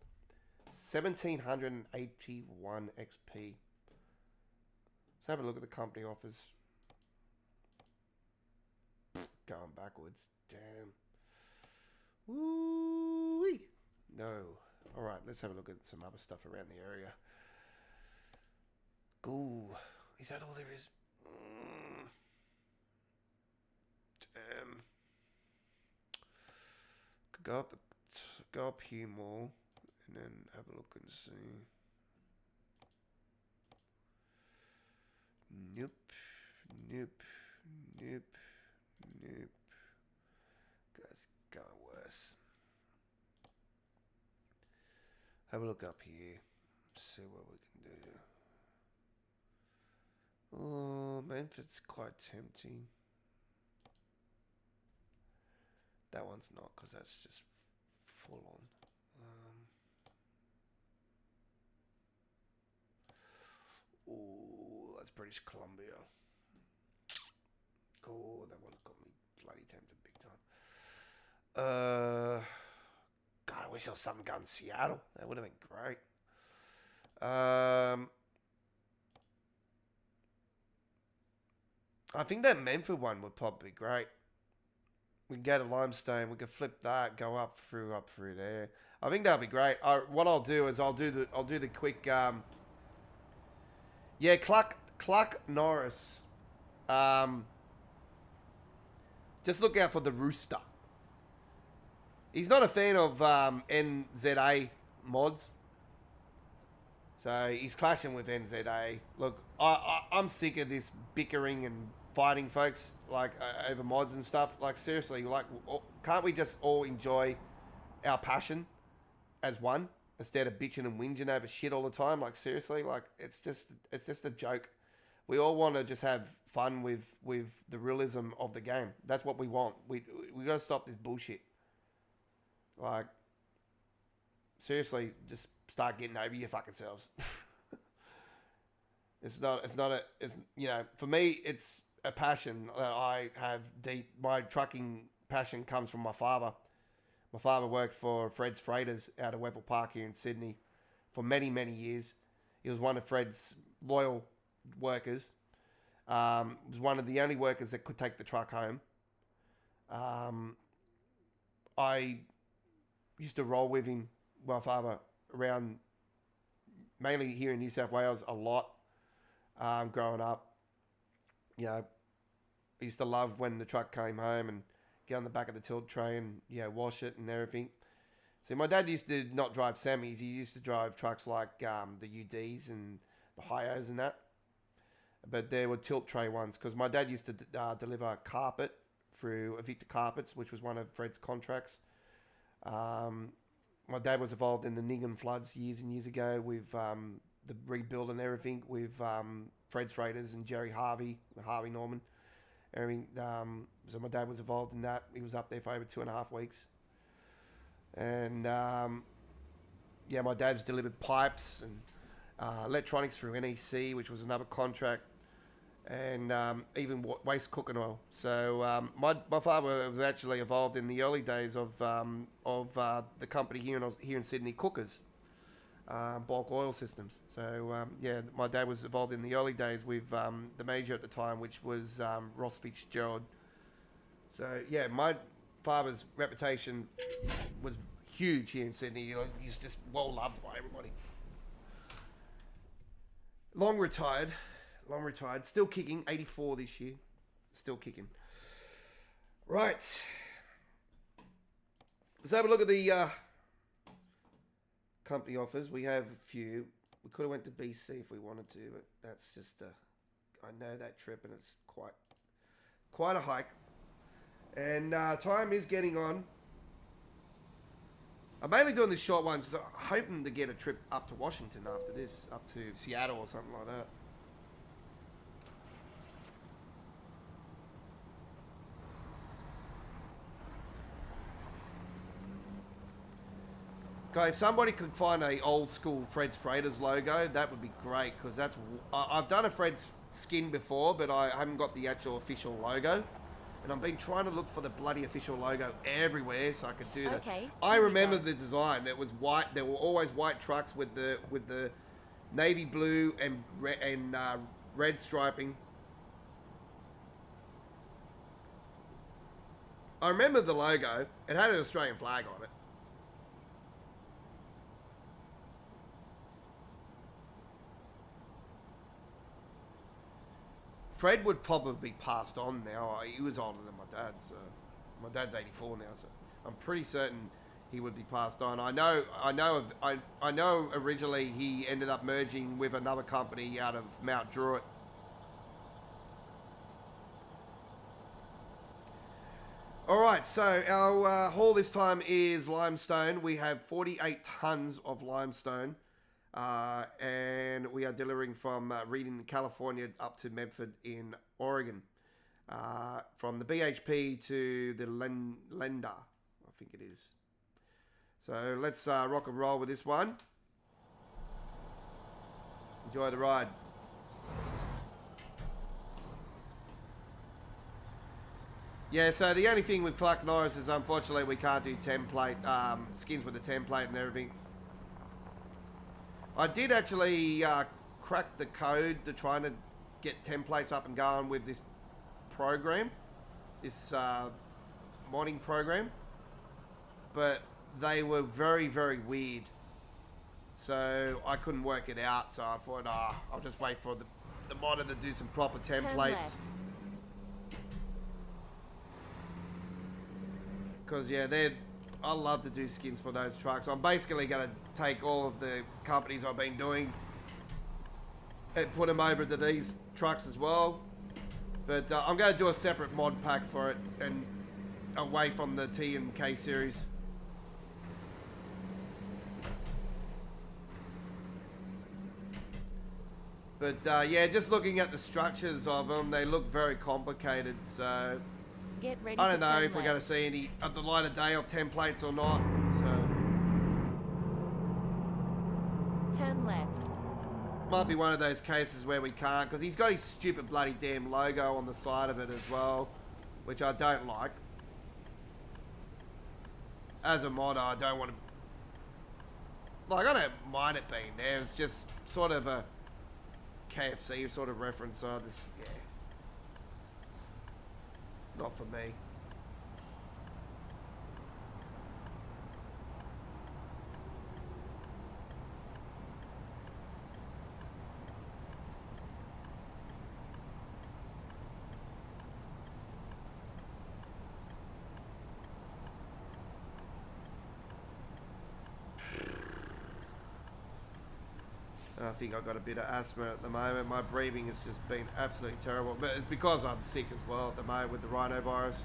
[SPEAKER 1] 1,781 XP. Let's have a look at the company offers. Going backwards. Damn. Woo-wee. No. Alright, let's have a look at some other stuff around the area. Ooh. Is that all there is? Damn. Could go up here more and then have a look and see. Nope. Nope. Nope. Nope. Guys, going worse. Have a look up here. See what we can do. Oh, Memphis quite tempting. That one's not, because that's just full on. Oh, that's British Columbia. Oh, that one's got me bloody tempted big time. God, I wish there was something going in Seattle. That would have been great. I think that Memphis one would probably be great. We can go to Limestone. We can flip that, go up through there. I think that'll be great. What I'll do is I'll do the quick. Yeah, Cluck Norris. Just look out for the rooster. He's not a fan of NZA mods, so he's clashing with NZA. Look, I'm sick of this bickering and fighting, folks, like over mods and stuff. Like, seriously, like, can't we just all enjoy our passion as one instead of bitching and whinging over shit all the time? Like, seriously, like, it's just a joke. We all want to just have fun with the realism of the game. That's what we want. We got to stop this bullshit. Like, seriously, just start getting over your fucking selves. It's you know, for me, it's a passion that I have deep. My trucking passion comes from my father. My father worked for Fred's Freighters out of Wethel Park here in Sydney for many, many years. He was one of Fred's loyal workers. Was one of the only workers that could take the truck home. I used to roll with him, my father, around mainly here in New South Wales a lot. Growing up, you know, I used to love when the truck came home and get on the back of the tilt tray and, you know, wash it and everything. See, my dad used to not drive semis. He used to drive trucks like the UDs and the Hyos and that. But there were tilt tray ones because my dad used to deliver carpet through Evicta Carpets, which was one of Fred's contracts. My dad was involved in the Ningham floods years and years ago with the rebuild and everything with Fred's Freighters and Harvey Norman. Everything. So my dad was involved in that. He was up there for over 2.5 weeks. And yeah, my dad's delivered pipes and electronics through NEC, which was another contract. and even waste cooking oil. So my father was actually involved in the early days of the company here in Sydney, Cookers, bulk oil systems. So yeah, my dad was involved in the early days with the major at the time, which was Ross Fitzgerald. So yeah, my father's reputation was huge here in Sydney. He's just well loved by everybody. Long retired, still kicking. 84 this year, still kicking. Right, let's have a look at the company offers. We have a few. We could have went to BC if we wanted to, but that's just I know that trip, and it's quite a hike. And time is getting on. I'm mainly doing this short one because I'm hoping to get a trip up to Washington after this, up to Seattle or something like that. Okay, if somebody could find a old school Fred's Freighters logo, that would be great, because that's I've done a Fred's skin before, but I haven't got the actual official logo. And I've been trying to look for the bloody official logo everywhere so I could do that.
[SPEAKER 4] Okay,
[SPEAKER 1] I remember the design. It was white. There were always white trucks with the navy blue and red striping. I remember the logo. It had an Australian flag on it. Fred would probably be passed on now. He was older than my dad, so my dad's 84 now, so I'm pretty certain he would be passed on. I know originally he ended up merging with another company out of Mount Druitt. All right, so our haul this time is limestone. We have 48 tons of limestone. And we are delivering from Reading, California up to Medford in Oregon. From the BHP to the Lender, I think it is. So let's rock and roll with this one. Enjoy the ride. Yeah, so the only thing with Clark Norris is unfortunately we can't do template, skins with the template and everything. I did actually crack the code to try to get templates up and going with this program, this modding program, but they were very, very weird. So I couldn't work it out, so I thought, I'll just wait for the modder to do some proper templates. Because, yeah, I love to do skins for those trucks. I'm basically going to take all of the companies I've been doing and put them over to these trucks as well. But I'm going to do a separate mod pack for it and away from the T and K series. But yeah, just looking at the structures of them, they look very complicated. So
[SPEAKER 4] Get ready
[SPEAKER 1] I don't know if
[SPEAKER 4] to
[SPEAKER 1] we're going to see any at the light of day of templates or not. So
[SPEAKER 4] turn left.
[SPEAKER 1] might be one of those cases where we can't, because he's got his stupid bloody damn logo on the side of it as well, which I don't like. As a modder, I don't want to... Like, I don't mind it being there. It's just sort of a KFC sort of reference. So I just, yeah. Not for me. I think I've got a bit of asthma at the moment. My breathing has just been absolutely terrible. But it's because I'm sick as well at the moment with the rhinovirus.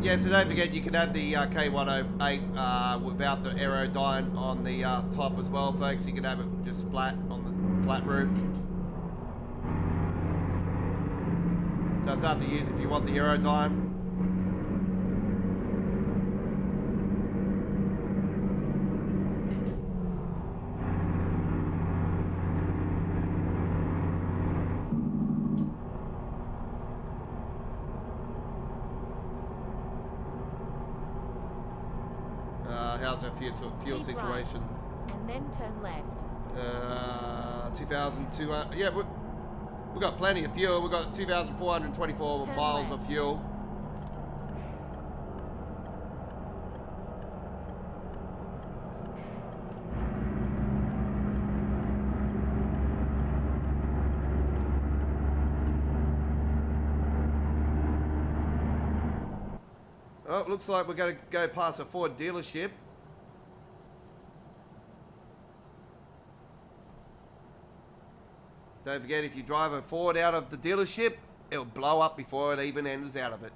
[SPEAKER 1] Yeah, so don't forget you can add the K108 without the aerodyne on the top as well, folks. You can have it just flat on the flat roof. So it's up to you if you want the aerodyne. How's our fuel
[SPEAKER 4] Keep
[SPEAKER 1] situation?
[SPEAKER 4] right, and then turn left.
[SPEAKER 1] 2,200. Yeah, we've got plenty of fuel. We've got 2,424
[SPEAKER 4] Turn
[SPEAKER 1] miles
[SPEAKER 4] left.
[SPEAKER 1] of fuel. Oh, it looks like we're going to go past a Ford dealership. Don't forget, if you drive a Ford out of the dealership, it'll blow up before it even enters out of it.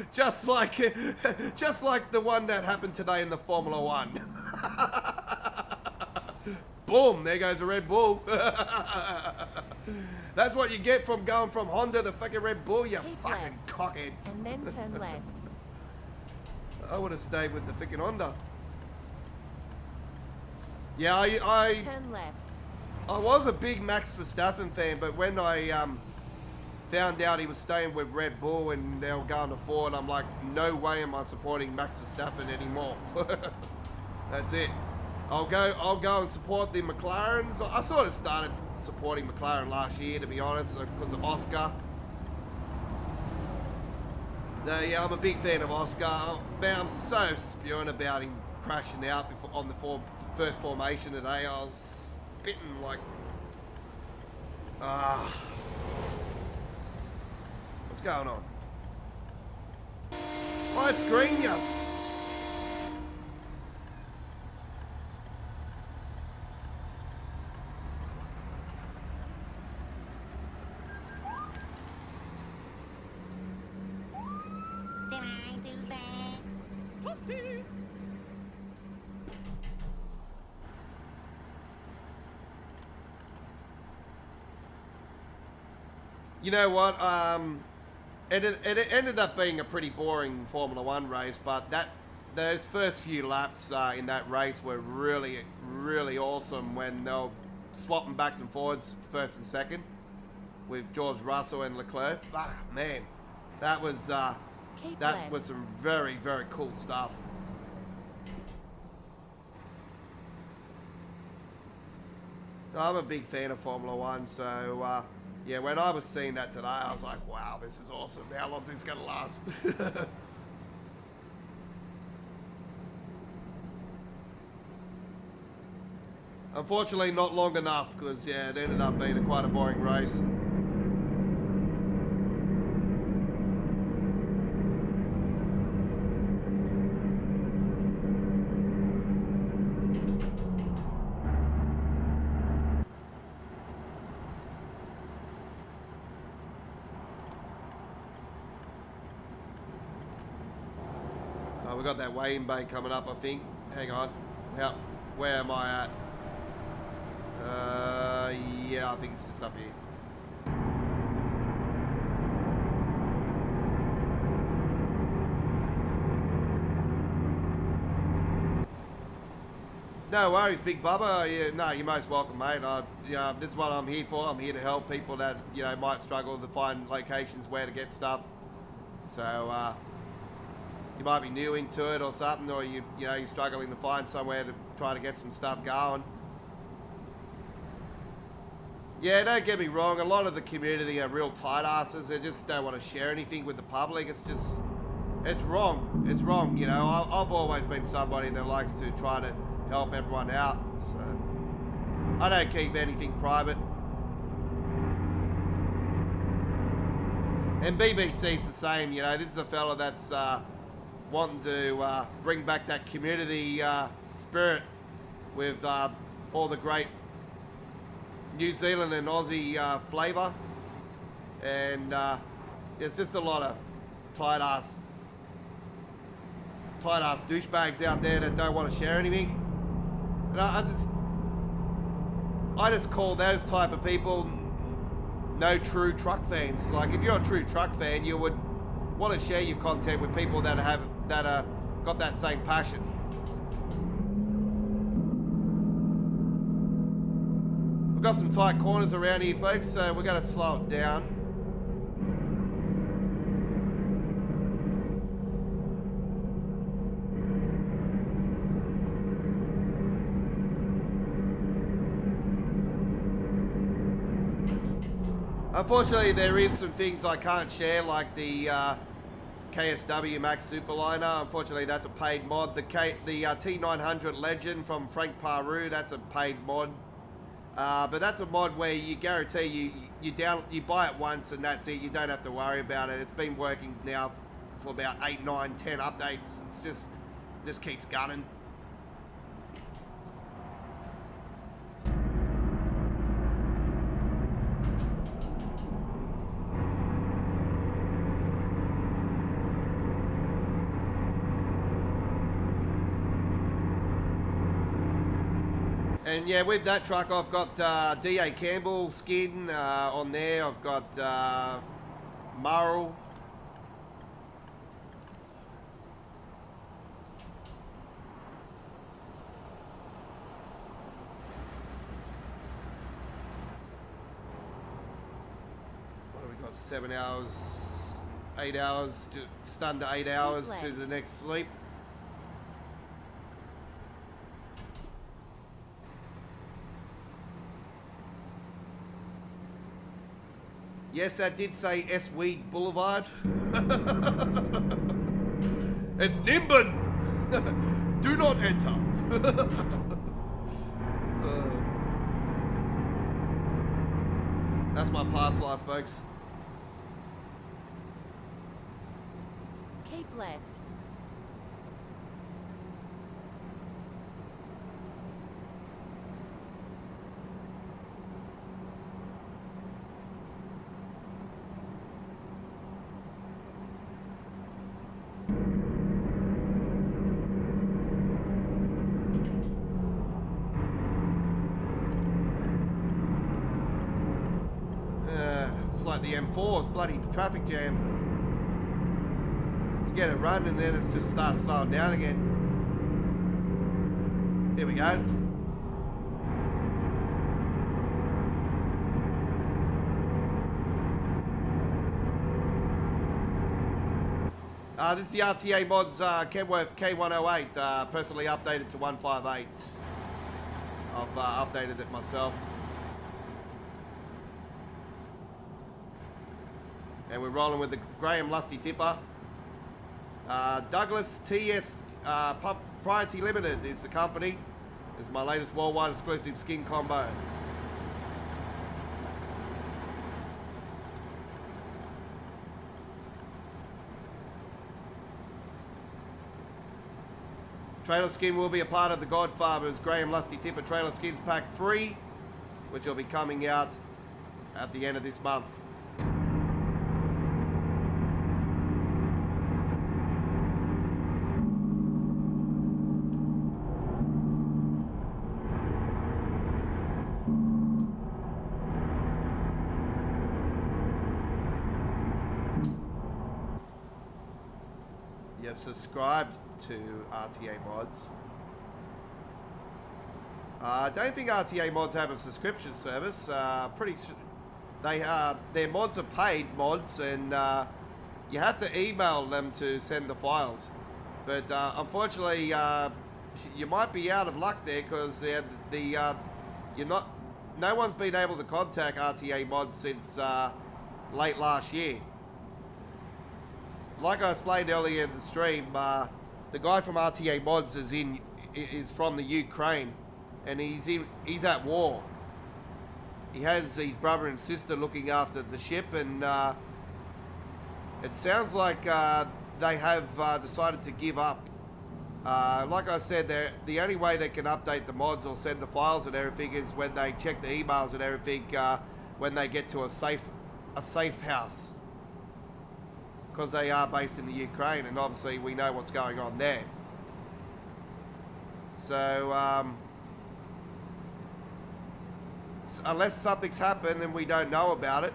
[SPEAKER 1] just like the one that happened today in the Formula One. Boom! There goes a Red Bull. That's what you get from going from Honda to fucking Red Bull, you
[SPEAKER 4] Keep
[SPEAKER 1] fucking
[SPEAKER 4] left.
[SPEAKER 1] cockheads.
[SPEAKER 4] And then turn left.
[SPEAKER 1] I would have stayed with the freaking Honda. Yeah, I
[SPEAKER 4] Turn left.
[SPEAKER 1] I was a big Max Verstappen fan, but when I found out he was staying with Red Bull and they were going to Ford, I'm like, no way am I supporting Max Verstappen anymore. That's it. I'll go and support the McLarens. I sort of started supporting McLaren last year, to be honest, because of Oscar. Yeah, I'm a big fan of Oscar. Man, I'm so spewing about him crashing out before, on the first formation today. I was spitting like... What's going on? Oh, it's green, yeah.
[SPEAKER 5] Did I do that?
[SPEAKER 1] You know what? It ended up being a pretty boring Formula One race, but those first few laps in that race were really, really awesome when they were swapping backs and forwards, first and second, with George Russell and Leclerc. Ah, man, that was
[SPEAKER 4] Keep
[SPEAKER 1] that
[SPEAKER 4] left.
[SPEAKER 1] was some very, very cool stuff. I'm a big fan of Formula One, so yeah, when I was seeing that today, I was like, wow, this is awesome. How long is this going to last? Unfortunately, not long enough, because, yeah, it ended up being quite a boring race. We've got that weighing bay coming up, I think. Hang on. Where am I at? Yeah, I think it's just up here. No worries, Big Bubba. Yeah, no, you're most welcome, mate. This is what I'm here for. I'm here to help people that, might struggle to find locations where to get stuff. So, you might be new into it or something, or you're struggling to find somewhere to try to get some stuff going. Yeah, don't get me wrong, a lot of the community are real tight asses. They just don't want to share anything with the public. It's wrong. It's wrong, I've always been somebody that likes to try to help everyone out. So I don't keep anything private. And BBC's the same, this is a fella that's wanting to bring back that community spirit with all the great New Zealand and Aussie flavour. And There's just a lot of tight ass douchebags out there that don't want to share anything. And I just call those type of people no true truck fans. Like, if you're a true truck fan, you would want to share your content with people that got that same passion. We've got some tight corners around here, folks, so we're going to slow it down. Unfortunately, there is some things I can't share, like the KSW Max Superliner. Unfortunately, that's a paid mod. The T900 Legend from Frank Paru, that's a paid mod. But that's a mod where you guarantee you buy it once and that's it. You don't have to worry about it. It's been working now for about 8, 9, 10 updates. It's just keeps gunning. And yeah, with that truck, I've got D.A. Campbell skin on there. I've got Marl. What have we got? 7 hours, 8 hours, just under 8 hours to the next sleep. Yes, that did say S. Weed Boulevard. It's Nimbin. Do not enter. That's my past life, folks.
[SPEAKER 4] Keep left.
[SPEAKER 1] Like the M4, it's bloody traffic jam. You get it run and then it just starts slowing down again. Here we go. This is the RTA Mods Kenworth K108, personally updated to 158. I've updated it myself. And we're rolling with the Graham Lusty tipper. Douglas TS Pty Ltd is the company. It's my latest worldwide exclusive skin combo. Trailer skin will be a part of the Godfather's Graham Lusty tipper trailer skins pack 3, which will be coming out at the end of this month. Subscribed to RTA Mods. I don't think RTA Mods have a subscription service. Their mods are paid mods, and you have to email them to send the files. But unfortunately, you might be out of luck there because no one's been able to contact RTA Mods since late last year. Like I explained earlier in the stream, the guy from RTA Mods is from the Ukraine, and he's at war. He has his brother and sister looking after the ship, and it sounds like they have decided to give up. Like I said, the only way they can update the mods or send the files and everything is when they check the emails and everything when they get to a safe house. because they are based in the Ukraine, and obviously we know what's going on there. So, unless something's happened and we don't know about it,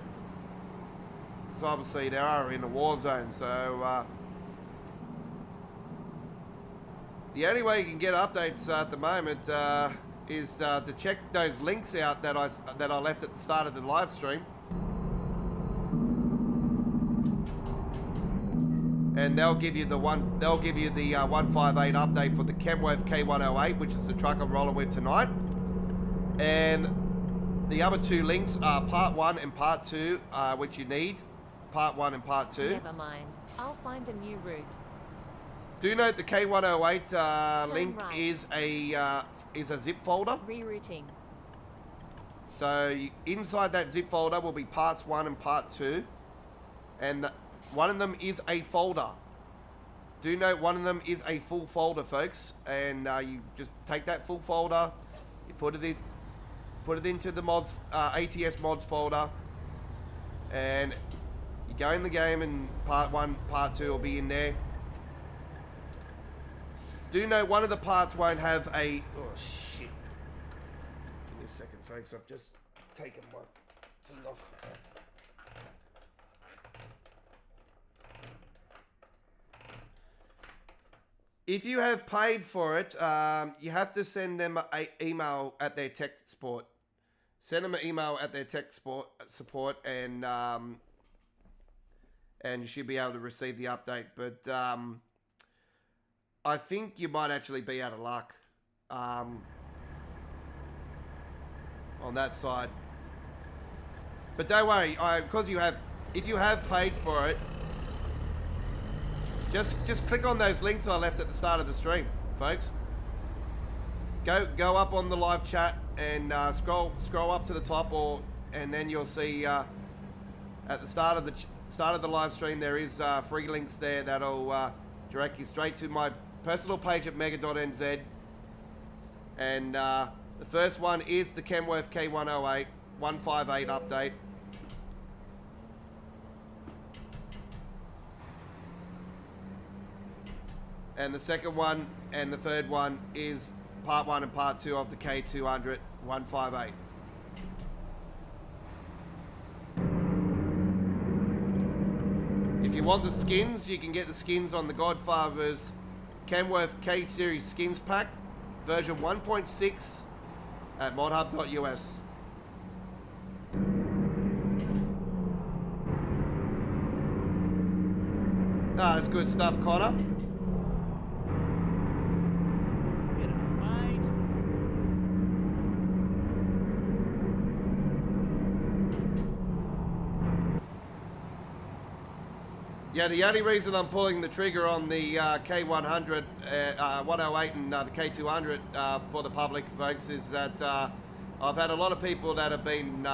[SPEAKER 1] so obviously they are in a war zone, so the only way you can get updates at the moment is to check those links out that I left at the start of the live stream, and they'll give you the 158 update for the Kenworth K108, which is the truck I'm rolling with tonight, and the other two links are part 1 and part 2, which you need. Part 1 and part 2.
[SPEAKER 4] Never mind. I'll find a new route.
[SPEAKER 1] Do note the K108 link
[SPEAKER 4] right.
[SPEAKER 1] is a zip folder.
[SPEAKER 4] Rerouting.
[SPEAKER 1] So inside that zip folder will be parts 1 and part 2, and one of them is a folder. Do note one of them is a full folder, folks, and you just take that full folder, you put it into the mods ATS mods folder, and you go in the game, and part 1, part 2 will be in there. Do know one of the parts won't have a... Oh, shit. Give me a second, folks. I've just taken my thing off. If you have paid for it, you have to send them an email at their tech support. Send them an email at their tech support, and you should be able to receive the update. But I think you might actually be out of luck on that side. But don't worry, because if you have paid for it, just click on those links I left at the start of the stream, folks. Go up on the live chat and scroll up to the top, and then you'll see at the start of the live stream there is free links there that'll direct you straight to my personal page at mega.nz, and the first one is the Kenworth K108 158 update. And the second one and the third one is part 1 and part 2 of the K200 158. If you want the skins, you can get the skins on the Godfather's Kenworth K Series skins pack, version 1.6 at modhub.us. That's good stuff, Connor. Yeah, the only reason I'm pulling the trigger on the K100, 108 and the K200 for the public, folks, is that I've had a lot of people that have been,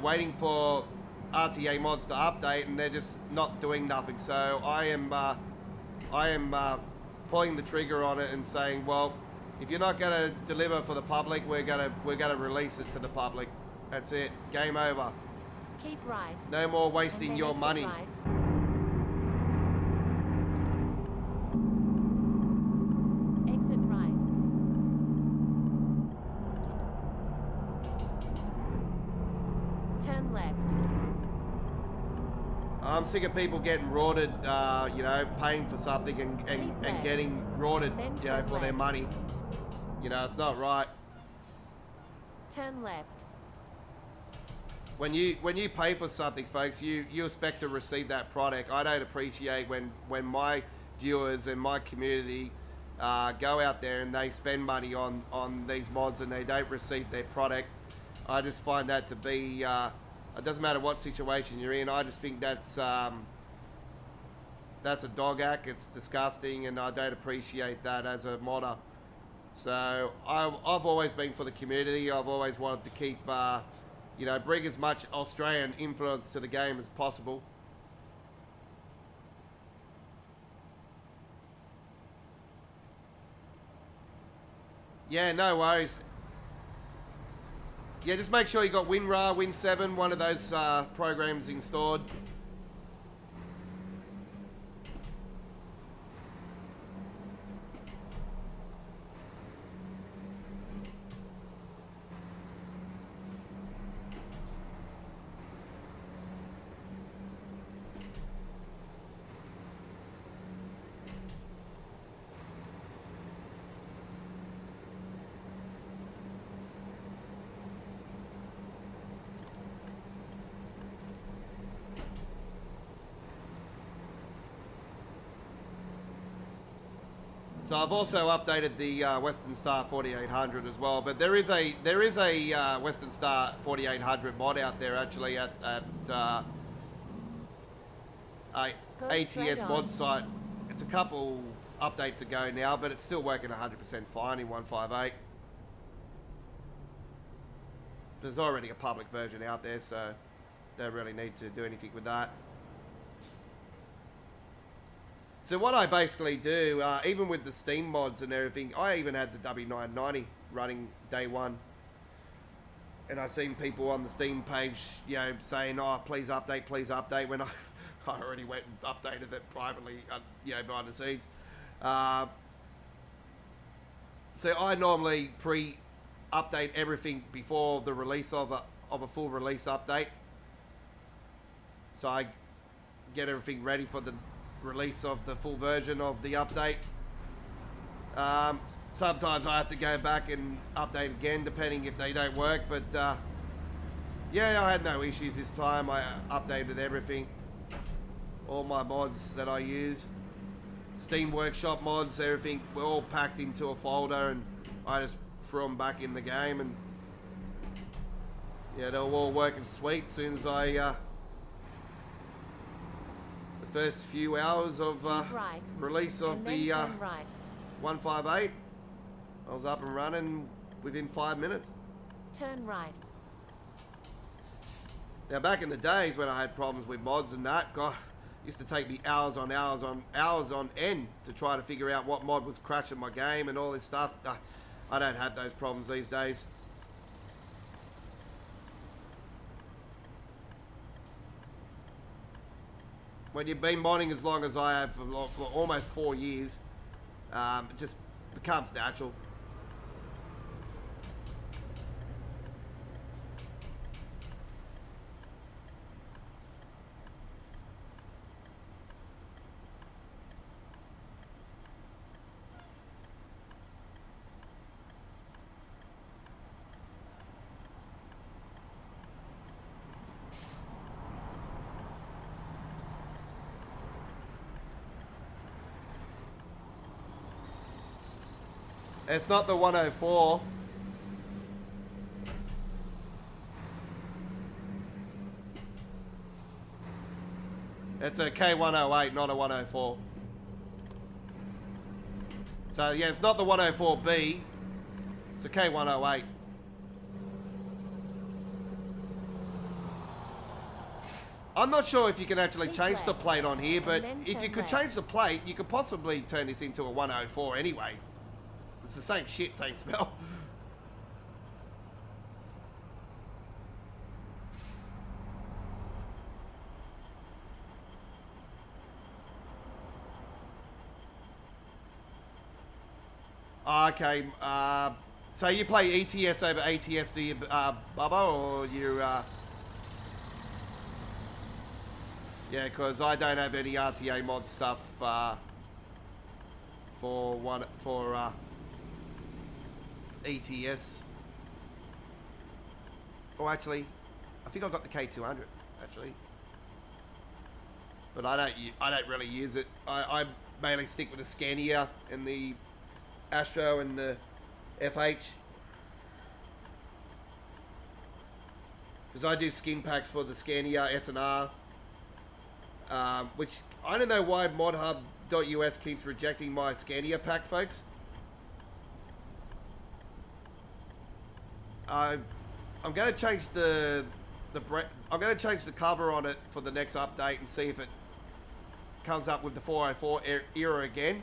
[SPEAKER 1] waiting for RTA mods to update, and they're just not doing nothing. So I am pulling the trigger on it and saying, well, if you're not going to deliver for the public, we're gonna release it to the public. That's it. Game over.
[SPEAKER 4] Keep right.
[SPEAKER 1] No more wasting your money.
[SPEAKER 4] Right. Exit right. Turn left.
[SPEAKER 1] I'm sick of people getting rorted, paying for something and getting rorted, for their money. It's not right.
[SPEAKER 4] Turn left.
[SPEAKER 1] When you pay for something, folks, you expect to receive that product. I don't appreciate when my viewers and my community go out there and they spend money on these mods and they don't receive their product. I just find that to be, it doesn't matter what situation you're in, I just think that's a dog act, it's disgusting, and I don't appreciate that as a modder. So I've always been for the community. I've always wanted to keep... bring as much Australian influence to the game as possible. Yeah, no worries. Yeah, just make sure you got WinRAR, Win7, one of those programs installed. So I've also updated the Western Star 4800 as well, but there is a Western Star 4800 mod out there actually at ATS mod site. It's a couple updates ago now, but it's still working 100% fine in 158. There's already a public version out there, so don't really need to do anything with that. So what I basically do, even with the Steam mods and everything, I even had the W990 running day one. And I've seen people on the Steam page, you know, saying, oh, please update, when I already went and updated it privately, you know, behind the scenes. So I normally pre-update everything before the release of a full release update. So I get everything ready for the release of the full version of the update. Sometimes I have to go back and update again depending if they don't work, but yeah, I had no issues this time. I updated everything, all my mods that I use, Steam Workshop mods, everything were all packed into a folder, and I just threw them back in the game, and yeah, they were all working sweet as soon as I first few hours of
[SPEAKER 4] right,
[SPEAKER 1] release of the
[SPEAKER 4] right.
[SPEAKER 1] 158, I was up and running within 5 minutes.
[SPEAKER 4] Turn right.
[SPEAKER 1] Now back in the days when I had problems with mods and that, God, it used to take me hours on end to try to figure out what mod was crashing my game and all this stuff. I don't have those problems these days. When you've been modding as long as I have, for almost 4 years, it just becomes natural. It's not the 104. It's a K108, not a 104. So yeah, it's not the 104B. It's a K108. I'm not sure if you can actually change the plate on here, but if you could change the plate, you could possibly turn this into a 104 anyway. It's the same shit, same smell. Okay, so you play ETS over ATS, do you, Bubba, or you, yeah, because I don't have any RTA mod stuff, for ETS. Oh, actually, I think I got the K200 actually, but I don't really use it. I mainly stick with the Scania and the Astro and the FH, because I do skin packs for the Scania SNR, which I don't know why modhub.us keeps rejecting my Scania pack, folks. I'm going to change I'm going to change the cover on it for the next update and see if it comes up with the 404 era again.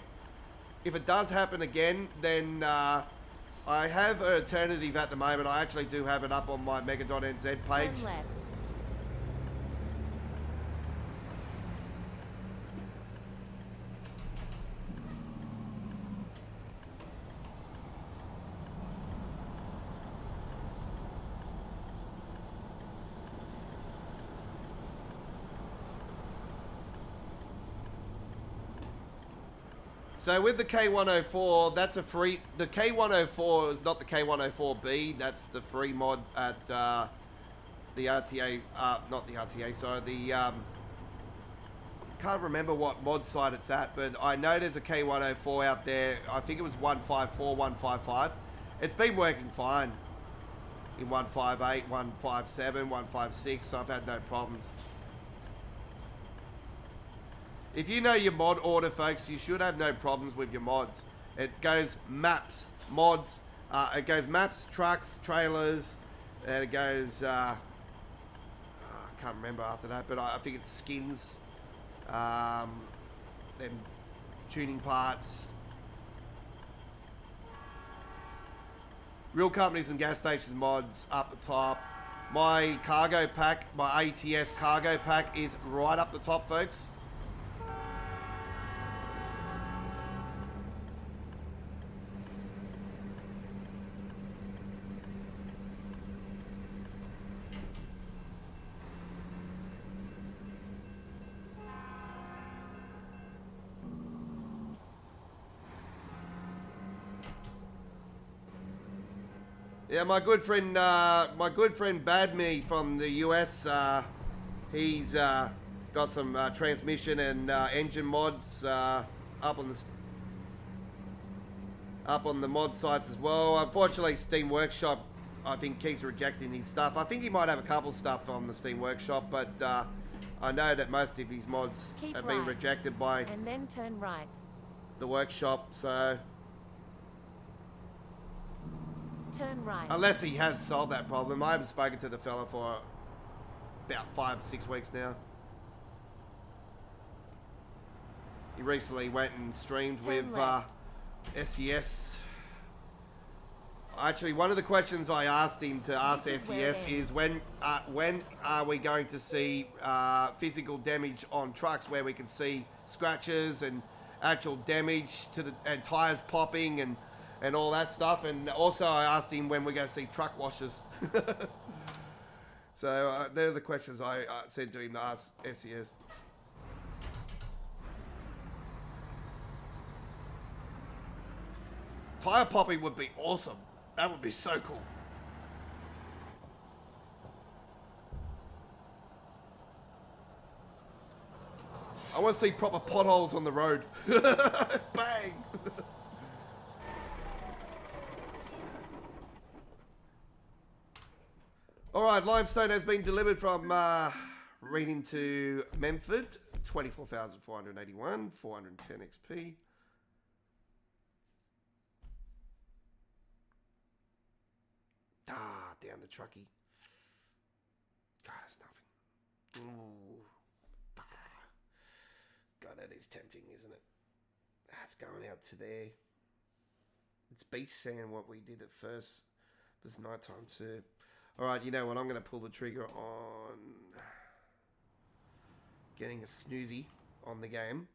[SPEAKER 1] If it does happen again, then I have an alternative at the moment. I actually do have it up on my Mega.nz page.
[SPEAKER 4] Turn left.
[SPEAKER 1] So with the K104, that's a free... The K104 is not the K104B. That's the free mod at the RTA... not the RTA, sorry. The can't remember what mod site it's at, but I know there's a K104 out there. I think it was 154, 155. It's been working fine in 158, 157, 156, so I've had no problems. If you know your mod order, folks, you should have no problems with your mods. It goes maps, mods, it goes maps, trucks, trailers, and it goes, I can't remember after that, but I think it's skins, then tuning parts. Real companies and gas stations mods up the top. My cargo pack, my ATS cargo pack is right up the top, folks. Yeah, my good friend Badme from the US, he's got some transmission and engine mods up on the mod sites as well. Unfortunately, Steam Workshop, I think, keeps rejecting his stuff. I think he might have a couple stuff on the Steam Workshop, but I know that most of his mods have been rejected by
[SPEAKER 4] and then turn right.
[SPEAKER 1] the workshop, so...
[SPEAKER 4] Turn right.
[SPEAKER 1] Unless he has solved that problem. I haven't spoken to the fella for about 5-6 weeks now. He recently went and streamed with SES. Actually, one of the questions I asked him to ask SES is when are we going to see physical damage on trucks where we can see scratches and actual damage to the and tires popping and all that stuff. And also I asked him when we're going to see truck washes. So they're the questions I said to him to ask SES. Tire popping would be awesome. That would be so cool. I want to see proper potholes on the road. Bang! Alright, limestone has been delivered from Reading to Memphis. 24,481, 410 XP. Down the truckie. God, it's nothing. Ooh. God, that is tempting, isn't it? That's going out to there. It's beach sand what we did at first. It was nighttime too. Alright, you know what? I'm going to pull the trigger on getting a snoozy on the game.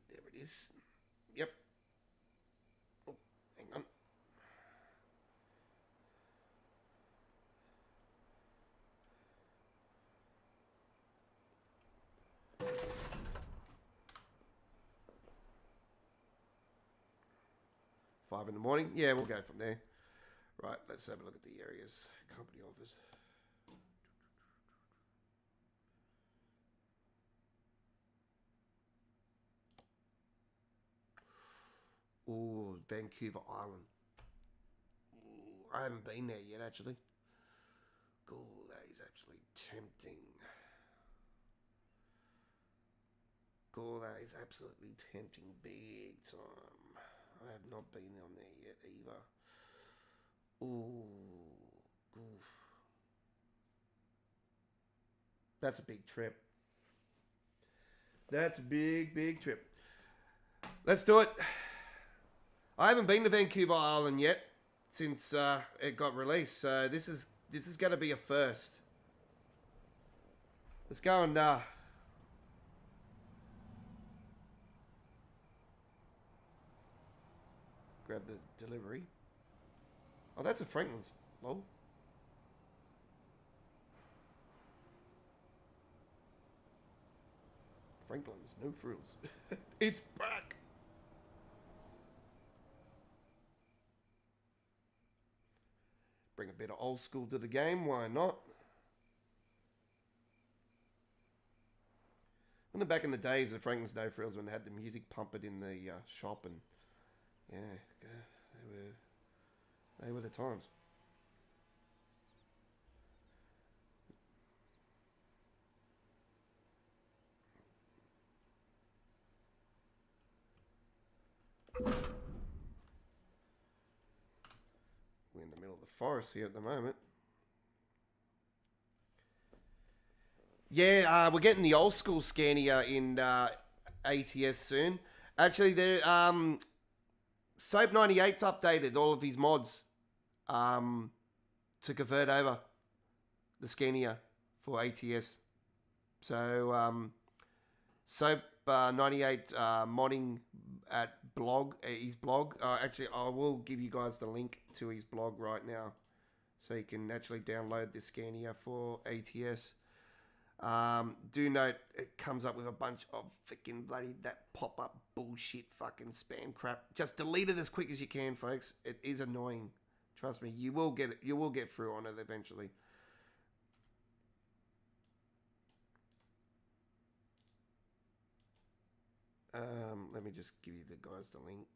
[SPEAKER 1] There it is. Yep. Oh, hang on. $5 in the morning. Yeah, we'll go from there. Right, let's have a look at the areas. Company offers. Ooh, Vancouver Island. Ooh, I haven't been there yet, actually. Ooh, that is actually tempting. Ooh, that is absolutely tempting big time. I have not been on there yet either. Ooh, oof. That's a big trip. That's a big, big trip. Let's do it. I haven't been to Vancouver Island yet since it got released, so this is going to be a first. Let's go and grab the delivery. Oh, that's a Franklin's. Lol. Franklin's, no frills. It's back. Bring a bit of old school to the game, why not? In the back in the days of Franklin's No Frills when they had the music pumping in the shop, and yeah, they were the times. We're in the middle of the forest here at the moment. Yeah, we're getting the old school Scania in ATS soon. Actually, they're Soap 98's updated all of his mods to convert over the Scania for ATS. So Soap 98 modding at his blog. Actually, I will give you guys the link to his blog right now, so you can actually download the Scania for ATS. Do note it comes up with a bunch of freaking bloody that pop-up bullshit fucking spam crap. Just delete it as quick as you can, folks. It is annoying. Trust me, you will get it. You will get through on it eventually. Let me just give you the guys the link.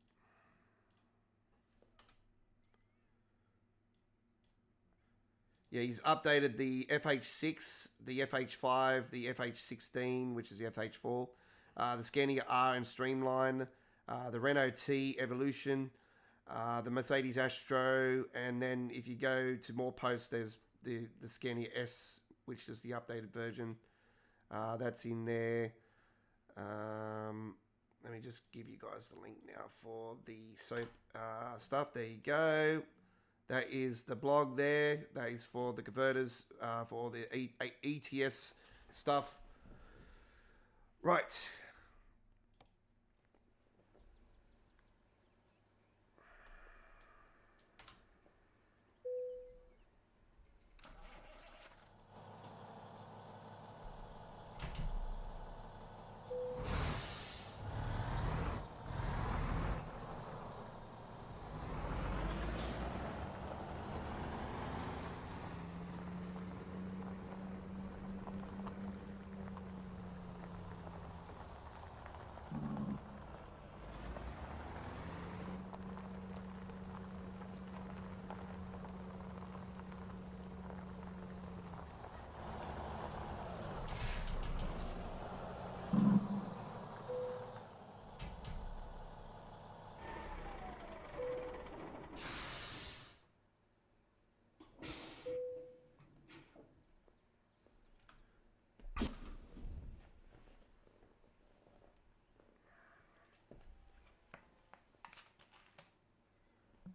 [SPEAKER 1] Yeah, he's updated the FH6, the FH5, the FH16, which is the FH4, the Scania R and Streamline, the Renault T Evolution, the Mercedes Astro, and then if you go to more posts, there's the Scania S, which is the updated version. That's in there. Let me just give you guys the link now for the soap stuff. There you go. That is the blog there. That is for the converters, for all the ETS stuff. Right.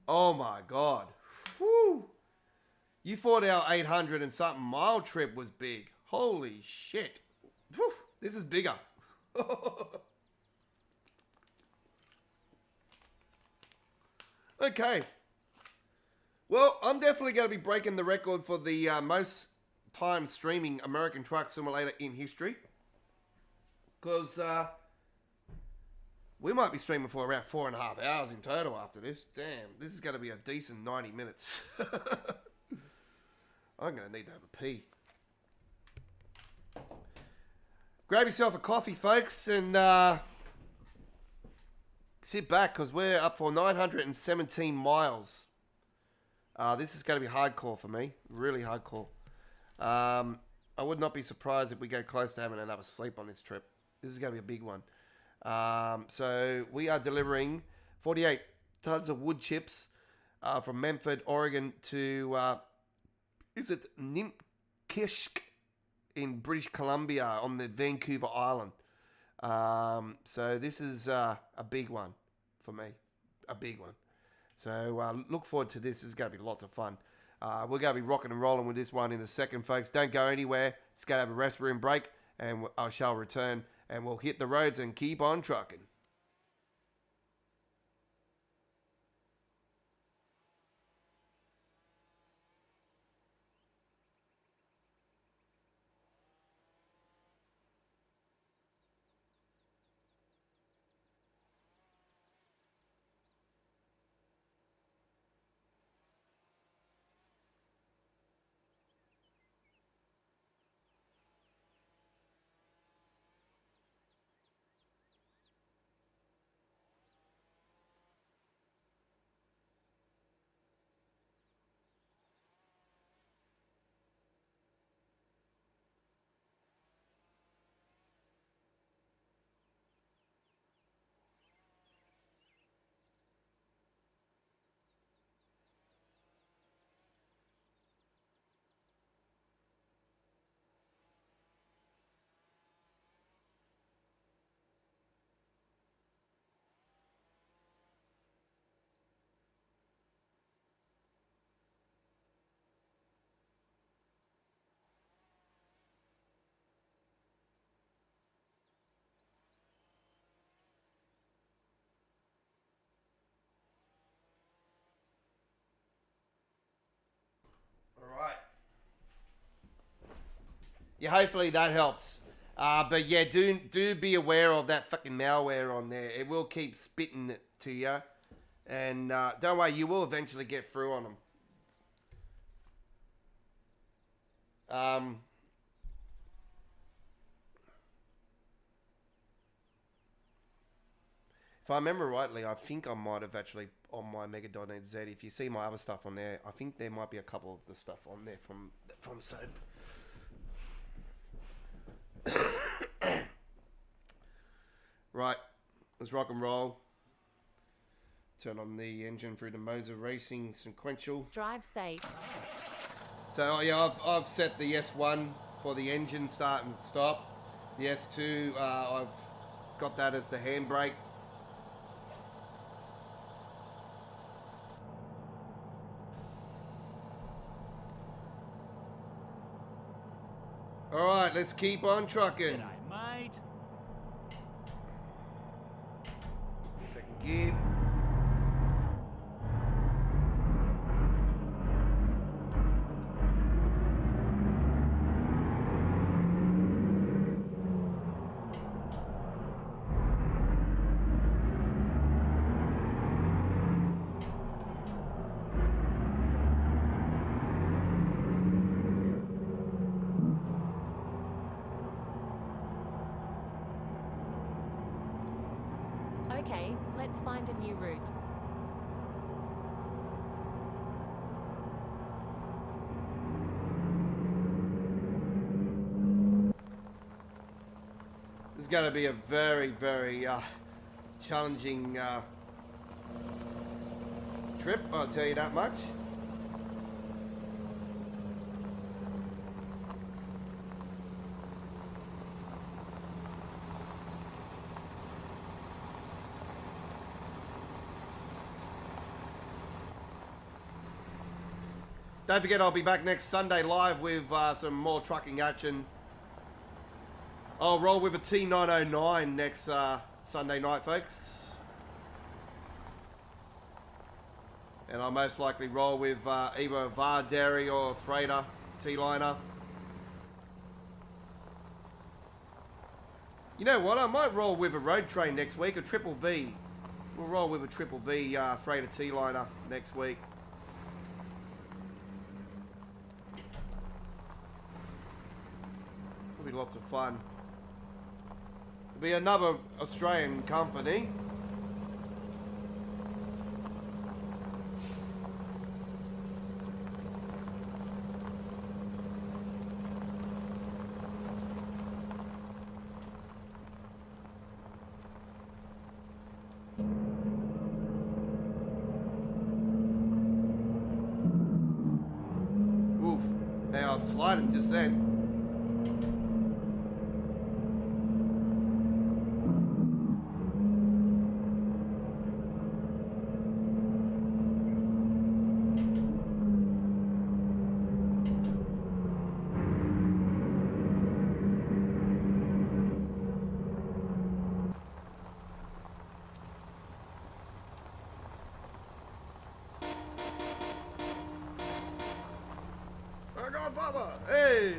[SPEAKER 1] Oh my God. Whew. You thought our 800 and something mile trip was big. Holy shit. Whew. This is bigger. Okay. Well, I'm definitely going to be breaking the record for the most time streaming American Truck Simulator in history. Because we might be streaming for around 4.5 hours in total after this. Damn, this is going to be a decent 90 minutes. I'm going to need to have a pee. Grab yourself a coffee, folks, and sit back because we're up for 917 miles. This is going to be hardcore for me. Really hardcore. I would not be surprised if we go close to having another sleep on this trip. This is going to be a big one. So we are delivering 48 tons of wood chips from Memphis, Oregon to, is it Nimkishk in British Columbia on the Vancouver Island. So this is a big one for me, a big one. So look forward to this. This is going to be lots of fun. We're going to be rocking and rolling with this one in a second, folks. Don't go anywhere. It's going to have a rest room break, and I shall return, and we'll hit the roads and keep on trucking. Yeah, hopefully that helps. But yeah, do be aware of that fucking malware on there. It will keep spitting it to you. And don't worry, you will eventually get through on them. If I remember rightly, I think I might have actually on my Mega.NZ. If you see my other stuff on there, I think there might be a couple of the stuff on there from Soap. Right, let's rock and roll. Turn on the engine through the Moza Racing Sequential.
[SPEAKER 4] Drive safe.
[SPEAKER 1] So yeah, I've set the S1 for the engine start and stop. The S2, I've got that as the handbrake. All right, let's keep on trucking.
[SPEAKER 2] G'day, mate.
[SPEAKER 1] Second gear.
[SPEAKER 4] Okay, let's find a new route.
[SPEAKER 1] This is going to be a very, very challenging trip, I'll tell you that much. Don't forget, I'll be back next Sunday live with some more trucking action. I'll roll with a T909 next Sunday night, folks. And I'll most likely roll with either a VAR Dairy or a Freighter T-Liner. You know what? I might roll with a road train next week, a Triple B. We'll roll with a Triple B Freighter T-Liner next week. It'll be lots of fun. It'll be another Australian company. Oof, they are sliding just then. The Godfather! Hey!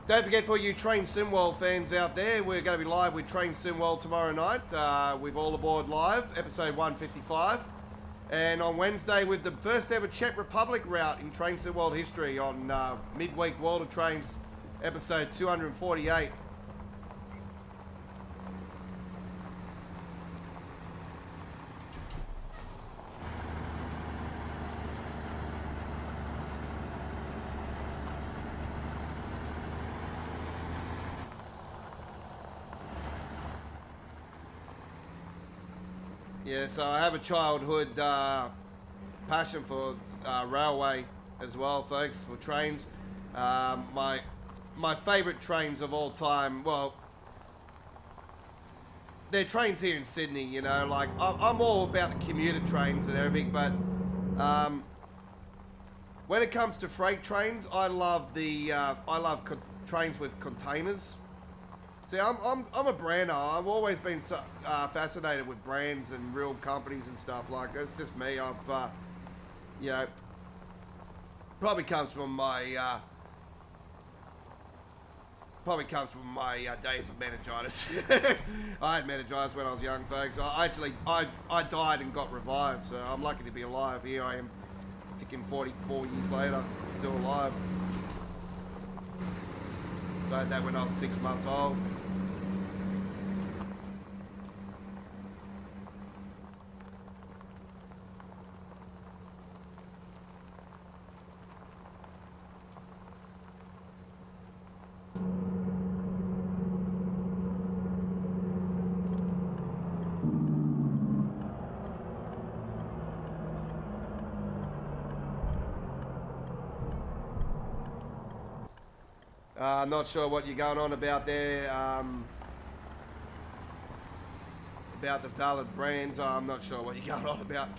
[SPEAKER 1] Don't forget, for you Train Simworld fans out there, we're going to be live with Train Simworld tomorrow night with All Aboard Live, episode 155. And on Wednesday with the first ever Czech Republic route in Train Simworld history on Midweek World of Trains, episode 248. Yeah, so I have a childhood passion for railway as well, folks, for trains. My favourite trains of all time, well, they're trains here in Sydney, you know, like, I'm all about the commuter trains and everything, but When it comes to freight trains, I love the trains with containers. See, I'm a brander. I've always been so, fascinated with brands and real companies and stuff. Like, that's just me. I've you know, probably comes from my days of meningitis. I had meningitis when I was young, folks. I died and got revived, so I'm lucky to be alive. Here I am, freaking 44 years later, still alive. So I had that when I was 6 months old. I'm not sure what you're going on about there. About the valid brands. I'm not sure what you're going on about.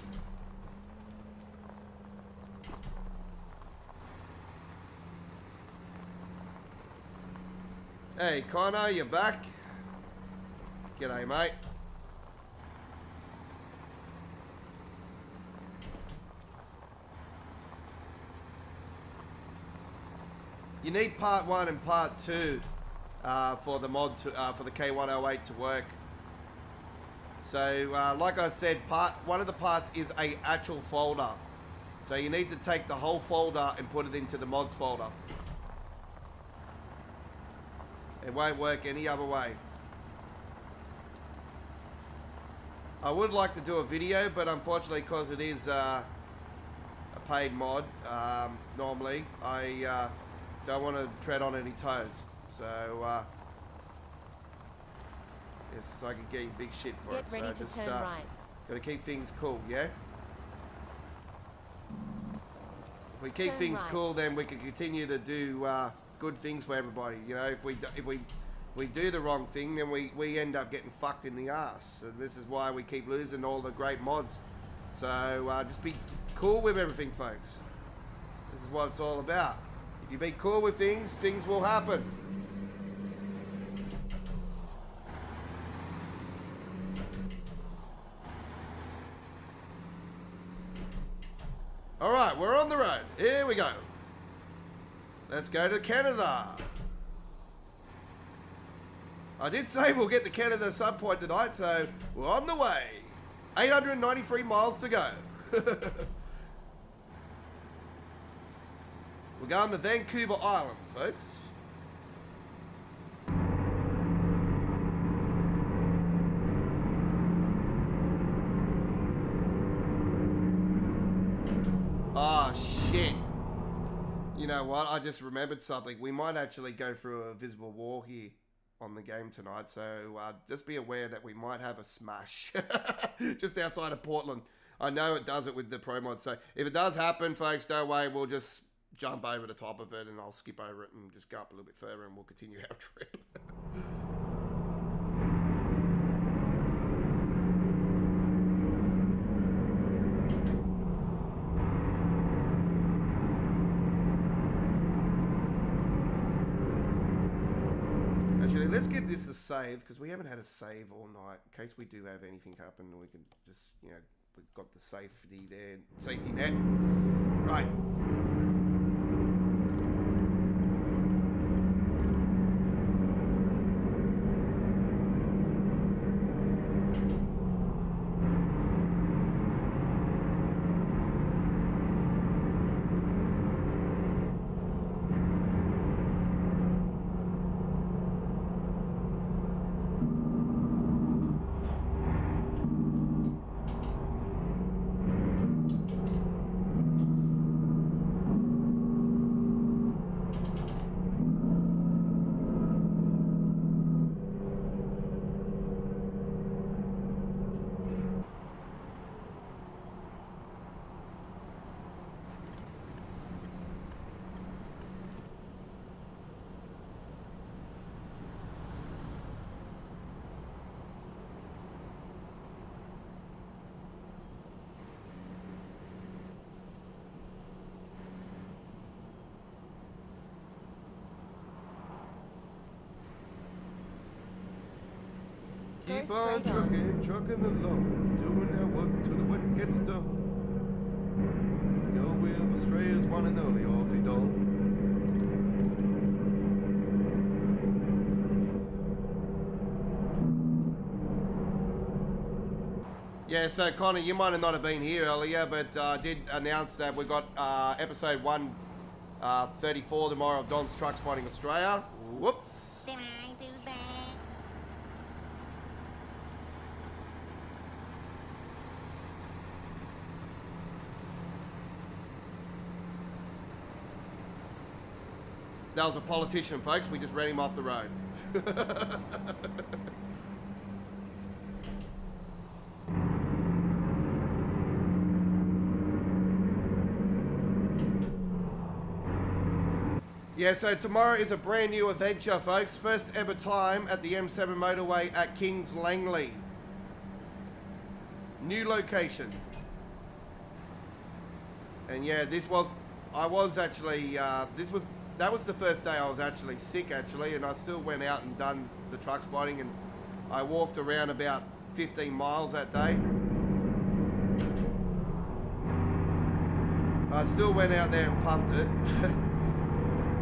[SPEAKER 1] Hey, Connor, you're back. G'day, mate. You need part 1 and part 2 for the mod for the K108 to work. So, like I said, one of the parts is a actual folder. So you need to take the whole folder and put it into the mods folder. It won't work any other way. I would like to do a video, but unfortunately, because it is a paid mod, normally I don't want to tread on any toes. So, yes, so I can get you big shit for it.
[SPEAKER 4] Get ready
[SPEAKER 1] so
[SPEAKER 4] to
[SPEAKER 1] just
[SPEAKER 4] turn right.
[SPEAKER 1] gotta keep things cool, yeah? If we keep
[SPEAKER 4] Turn
[SPEAKER 1] things
[SPEAKER 4] right.
[SPEAKER 1] cool, then we can continue to do good things for everybody. You know, if we do the wrong thing, then we end up getting fucked in the ass. And this is why we keep losing all the great mods. So just be cool with everything, folks. This is what it's all about. If you be cool with things, things will happen. All right, we're on the road. Here we go. Let's go to Canada. I did say we'll get to Canada at some point tonight, so we're on the way. 893 miles to go. We're going to Vancouver Island, folks. Oh, shit. You know what? I just remembered something. We might actually go through a visible wall here on the game tonight, so just be aware that we might have a smash just outside of Portland. I know it does it with the Pro Mod, so if it does happen, folks, don't worry. We'll just jump over the top of it and I'll skip over it and just go up a little bit further and we'll continue our trip. Actually, let's get this a save because we haven't had a save all night. In case we do have anything happen, we can just, you know, we've got the safety there, safety net. Right. Keep
[SPEAKER 4] Go
[SPEAKER 1] on
[SPEAKER 4] straight on.
[SPEAKER 1] trucking along, doing our work till the work gets done. You're with Australia's one and only Aussie Don. Yeah, so Connor, you might have not have been here earlier, but I did announce that we got episode 134 tomorrow of Don's Truck Spotting Australia. Whoops.
[SPEAKER 5] Did I do that?
[SPEAKER 1] That was a politician, folks. We just ran him off the road. Yeah, so tomorrow is a brand new adventure, folks. First ever time at the M7 motorway at Kings Langley. New location. And yeah, that was the first day I was actually sick, actually, and I still went out and done the truck spotting, and I walked around about 15 miles that day. I still went out there and pumped it.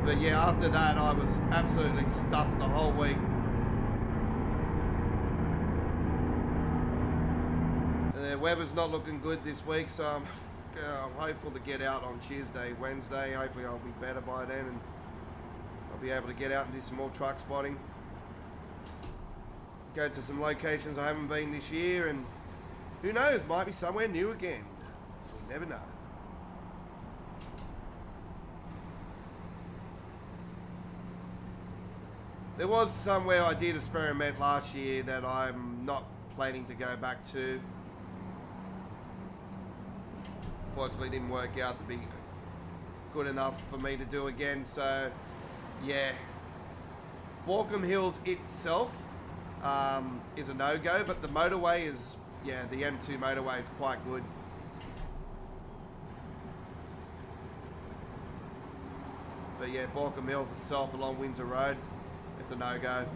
[SPEAKER 1] But yeah, after that, I was absolutely stuffed the whole week. And the weather's not looking good this week, so I'm hopeful to get out on Tuesday, Wednesday. Hopefully I'll be better by then, and I'll be able to get out and do some more truck spotting. Go to some locations I haven't been this year, and who knows, might be somewhere new again. We never know. There was somewhere I did experiment last year that I'm not planning to go back to. Fortunately, didn't work out to be good enough for me to do again. So, yeah, Walkham Hills itself is a no-go, but the motorway is, yeah, the M2 motorway is quite good. But yeah, Walkham Hills itself along Windsor Road, it's a no-go.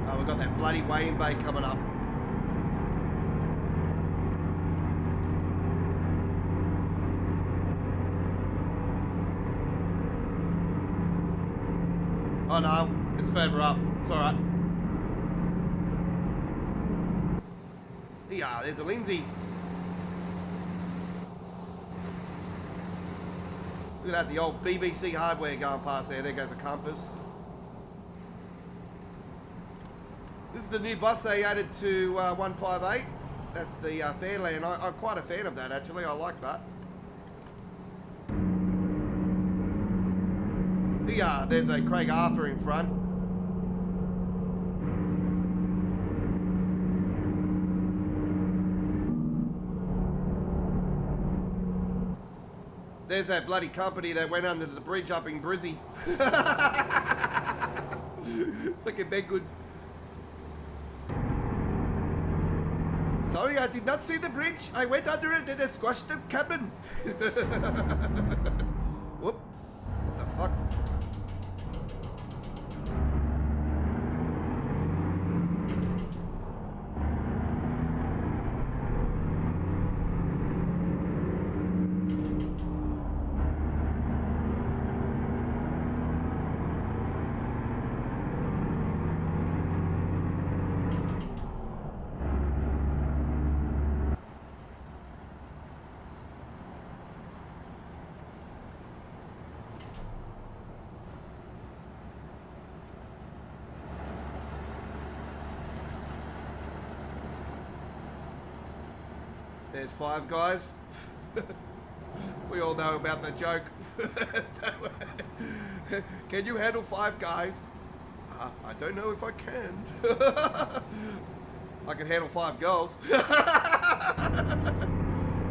[SPEAKER 1] Oh, we've got that bloody weighing bay coming up. Oh no, it's further up. It's alright. Yeah, there's a Lindsay. Look at that, the old BBC hardware going past there. There goes a compass. This is the new bus they added to 158. That's the Fairland. I'm quite a fan of that, actually. I like that. Yeah, there's a Craig Arthur in front. There's that bloody company that went under the bridge up in Brizzy. Fucking bed goods. Sorry, I did not see the bridge. I went under it and it squashed the cabin. Whoop. What the fuck? There's Five Guys. We all know about the joke. Can you handle Five Guys? I don't know if I can. I can handle 5 girls.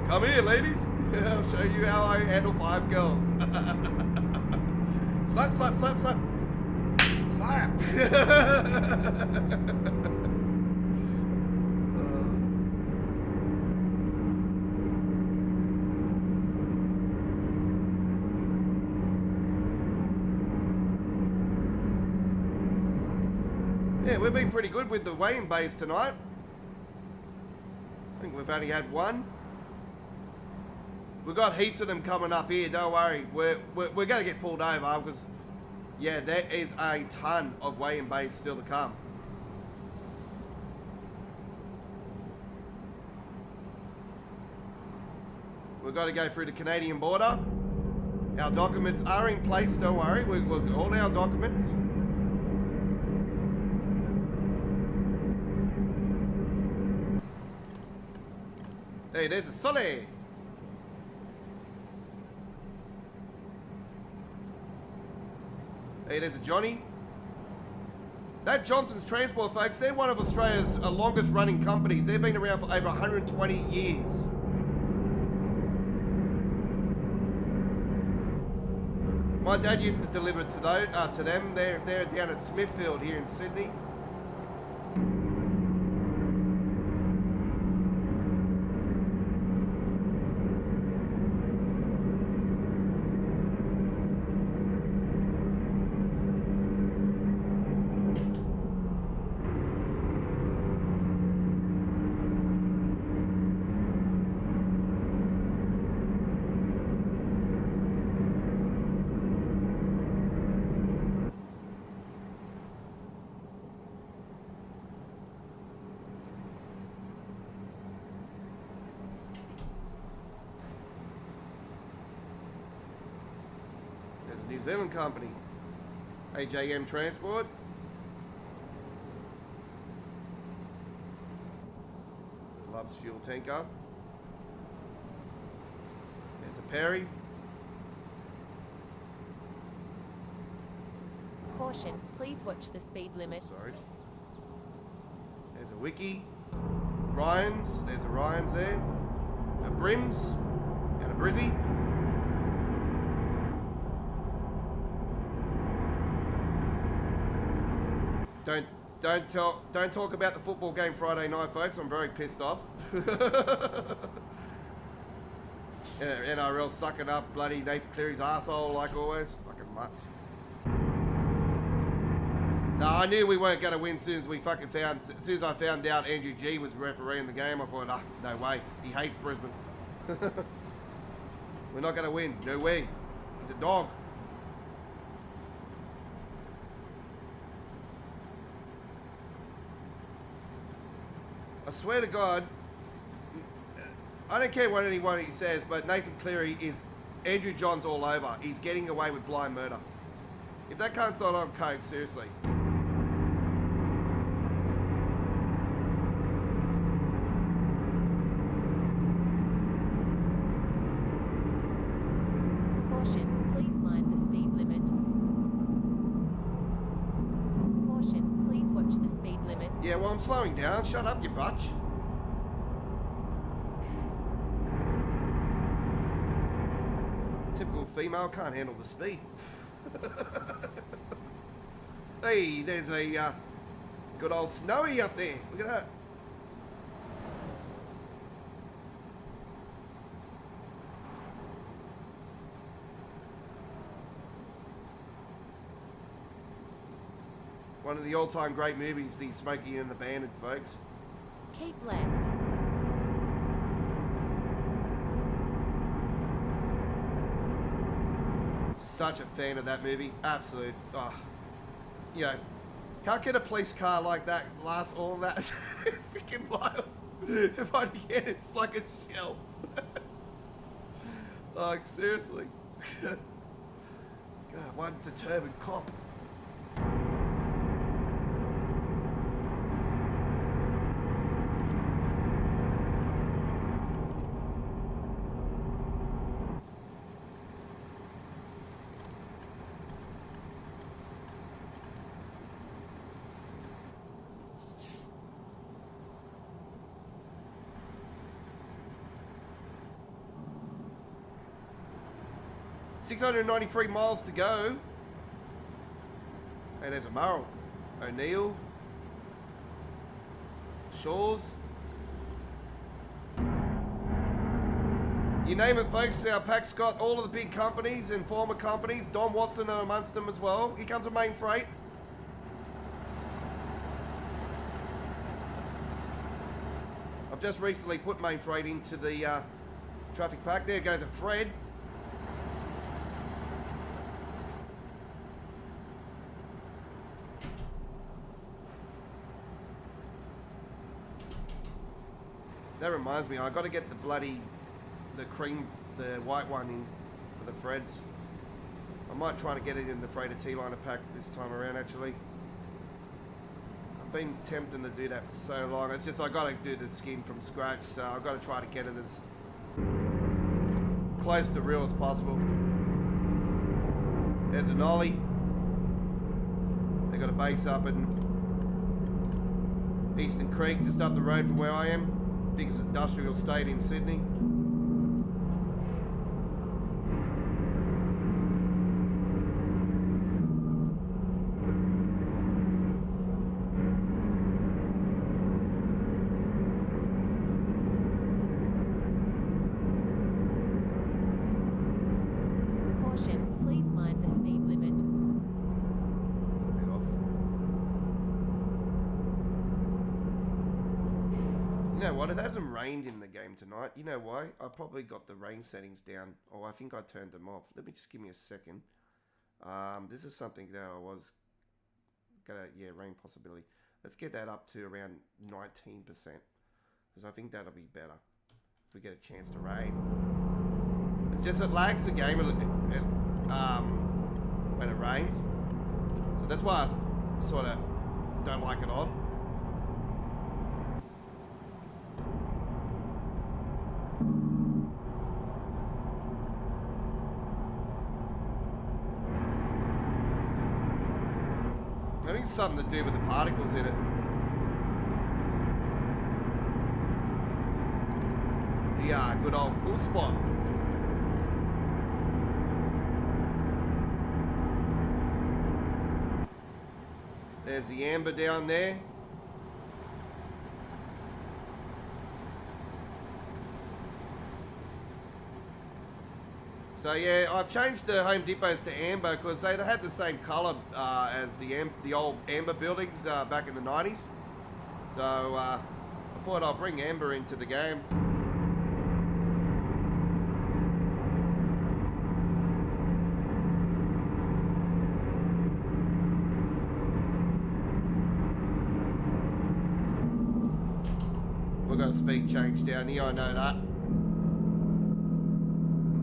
[SPEAKER 1] Come here, ladies. I'll show you how I handle 5 girls. Slap, slap, slap, slap. Slap. we've been pretty good with the weighing bays tonight. I think we've only had one. We've got heaps of them coming up here, don't worry. We're going to get pulled over because, yeah, there is a ton of weighing bays still to come. We've got to go through the Canadian border. Our documents are in place, don't worry. We've got all our documents. Hey, there's a Sully. Hey, there's a Johnny. That Johnson's Transport, folks, they're one of Australia's longest running companies. They've been around for over 120 years. My dad used to deliver to them. They're down at Smithfield here in Sydney. New Zealand company, AJM Transport. Loves fuel tanker. There's a Perry.
[SPEAKER 4] Caution, please watch the speed limit.
[SPEAKER 1] Sorry. There's a Wiki. Ryan's. There's a Ryan's there. A Brims. And a Brizzy. Don't talk about the football game Friday night, folks. I'm very pissed off. NRL sucking up bloody Nathan Cleary's arsehole like always. Fucking mutts. No, I knew we weren't going to win as soon as I found out Andrew G was refereeing the game. I thought, no way. He hates Brisbane. We're not going to win. No way. He's a dog. I swear to God, I don't care what anyone he says, but Nathan Cleary is Andrew Johns all over. He's getting away with blind murder. If that cunt's not on coke, seriously.
[SPEAKER 4] Caution, please mind the speed limit. Caution, please watch the speed limit.
[SPEAKER 1] Yeah, well, I'm slowing down. Shut up, you butch. Typical female, can't handle the speed. Hey, there's a good old Snowy up there. Look at that. One of the all-time great movies, the Smokey and the Bandit, folks.
[SPEAKER 4] Keep left.
[SPEAKER 1] Such a fan of that movie. Absolute. Oh, you know, how can a police car like that last all that freaking miles? If I get it's like a shell. Like, seriously. God, one determined cop. $693 miles to go. Hey, there's a Murrell. O'Neill. Shaw's. You name it, folks. Our pack's got all of the big companies and former companies. Don Watson are amongst them as well. Here comes a main freight. I've just recently put main freight into the traffic pack. There goes a Fred. That reminds me, I got to get the white one in for the Freds. I might try to get it in the freighter T-liner pack this time around, actually. I've been tempting to do that for so long. It's just I got to do the skin from scratch, so I've got to try to get it as close to real as possible. There's an ollie. They got a base up in Eastern Creek, just up the road from where I am. Biggest industrial estate in Sydney.
[SPEAKER 4] Caution, please mind the speed limit.
[SPEAKER 1] Bit off. You know what? It hasn't rained in the game tonight. You know why? I probably got the rain settings down. Oh, I think I turned them off. Let me just give me a second. This is something that I was gonna, yeah, rain possibility. Let's get that up to around 19%, because I think that'll be better if we get a chance to rain. It's just it lags the game when it rains, so that's why I sort of don't like it on. I think it's something to do with the particles in it. Yeah, good old cool spot. There's the amber down there. So yeah, I've changed the Home Depots to amber because they had the same colour as the old amber buildings back in the 90s. So I thought I'll bring amber into the game. We've got a speed change down here, I know that.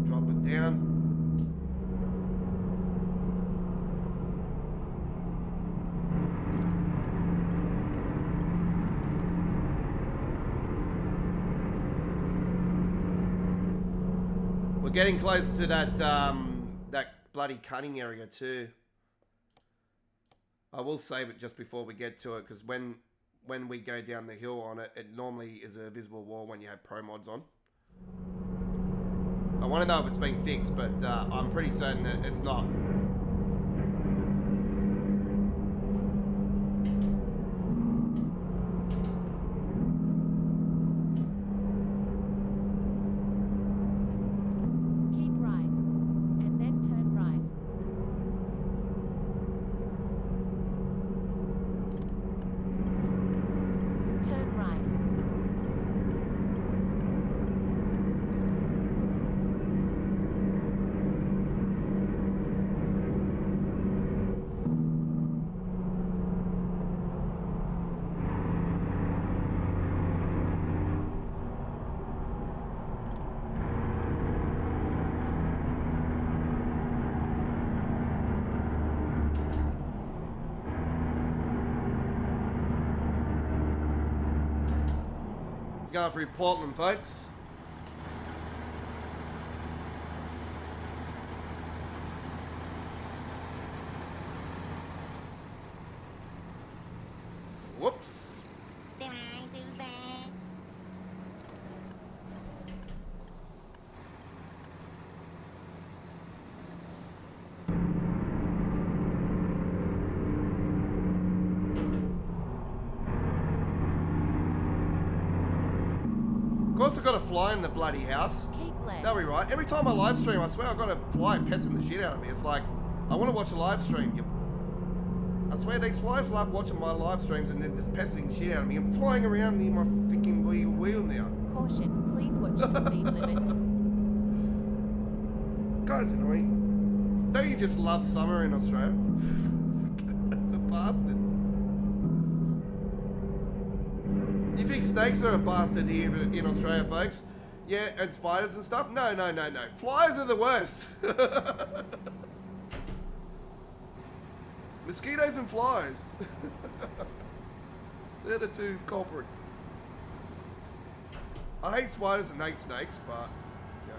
[SPEAKER 1] Drop it down. We're getting close to that that bloody cutting area too. I will save it just before we get to it, because when we go down the hill on it, it normally is a visible wall when you have pro mods on. I want to know if it's been fixed, but I'm pretty certain that it's not.
[SPEAKER 4] Keep right, and then turn right. Turn right.
[SPEAKER 1] Going through Portland, folks. Whoops.
[SPEAKER 5] Did I do that?
[SPEAKER 1] Of course I've got to fly in the bloody house.
[SPEAKER 4] Keep left.
[SPEAKER 1] That'll be right. Every time I live stream, I swear I've got to fly pissing the shit out of me. It's like, I want to watch a live stream. I swear these flies love watching my live streams and then just pestering the shit out of me. I'm flying around near my freaking wheel now.
[SPEAKER 4] Caution, please watch the speed limit.
[SPEAKER 1] God, it's annoying. Don't you just love summer in Australia? That's a bastard. You think snakes are a bastard here in Australia, folks? Yeah, and spiders and stuff? No, no, no, no. Flies are the worst. Mosquitoes and flies. They're the two culprits. I hate spiders and hate snakes, but yeah.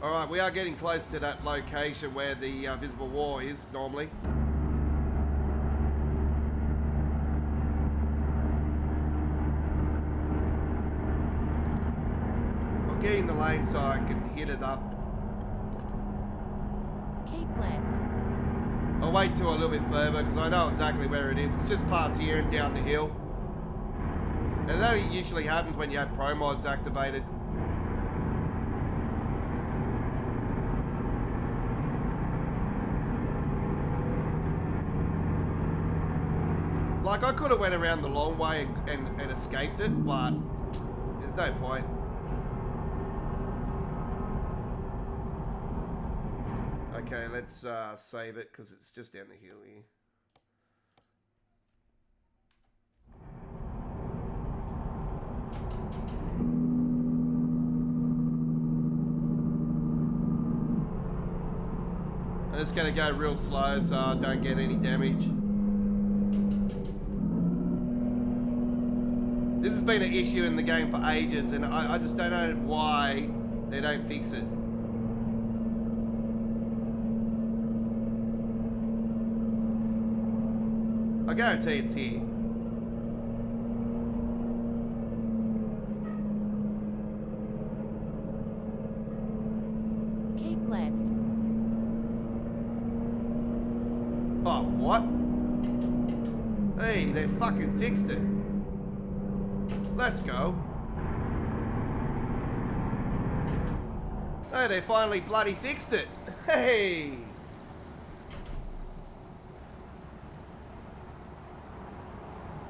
[SPEAKER 1] Alright, we are getting close to that location where the visible wall is normally. I'll get in the lane so I can hit it up.
[SPEAKER 4] Keep left.
[SPEAKER 1] I'll wait till a little bit further because I know exactly where it is. It's just past here and down the hill. And that only usually happens when you have pro mods activated. Like, I could have went around the long way and escaped it, but there's no point. Okay, let's save it because it's just down the hill here. I'm just going to go real slow so I don't get any damage. This has been an issue in the game for ages and I just don't know why they don't fix it. I guarantee it's here.
[SPEAKER 4] Keep left.
[SPEAKER 1] Oh, what? Hey, they fucking fixed it. Let's go. Hey, they finally bloody fixed it. Hey!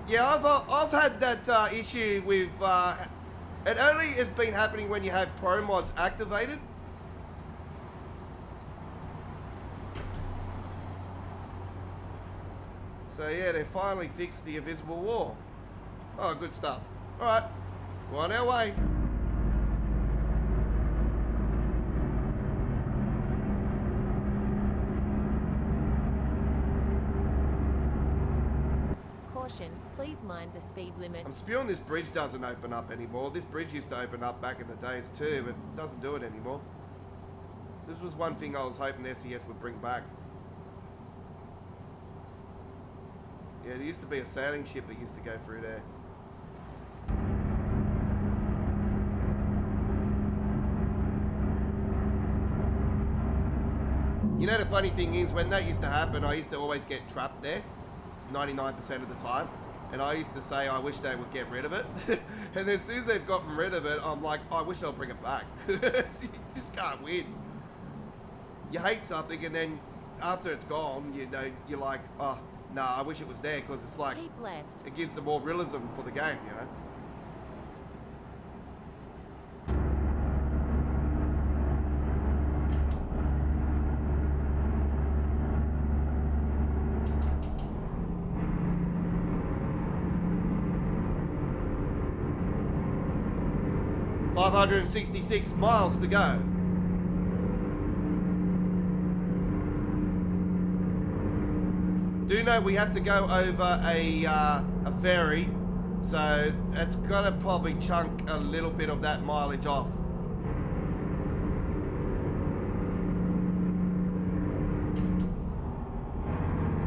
[SPEAKER 1] Yeah, I've had that issue with, it only has been happening when you have pro mods activated. So yeah, they finally fixed the invisible wall. Oh, good stuff. Alright, we're on our way.
[SPEAKER 4] Caution, please mind the speed limit.
[SPEAKER 1] I'm spewing this bridge doesn't open up anymore. This bridge used to open up back in the days too, but it doesn't do it anymore. This was one thing I was hoping SES would bring back. Yeah, there used to be a sailing ship that used to go through there. You know, the funny thing is, when that used to happen, I used to always get trapped there 99% of the time. And I used to say, I wish they would get rid of it. And as soon as they've gotten rid of it, I'm like, I wish they'll bring it back. You just can't win. You hate something, and then after it's gone, you know, you're like, oh, no, I wish it was there, because it's like,
[SPEAKER 4] Keep left.
[SPEAKER 1] it gives the more realism for the game, you know? 566 miles to go. Do know we have to go over a ferry, so it's gonna probably chunk a little bit of that mileage off.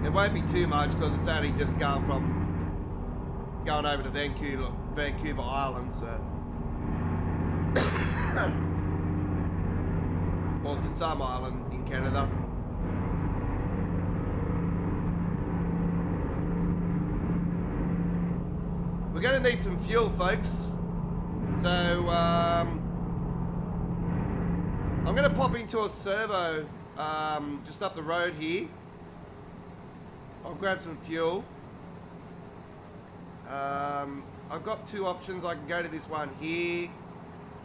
[SPEAKER 1] It won't be too much because it's only just going over to Vancouver Island, so. Or to some island in Canada. We're going to need some fuel, folks. So, I'm going to pop into a servo just up the road here. I'll grab some fuel. I've got two options. I can go to this one here,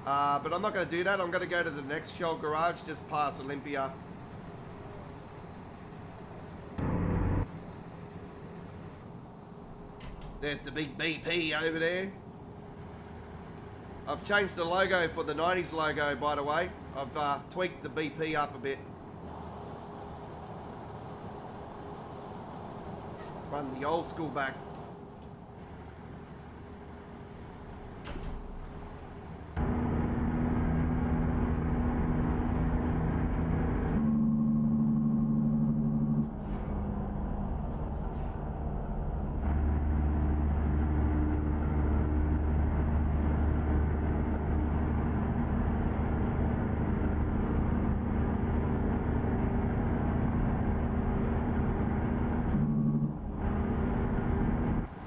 [SPEAKER 1] but I'm not going to do that. I'm going to go to the next Shell garage just past Olympia. There's the big BP over there. I've changed the logo for the 90s logo, by the way. I've tweaked the BP up a bit. Run the old school back.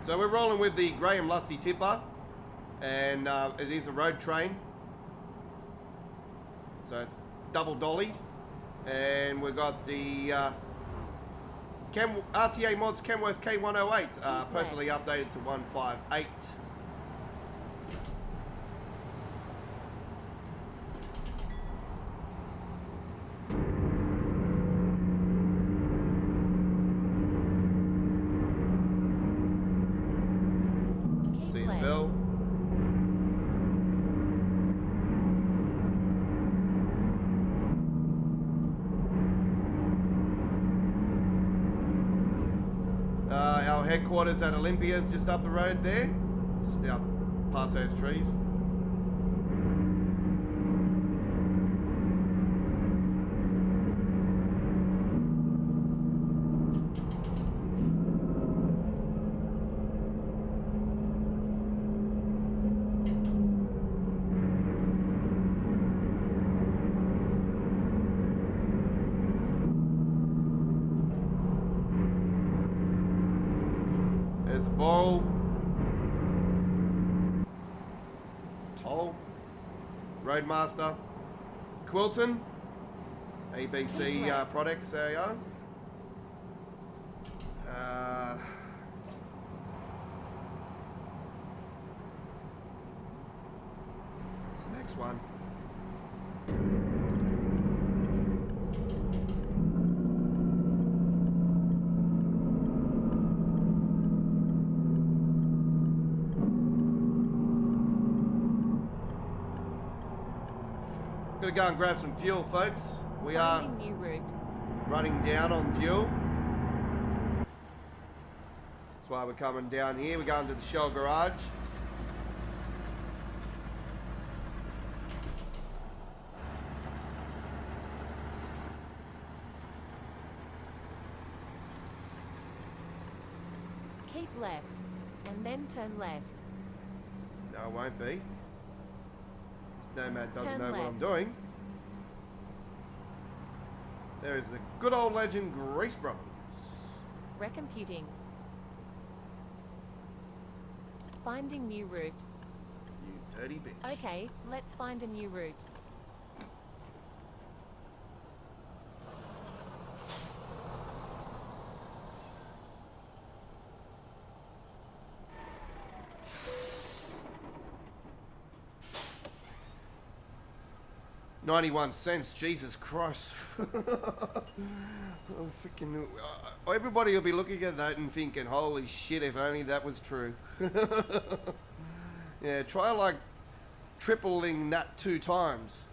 [SPEAKER 1] So we're rolling with the Graham Lusty tipper, and it is a road train. So it's double dolly, and we've got the RTA Mods Kenworth K108, personally updated to 158. Headquarters at Olympia's just up the road there, just up past those trees. There's a ball. Toll. Roadmaster. Quilton. ABC products there you are. What's the next one? Gonna go and grab some fuel, folks. We are
[SPEAKER 4] New route.
[SPEAKER 1] running down on fuel. That's why we're coming down here. We're going to the Shell garage.
[SPEAKER 4] Keep left, and then turn left.
[SPEAKER 1] No, it won't be. This nomad doesn't
[SPEAKER 4] Turn
[SPEAKER 1] know what I'm
[SPEAKER 4] left.
[SPEAKER 1] doing. There is the good old legend Grease Brothers.
[SPEAKER 4] Recomputing. Finding new route.
[SPEAKER 1] You dirty bitch.
[SPEAKER 4] Okay, let's find a new route.
[SPEAKER 1] $0.91, Jesus Christ. Oh, freaking, everybody will be looking at that and thinking, holy shit, if only that was true. Yeah, try like tripling that 2 times.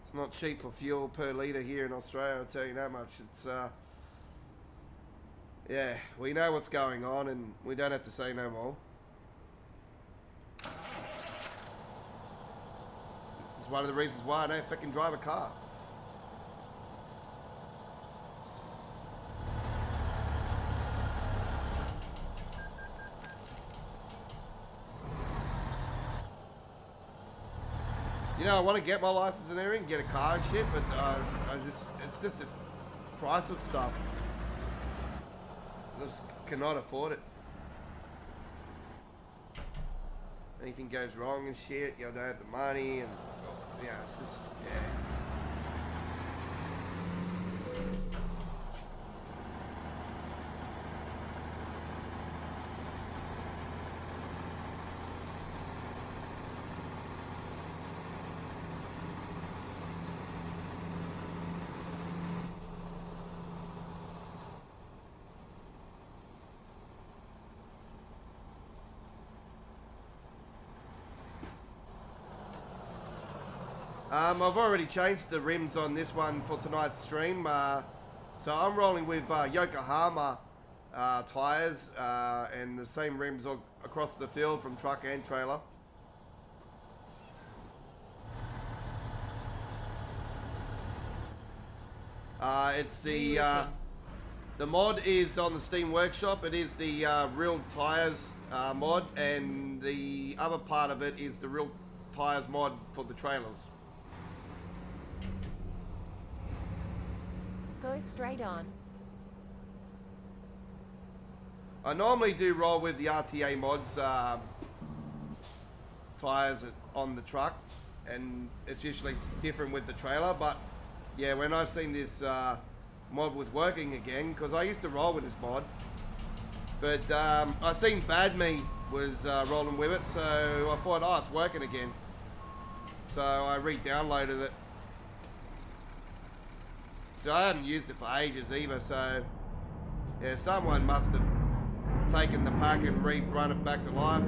[SPEAKER 1] It's not cheap for fuel per litre here in Australia, I'll tell you that much. It's yeah, we know what's going on and we don't have to say no more. It's one of the reasons why I don't fucking drive a car. You know, I want to get my license and everything, get a car and shit, but it's just the price of stuff. I just cannot afford it. anything goes wrong and shit, you know, don't have the money, and yeah, it's just, yeah. I've already changed the rims on this one for tonight's stream. So I'm rolling with Yokohama tyres and the same rims across the field from truck and trailer. It's the mod is on the Steam Workshop. It is the real tyres mod, and the other part of it is the real tyres mod for the trailers.
[SPEAKER 4] Go straight on.
[SPEAKER 1] I normally do roll with the RTA mods tyres on the truck, and it's usually different with the trailer, but yeah, when I've seen this mod was working again, because I used to roll with this mod, but I seen Bad Me was rolling with it, so I thought, oh, it's working again. So I re-downloaded it. So I haven't used it for ages either, so yeah, someone must have taken the pack and rerun it back to life.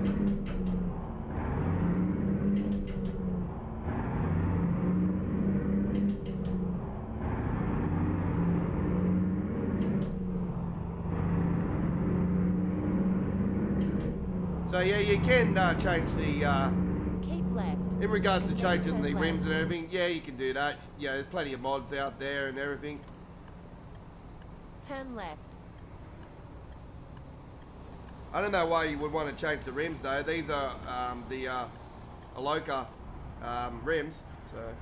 [SPEAKER 1] So yeah, you can change the
[SPEAKER 4] Keep left.
[SPEAKER 1] in regards to
[SPEAKER 4] And
[SPEAKER 1] changing
[SPEAKER 4] turn
[SPEAKER 1] the
[SPEAKER 4] left.
[SPEAKER 1] rims and everything. Yeah, you can do that. Yeah, there's plenty of mods out there and everything.
[SPEAKER 4] Turn left.
[SPEAKER 1] I don't know why you would want to change the rims though. These are the Aloka rims. So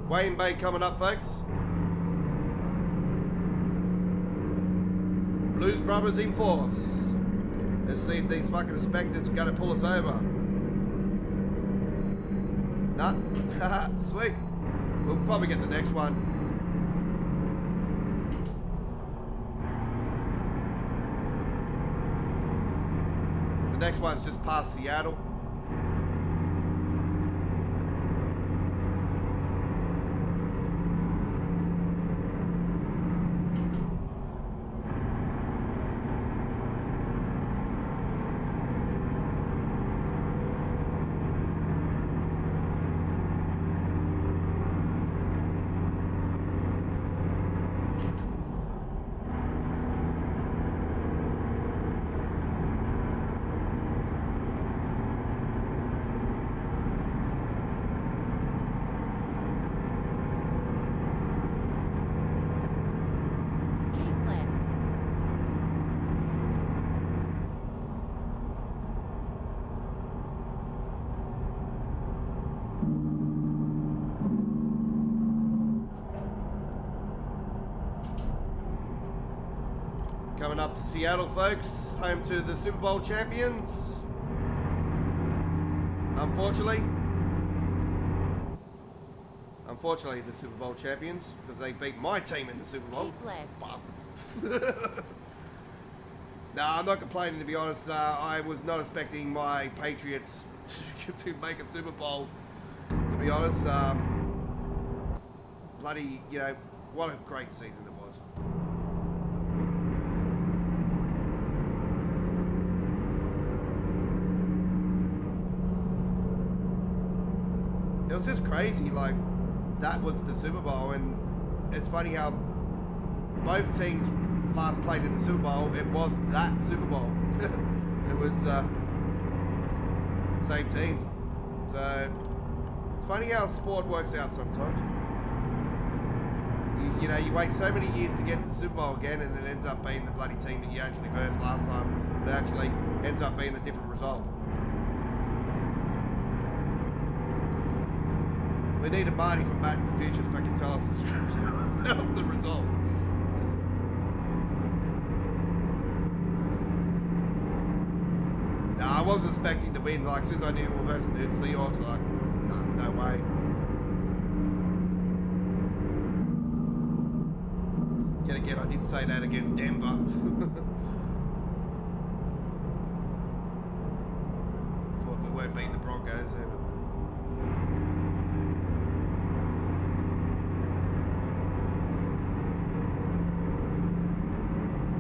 [SPEAKER 1] Wayne Bay coming up, folks. Blues Brothers in force. Let's see if these fucking inspectors are gonna pull us over. Nah, sweet. We'll probably get the next one. The next one's just past Seattle.
[SPEAKER 4] Keep left.
[SPEAKER 1] Coming up to Seattle, folks, home to the Super Bowl champions. Unfortunately, the Super Bowl champions, because they beat my team in the Super Bowl.
[SPEAKER 4] Keep left.
[SPEAKER 1] Bastards. No, I'm not complaining, to be honest. I was not expecting my Patriots to make a Super Bowl, to be honest. Bloody, you know, what a great season it was. It was just crazy, like, that was the Super Bowl, and it's funny how both teams last played in the Super Bowl, it was that Super Bowl. It was same teams. So, it's funny how sport works out sometimes. You know, you wait so many years to get to the Super Bowl again, and it ends up being the bloody team that you actually versed last time, but actually ends up being a different result. We needed Marty from Back to the Future to fucking tell us that was the result. No, I wasn't expecting to win. Like, as soon as I knew we were versus the Seahawks, like, no way. Yet again, I did say that against Denver. Thought we weren't beating the Broncos there.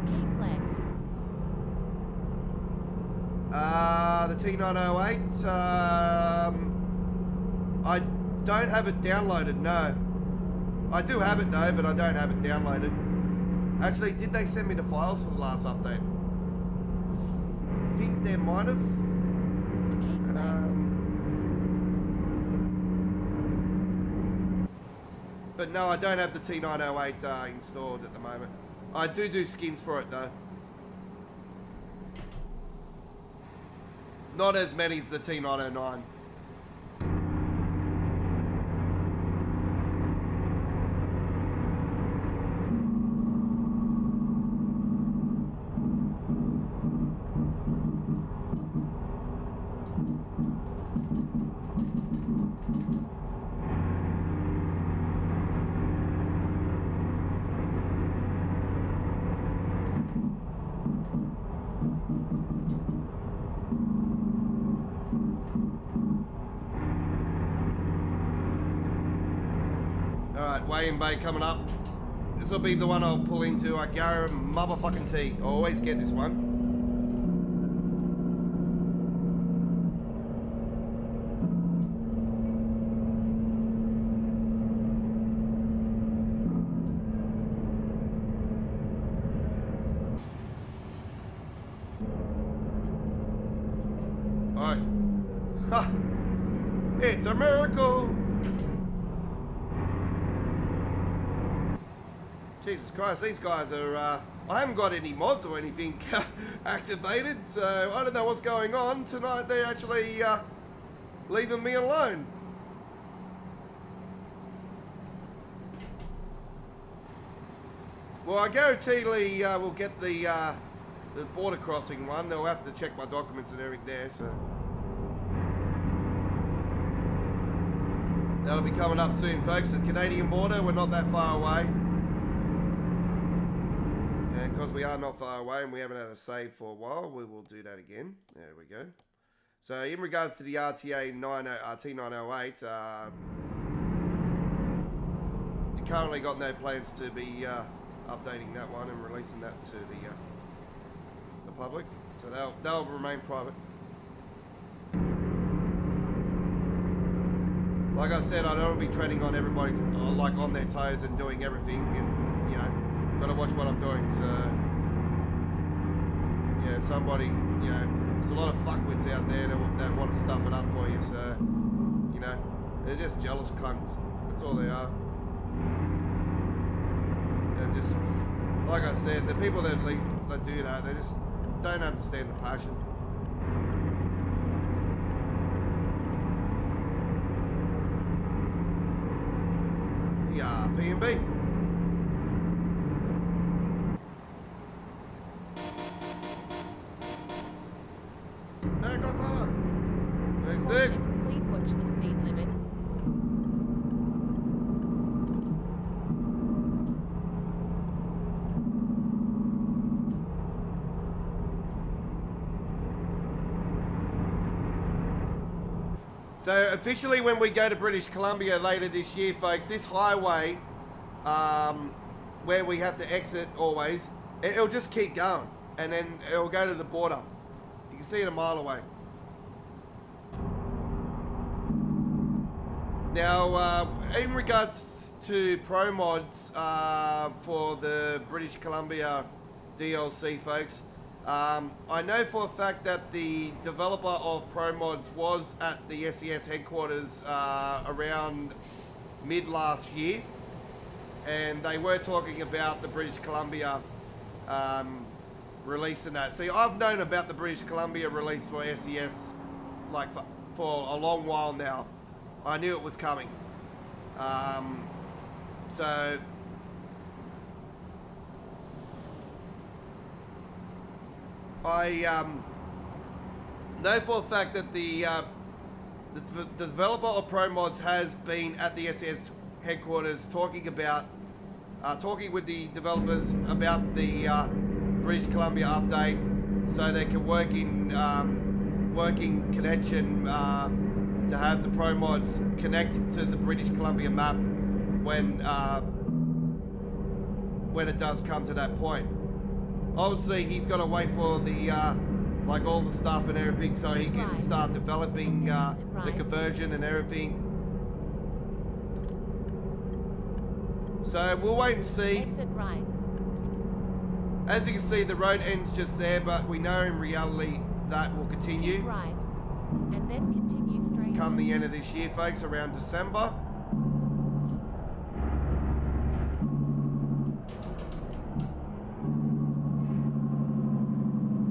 [SPEAKER 4] Keep left.
[SPEAKER 1] The T908, I don't have it downloaded, no. I do have it though, but I don't have it downloaded. Actually, did they send me the files for the last update? I think they might have.
[SPEAKER 4] Keep left.
[SPEAKER 1] But no, I don't have the T908 installed at the moment. I do skins for it though. Not as many as the T909. Weigh-in bay coming up. This will be the one I'll pull into. I guarantee motherfucking T. I always get this one. Alright. Ha! It's a miracle! Jesus Christ, these guys are, I haven't got any mods or anything activated, so I don't know what's going on. Tonight they're actually leaving me alone. Well, I guarantee we'll get the border crossing one. They'll have to check my documents and everything there, so. That'll be coming up soon, folks. The Canadian border, we're not that far away. Because we are not far away and we haven't had a save for a while, we will do that again. There we go. So in regards to the T908, you currently got no plans to be updating that one and releasing that to the public. So they'll remain private. Like I said, I don't want to be treading on everybody's like on their toes and doing everything, and you know. Gotta watch what I'm doing, so yeah, somebody, you know, there's a lot of fuckwits out there that want to stuff it up for you, so, you know, they're just jealous cunts, that's all they are. And just, like I said, the people that do that, they just don't understand the passion. Yeah, P&B. Godfather. Thanks, Dick.
[SPEAKER 4] Please watch the speed limit.
[SPEAKER 1] So officially when we go to British Columbia later this year, folks, this highway where we have to exit always, it'll just keep going and then it'll go to the border. You can see it a mile away. Now, in regards to pro mods for the British Columbia DLC, folks, I know for a fact that the developer of pro mods was at the SES headquarters around mid last year, and they were talking about the British Columbia releasing that. See, I've known about the British Columbia release for SES like for a long while now. I knew it was coming. So I know for a fact that the developer of Pro Mods has been at the SES headquarters talking with the developers about the British Columbia update, so they can work in working connection to have the Pro Mods connect to the British Columbia map when it does come to that point. Obviously, he's got to wait for the like all the stuff and everything, so he can start developing the conversion and everything. So we'll wait and see.
[SPEAKER 4] Exit right.
[SPEAKER 1] As you can see, the road ends just there, but we know in reality that will continue.
[SPEAKER 4] Keep right. And then continue straight.
[SPEAKER 1] Come the end of this year, folks, around December.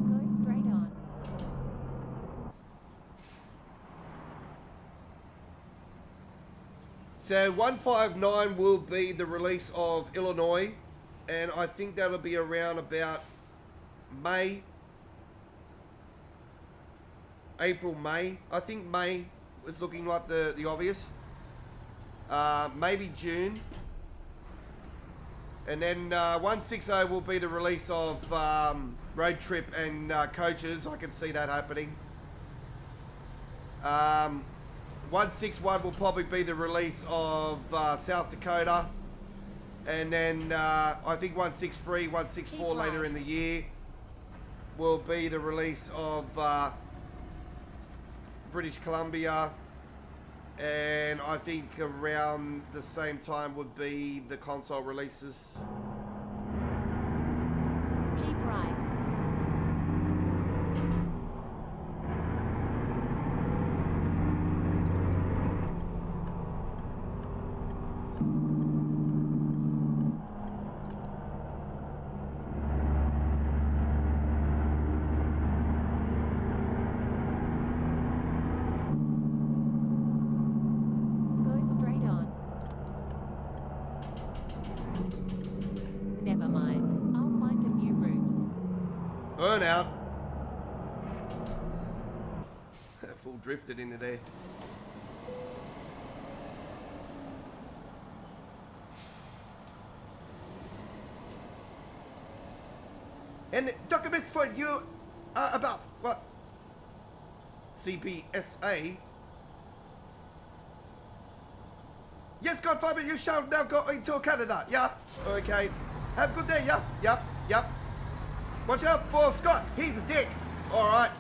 [SPEAKER 4] Go straight on.
[SPEAKER 1] So 159 will be the release of Illinois, and I think that'll be around about May. April, May. I think May is looking like the obvious. Maybe June. And then 160 will be the release of Road Trip and Coaches. I can see that happening. 161 will probably be the release of South Dakota. And then I think 163, 164 later in the year will be the release of British Columbia, and I think around the same time would be the console releases.
[SPEAKER 4] Keep right.
[SPEAKER 1] Burnout. Full drifted into there. And documents for you about what? CBSA. Yes, Godfather, you shall now go into Canada. Yeah. Okay. Have a good day. Yeah. Yep. Yep. Watch out for Scott. He's a dick. All right.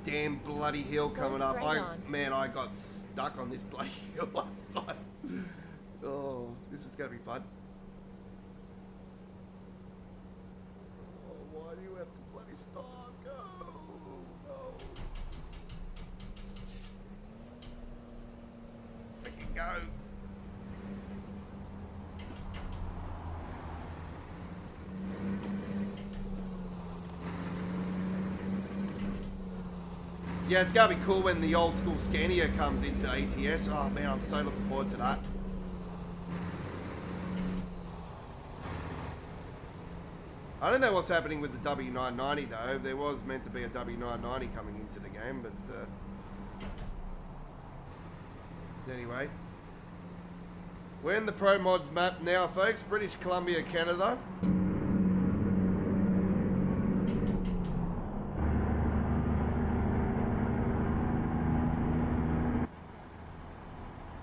[SPEAKER 1] Damn bloody hill coming up. Man, I got stuck on this bloody hill last time. Oh, this is gonna be fun. Oh, why do you have to bloody stop? Go. No. Freaking go. Yeah, it's gonna be cool when the old school Scania comes into ATS. Oh man, I'm so looking forward to that. I don't know what's happening with the W990 though. There was meant to be a W990 coming into the game, but anyway. We're in the Pro Mods map now, folks. British Columbia, Canada.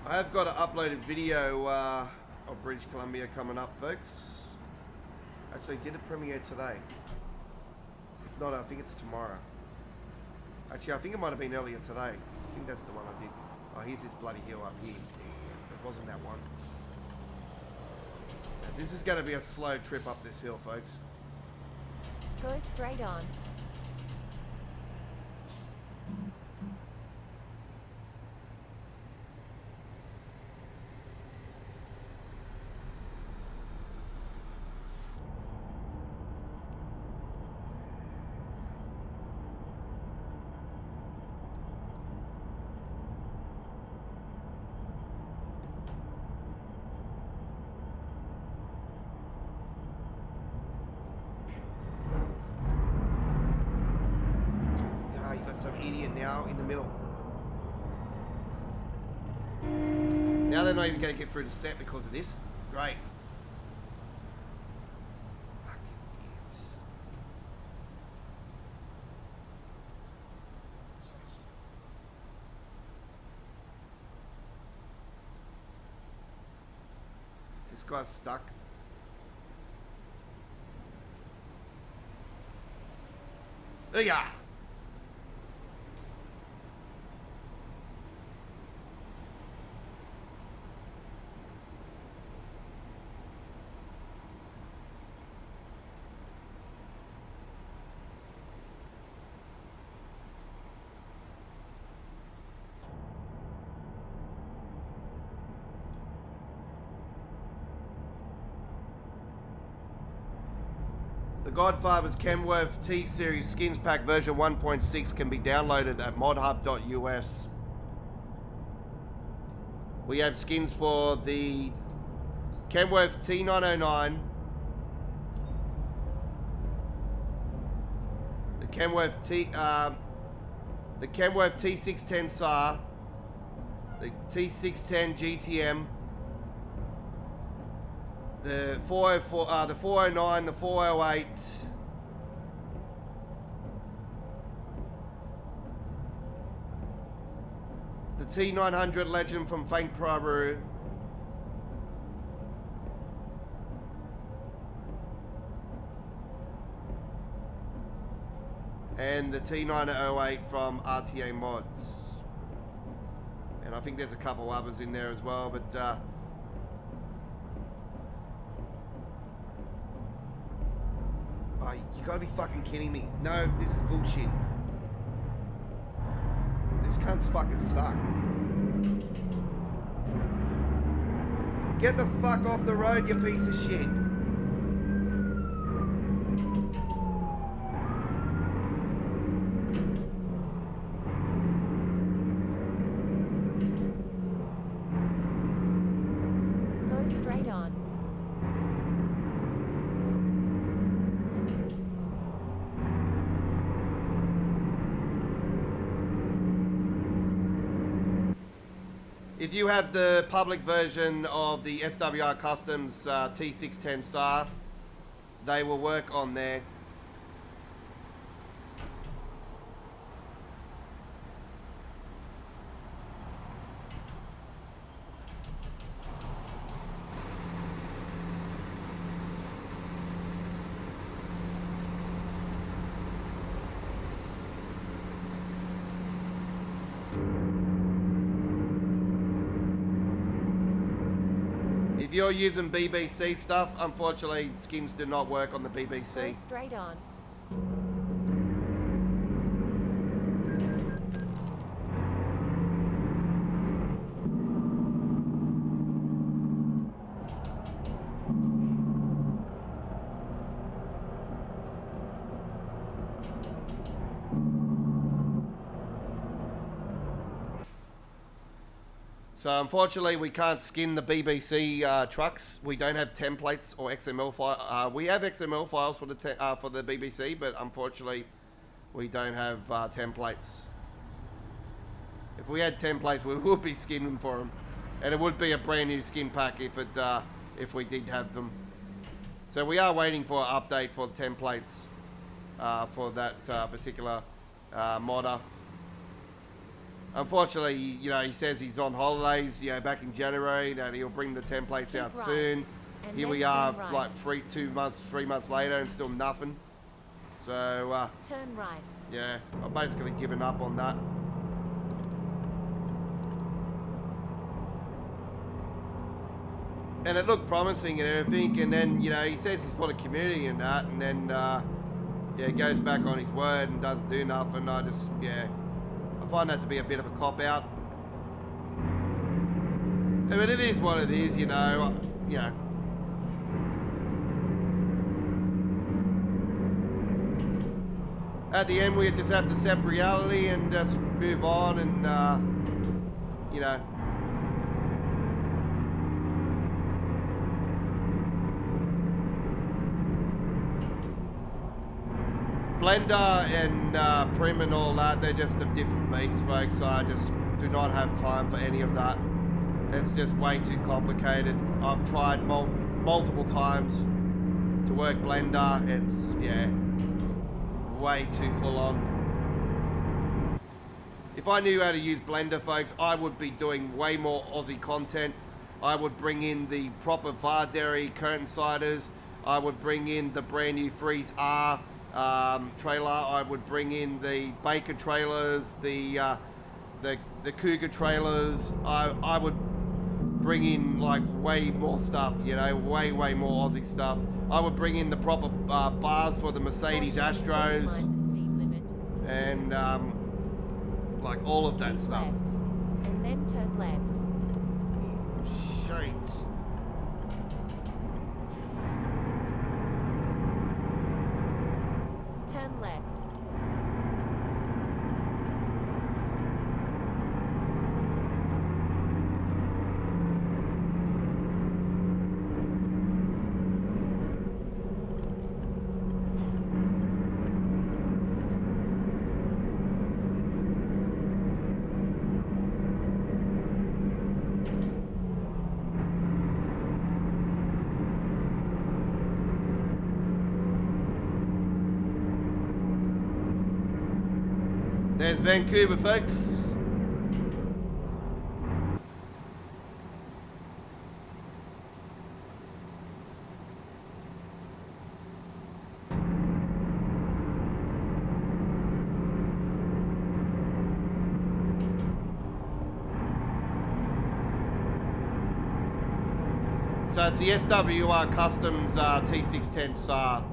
[SPEAKER 1] I have got an uploaded video of British Columbia coming up, folks. Actually, did it premiere today? If not, I think it's tomorrow. Actually, I think it might have been earlier today. I think that's the one I did. Oh, here's this bloody hill up here. Damn. wasn't that one. Now, this is going to be a slow trip up this hill, folks.
[SPEAKER 4] Go straight on.
[SPEAKER 1] Some idiot now in the middle. Now they're not even going to get through the set because of this. Great. Fucking idiots. Is this guy stuck? Yeah. The Godfather's Kenworth T-Series Skins Pack version 1.6 can be downloaded at modhub.us. We have skins for the Kenworth T909, the Kenworth T610 SAR, the T610 GTM, the 404, the 409, the 408, the T900 Legend from Fang Prabu, and the T908 from RTA Mods. And I think there's a couple others in there as well, but oh, you gotta be fucking kidding me. No, this is bullshit. This cunt's fucking stuck. Get the fuck off the road, you piece of shit.
[SPEAKER 4] Go straight on.
[SPEAKER 1] If you have the public version of the SWR Customs T610 SAR, they will work on there. If you're using BBC stuff, unfortunately, skins do not work on the BBC.
[SPEAKER 4] Go straight on.
[SPEAKER 1] So unfortunately, we can't skin the BBC trucks. We don't have templates or XML file. We have XML files for the BBC, but unfortunately, we don't have templates. If we had templates, we would be skinning for them, and it would be a brand new skin pack if we did have them. So we are waiting for an update for templates for that particular modder. Unfortunately, you know, he says he's on holidays, you know, back in January, and he'll bring the templates out
[SPEAKER 4] right.
[SPEAKER 1] soon.
[SPEAKER 4] And
[SPEAKER 1] Here
[SPEAKER 4] then
[SPEAKER 1] we are,
[SPEAKER 4] turn right.
[SPEAKER 1] like 3 months later, and still nothing. So,
[SPEAKER 4] Turn right.
[SPEAKER 1] yeah, I've basically given up on that. And it looked promising and everything, and then, you know, he says he's for the community and that, and then, yeah, goes back on his word and doesn't do nothing. I just, yeah, I find that to be a bit of a cop-out. But it is what it is, you know, At the end, we just have to accept reality and just move on and, you know. Blender and Prim and all that, they're just a different beast, folks. I just do not have time for any of that. It's just way too complicated. I've tried multiple times to work Blender. It's, yeah, way too full on. If I knew how to use Blender, folks, I would be doing way more Aussie content. I would bring in the proper Varderi curtain siders. I would bring in the brand new Freeze R trailer. I would bring in the Baker trailers, the Cougar trailers. I would bring in like way more stuff, you know, way more Aussie stuff. I would bring in the proper bars for the Mercedes Astros and like all of that stuff.
[SPEAKER 4] Left, and then turn left.
[SPEAKER 1] Shades.
[SPEAKER 4] Turn left.
[SPEAKER 1] There's Vancouver, folks. So it's the SWR Customs T610 SAR.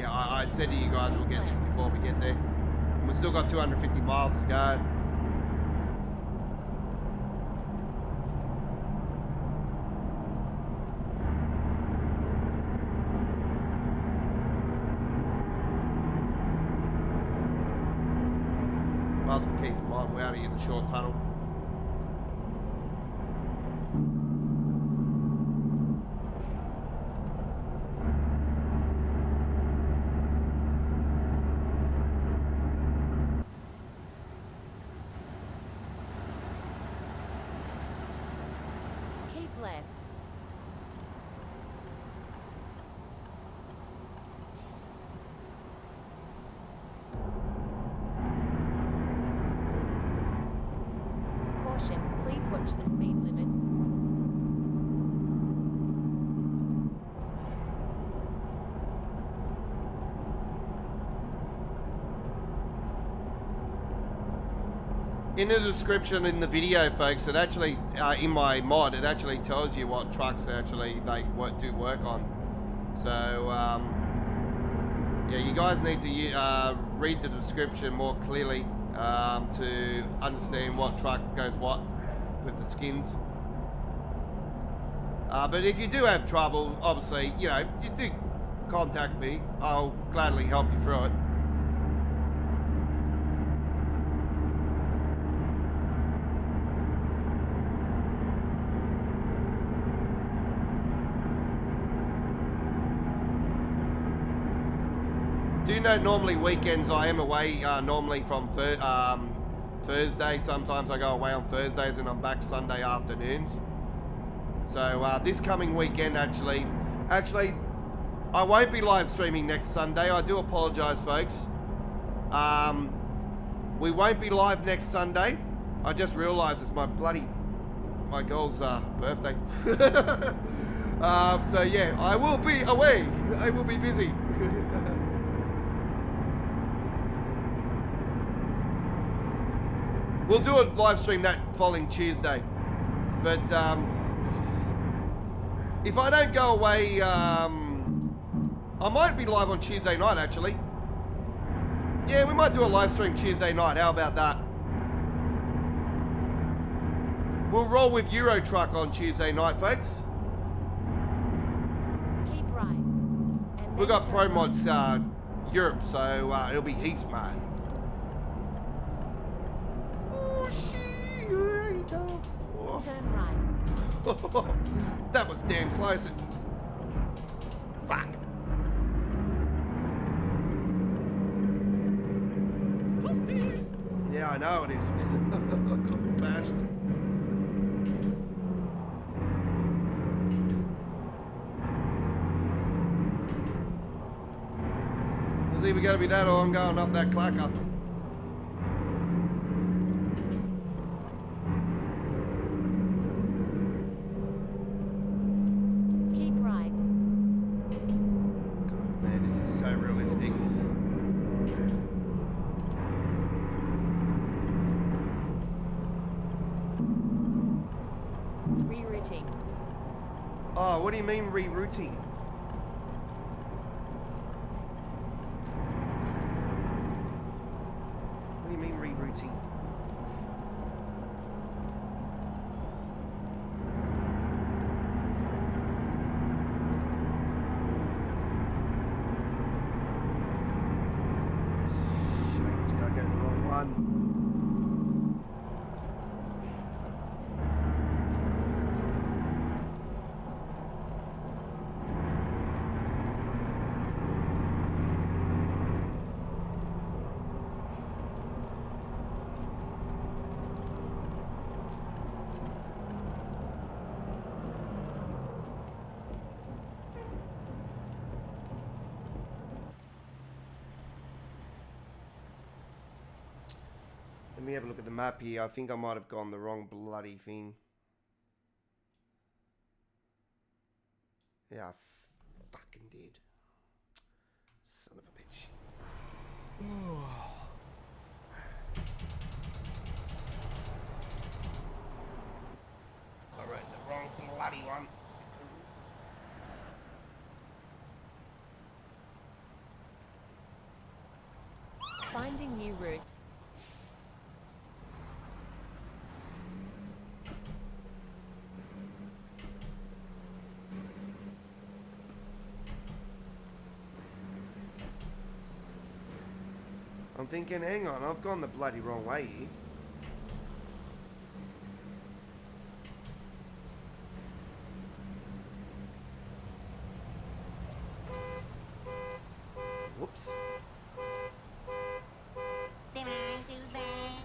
[SPEAKER 1] I said to you guys we'll get this before we get there. We've still got 250 miles to go. Might as well keep in mind we're out in the short tunnel.
[SPEAKER 4] Left. Caution, please watch the speed limit.
[SPEAKER 1] In the description in the video, folks, it actually, in my mod, it actually tells you what trucks actually they do work on. So, yeah, you guys need to read the description more clearly to understand what truck goes what with the skins. But if you do have trouble, obviously, you know, you do contact me. I'll gladly help you through it. Do you know normally weekends I am away normally from Thursday. Sometimes I go away on Thursdays and I'm back Sunday afternoons. So this coming weekend actually I won't be live streaming next Sunday. I do apologise, folks. We won't be live next Sunday. I just realised it's my girl's birthday. So yeah, I will be away. I will be busy. We'll do a live stream that following Tuesday. But if I don't go away, I might be live on Tuesday night actually. Yeah, we might do a live stream Tuesday night. How about that? We'll roll with Euro Truck on Tuesday night, folks.
[SPEAKER 4] Keep right. And
[SPEAKER 1] We've
[SPEAKER 4] then
[SPEAKER 1] got
[SPEAKER 4] turn
[SPEAKER 1] Pro
[SPEAKER 4] right.
[SPEAKER 1] Mods Europe, so it'll be heaps, man. Oh, shit. Oh.
[SPEAKER 4] Turn right.
[SPEAKER 1] That was damn close. Fuck. Yeah, I know it is. I got bashed. It's either going to be that or I'm going up that clacker.
[SPEAKER 4] Keep right.
[SPEAKER 1] God, man, this is so realistic.
[SPEAKER 4] Rerouting.
[SPEAKER 1] Oh, what do you mean rerouting? What do you mean rerouting? Shit, did I go the wrong one? Let me have a look at the map here. I think I might have gone the wrong bloody thing. Yeah, I fucking did. Son of a bitch. I wrote the wrong bloody one.
[SPEAKER 4] Finding new route.
[SPEAKER 1] I'm thinking, hang on, I've gone the bloody wrong way here. Whoops.
[SPEAKER 5] Did I do that?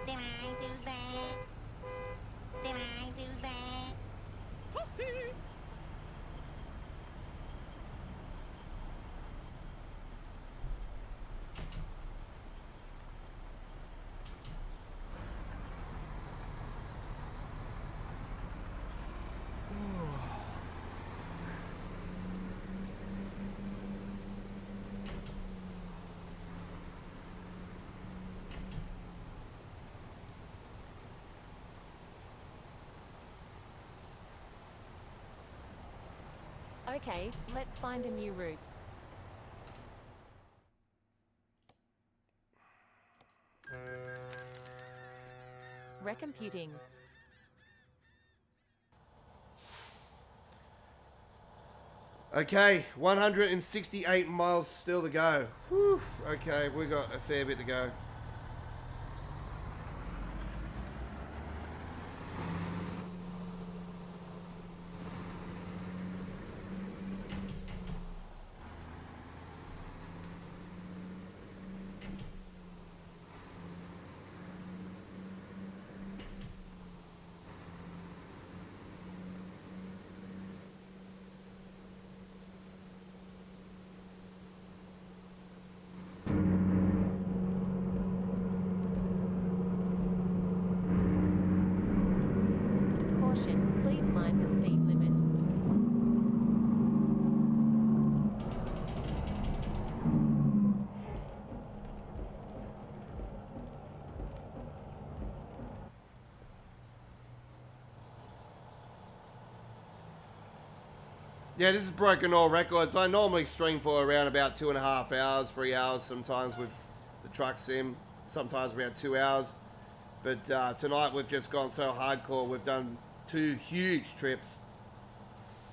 [SPEAKER 5] Did I do that? Did I do that?
[SPEAKER 4] Okay, let's find a new route. Recomputing.
[SPEAKER 1] Okay, 168 miles still to go. Whew. Okay, we got a fair bit to go. Yeah, this is broken all records. I normally stream for around about 2.5 hours, 3 hours sometimes with the truck sim. Sometimes around 2 hours. But tonight we've just gone so hardcore. We've done 2 huge trips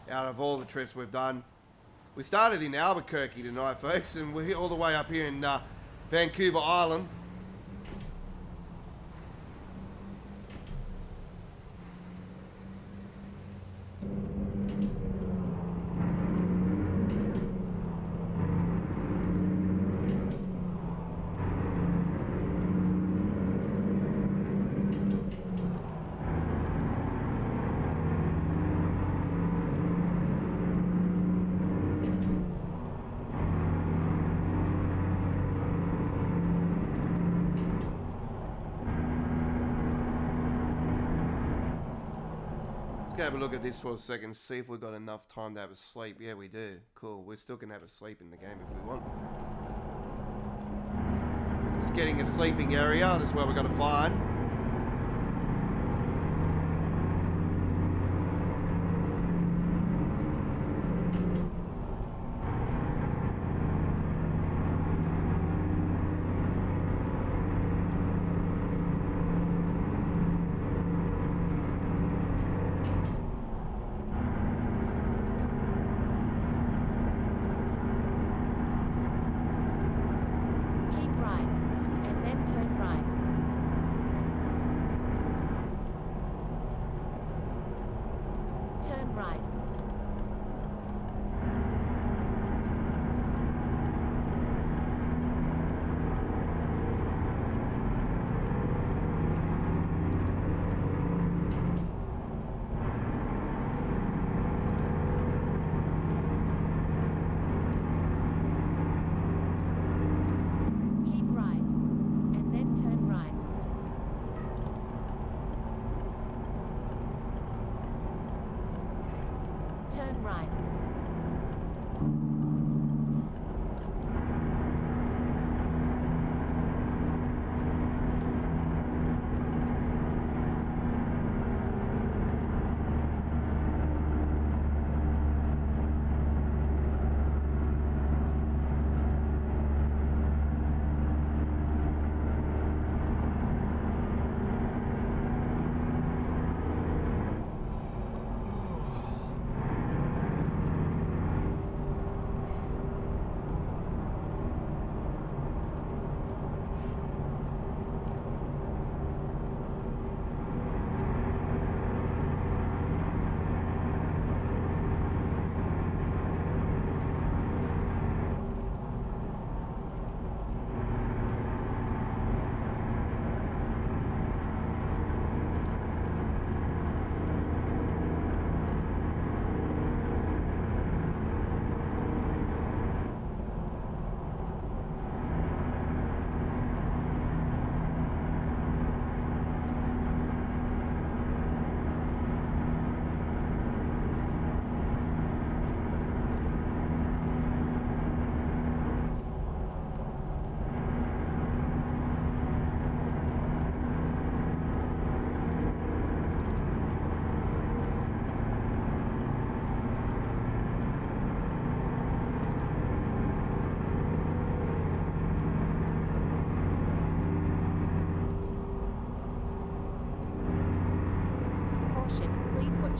[SPEAKER 1] out of all the trips we've done. We started in Albuquerque tonight, folks, and we're all the way up here in Vancouver Island. Have a look at this for a second, see if we've got enough time to have a sleep. Yeah, we do. Cool. We're still gonna have a sleep in the game if we want. Just getting a sleeping area. That's where we're gonna find.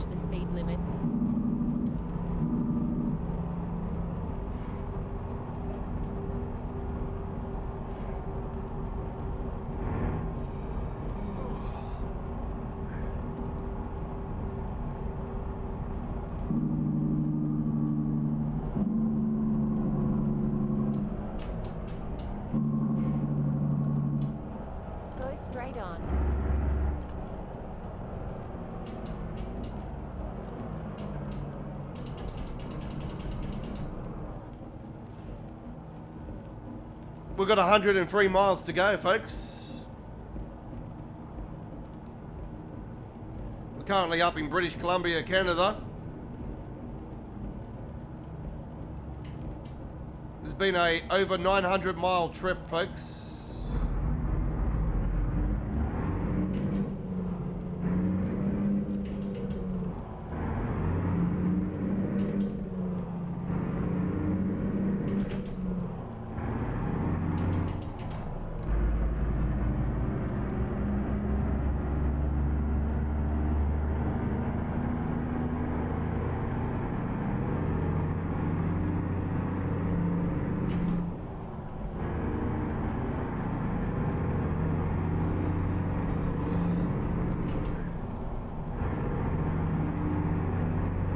[SPEAKER 4] The speed limit. Go straight on.
[SPEAKER 1] We've got 103 miles to go, folks. We're currently up in British Columbia, Canada. This has been a over 900 mile trip, folks.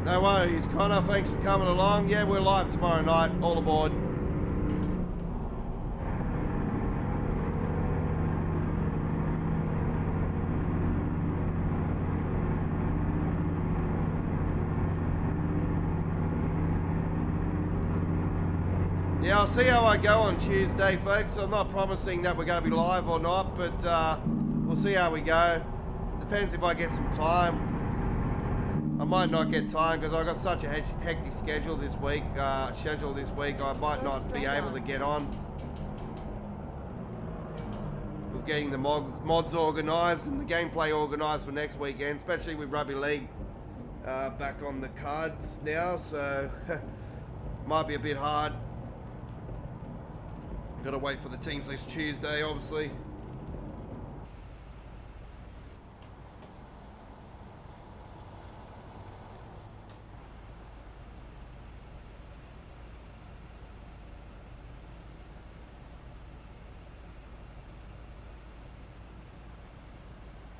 [SPEAKER 1] No worries, Connor. Thanks for coming along. Yeah, we're live tomorrow night. All aboard. Yeah, I'll see how I go on Tuesday, folks. I'm not promising that we're going to be live or not, but we'll see how we go. Depends if I get some time. I might not get time because I've got such a hectic schedule this week. I might not be able to get on with getting the mods organised and the gameplay organised for next weekend, especially with rugby league back on the cards now. So might be a bit hard. Got to wait for the teams list Tuesday, obviously.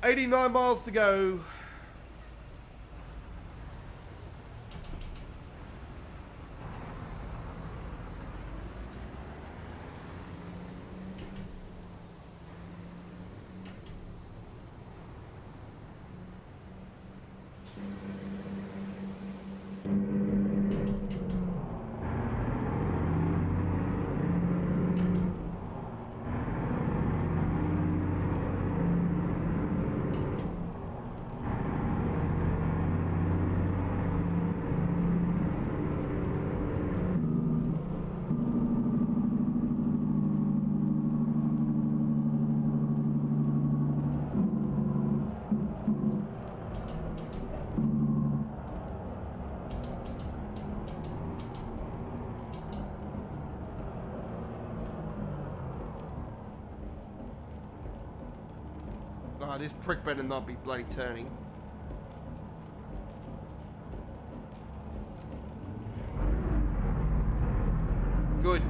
[SPEAKER 1] $89 miles to go. Oh, this prick better not be bloody turning. Good.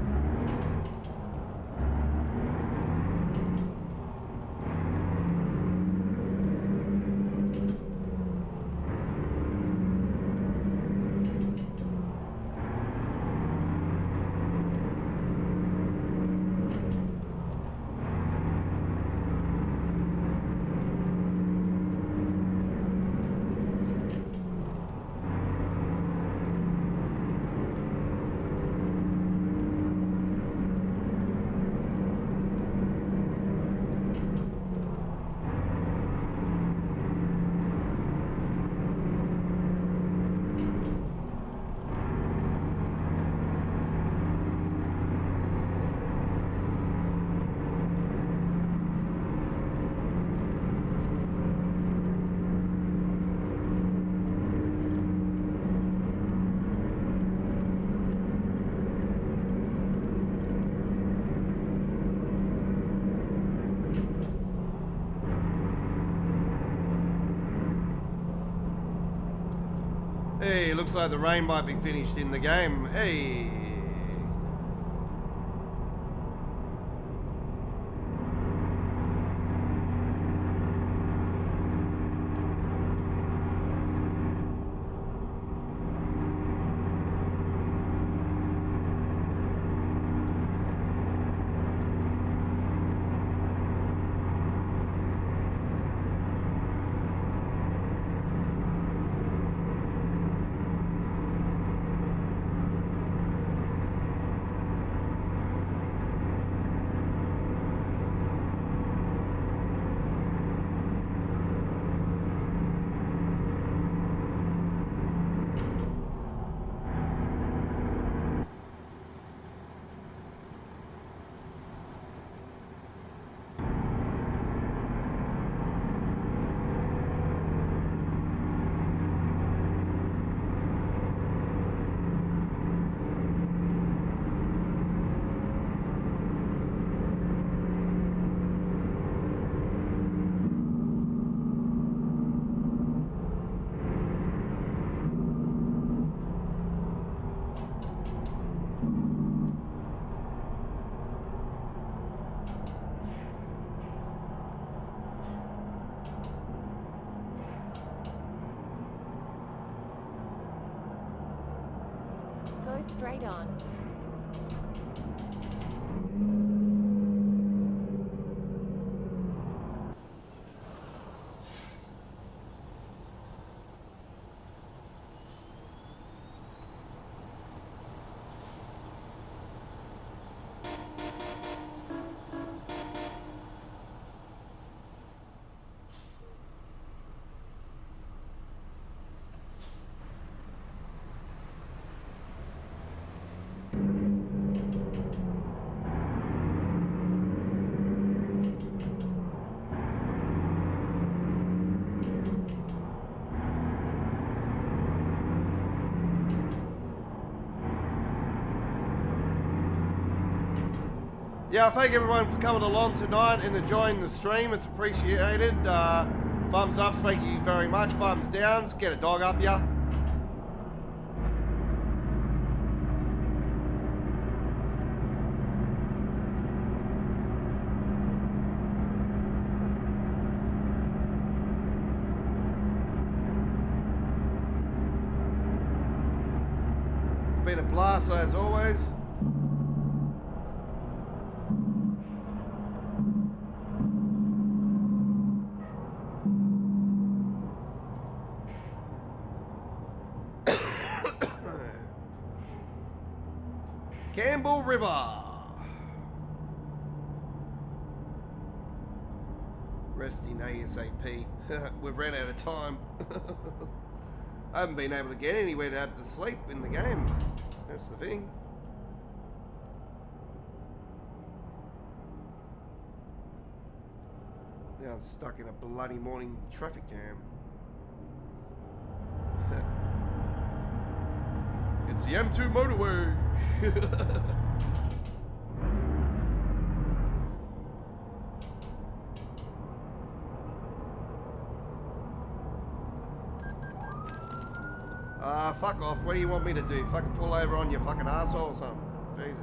[SPEAKER 1] Hey, looks like the rain might be finished in the game. Hey.
[SPEAKER 4] straight on.
[SPEAKER 1] Yeah, thank everyone for coming along tonight and enjoying the stream. It's appreciated. Thumbs ups, thank you very much. Thumbs downs, get a dog up ya. It's been a blast as always. Campbell River. Resting ASAP. We've ran out of time. I haven't been able to get anywhere to have to sleep in the game. That's the thing. Now I'm stuck in a bloody morning traffic jam. It's the M2 motorway. Fuck off. What do you want me to do? Fucking pull over on your fucking asshole or something? Jesus.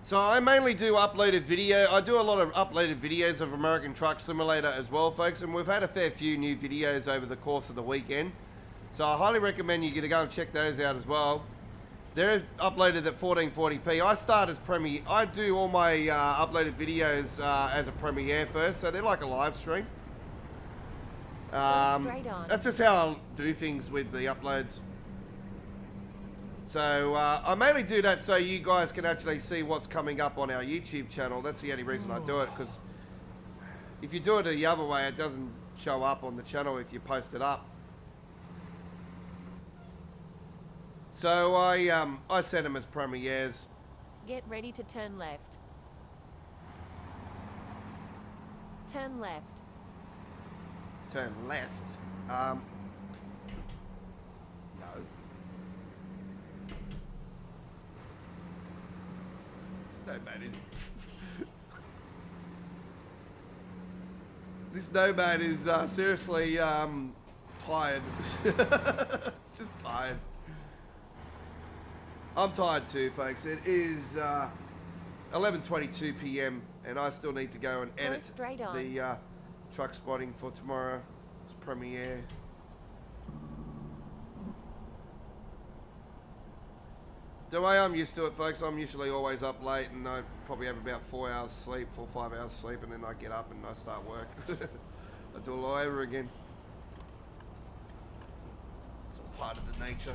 [SPEAKER 1] So I mainly do uploaded video. I do a lot of uploaded videos of American Truck Simulator as well, folks, and we've had a fair few new videos over the course of the weekend. So I highly recommend you to go and check those out as well. They're uploaded at 1440p. I start as Premiere. I do all my uploaded videos as a Premiere first, so they're like a live stream. That's just how I do things with the uploads. So I mainly do that so you guys can actually see what's coming up on our YouTube channel. That's the only reason I do it, because if you do it the other way, it doesn't show up on the channel if you post it up. So I set them as premieres.
[SPEAKER 4] Get ready to turn left. Turn left.
[SPEAKER 1] Turn left. No. Nomad is this nomad is seriously tired. It's just tired. I'm tired too, folks. It is 11:22 p.m. and I still need to go and edit the truck spotting for tomorrow's premiere. The way I'm used to it, folks, I'm usually always up late and I probably have about 4 hours sleep, 4 or 5 hours sleep, and then I get up and I start work. I do it all over again. It's all part of the nature.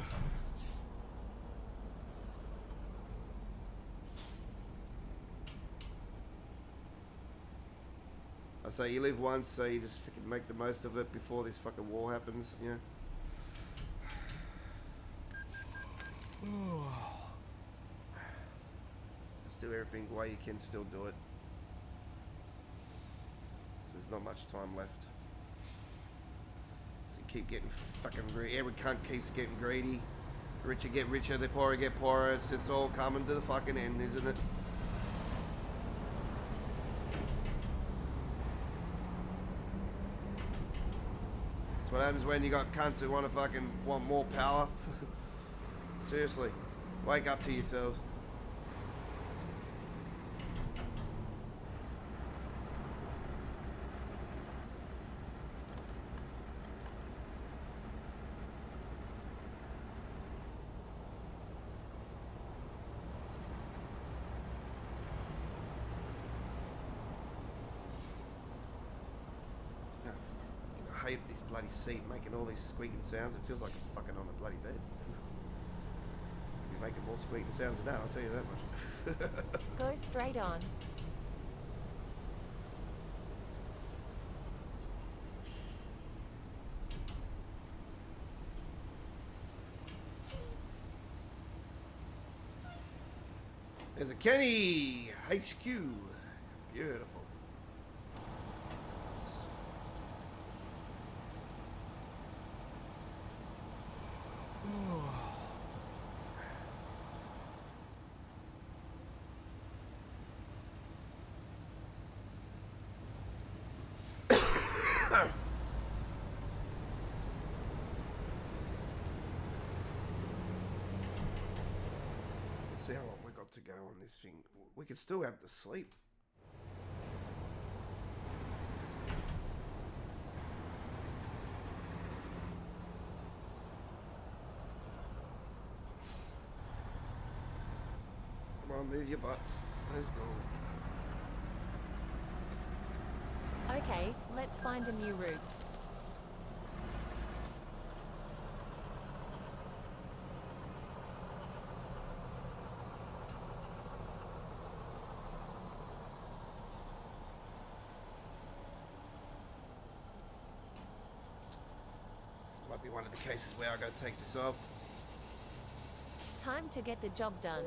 [SPEAKER 1] say you live once, so you just fucking make the most of it before this fucking war happens, yeah. Just do everything while you can still do it. So there's not much time left. So you keep getting fucking greedy. Every cunt keeps getting greedy. Richer get richer, the poorer get poorer. It's just all coming to the fucking end, isn't it? That's what happens when you got cunts who want to fucking want more power. Seriously, wake up to yourselves. I hate this bloody seat making all these squeaking sounds. It feels like I'm fucking on a bloody bed. I'll be making more squeaking sounds than that, I'll tell you that much.
[SPEAKER 4] Go straight on.
[SPEAKER 1] There's a Kenny HQ. Beautiful. See how long we got to go on this thing. We could still have to sleep. Come on, move your butt. Let's go.
[SPEAKER 4] Okay, let's find a new route.
[SPEAKER 1] Might be one of the cases where I gotta take this off.
[SPEAKER 4] Time to get the job done.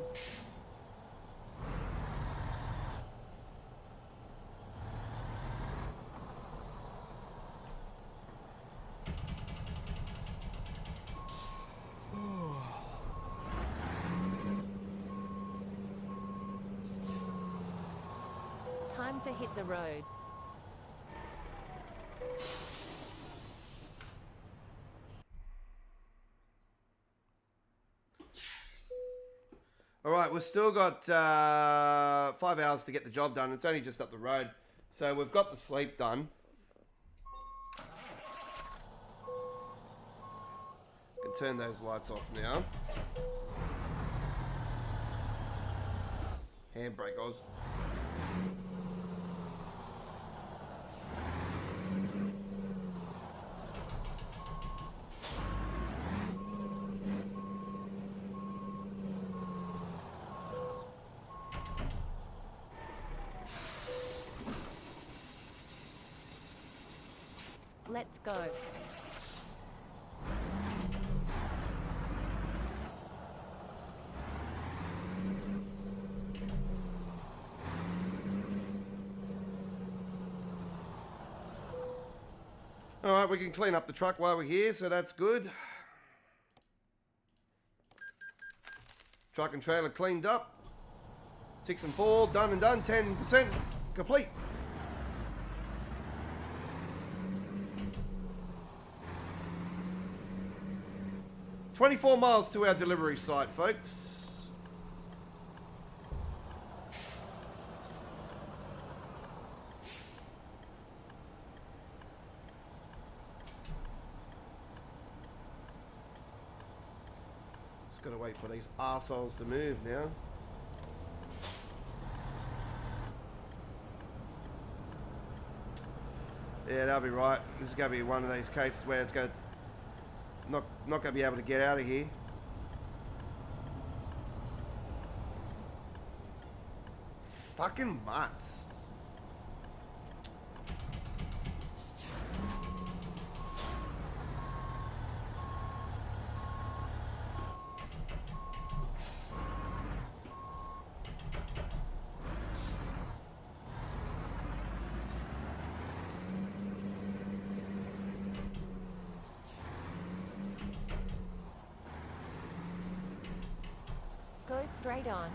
[SPEAKER 4] Time to hit the road.
[SPEAKER 1] All right, we've still got 5 hours to get the job done. It's only just up the road. So we've got the sleep done. Can turn those lights off now. Handbrake, Oz.
[SPEAKER 4] Let's go.
[SPEAKER 1] All right, we can clean up the truck while we're here, so that's good. Truck and trailer cleaned up. 6 and 4, done and done. 10% complete. $24 miles to our delivery site, folks. Just gotta wait for these arseholes to move now. Yeah, that'll be right. This is gonna be one of these cases where it's gonna not gonna be able to get out of here. Fucking mutts.
[SPEAKER 4] Straight on.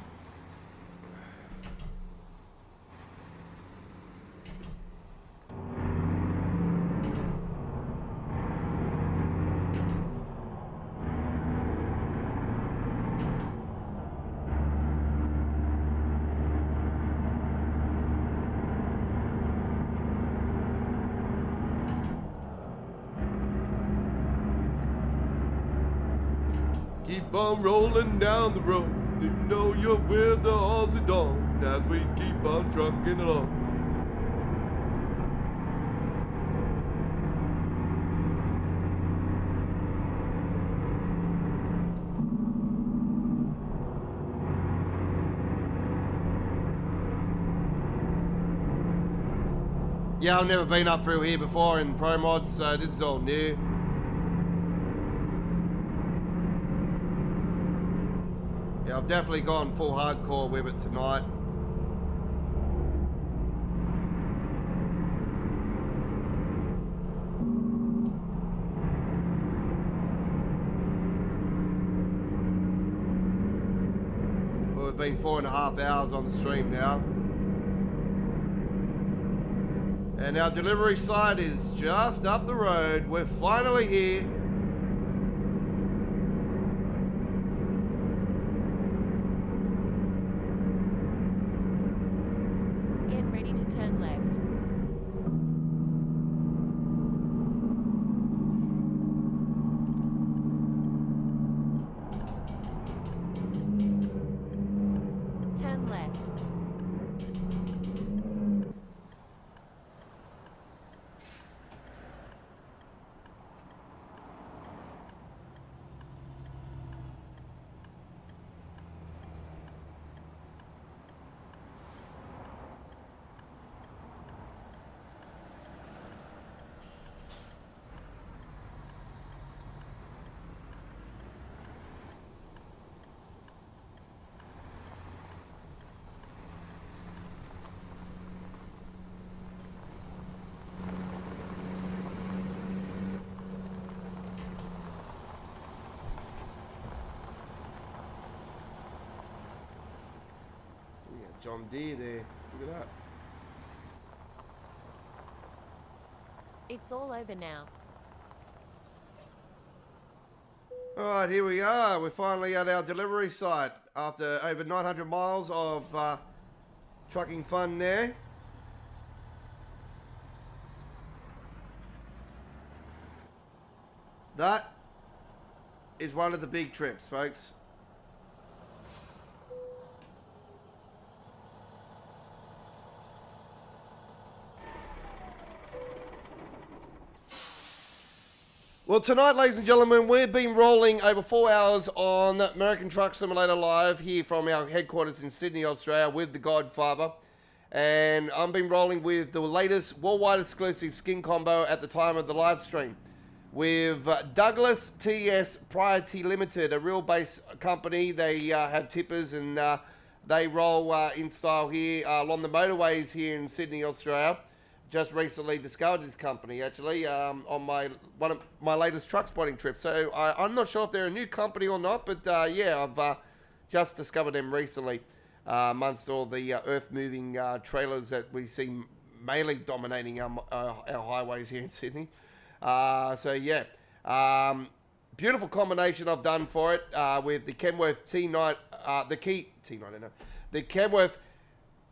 [SPEAKER 1] Keep on rolling down the road. You know you're with the Aussie Don as we keep on trucking along. Yeah, I've never been up through here before in Pro Mods, so this is all new. Yeah, I've definitely gone full hardcore with it tonight. Well, we've been 4.5 hours on the stream now. And our delivery site is just up the road. We're finally here.
[SPEAKER 4] Get ready to turn left. Turn left.
[SPEAKER 1] John Deere there. Look at that.
[SPEAKER 4] It's all over now.
[SPEAKER 1] Alright, here we are. We're finally at our delivery site after over 900 miles of trucking fun there. That is one of the big trips, folks. Well, tonight, ladies and gentlemen, we've been rolling over 4 hours on American Truck Simulator Live here from our headquarters in Sydney, Australia, with The Godfather. And I've been rolling with the latest worldwide exclusive skin combo at the time of the live stream with Douglas TS Pty Ltd, a real base company. They have tippers and they roll in style here along the motorways here in Sydney, Australia. Just recently discovered this company actually on one of my latest truck spotting trips. So I'm not sure if they're a new company or not, but yeah, I've just discovered them recently amongst all the earth-moving trailers that we see mainly dominating our highways here in Sydney. So yeah, beautiful combination I've done for it with the Kenworth the Kenworth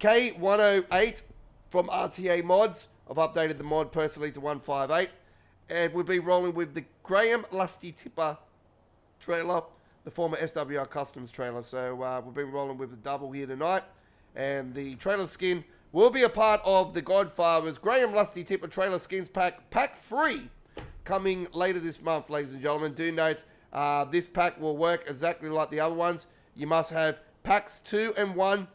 [SPEAKER 1] K108 from RTA Mods. I've updated the mod personally to 158. And we've been rolling with the Graham Lusty tipper trailer, the former SWR Customs trailer. So we've been rolling with the double here tonight. And the trailer skin will be a part of the Godfather's Graham Lusty tipper trailer skins pack 3, coming later this month, ladies and gentlemen. Do note, this pack will work exactly like the other ones. You must have packs 2 and 1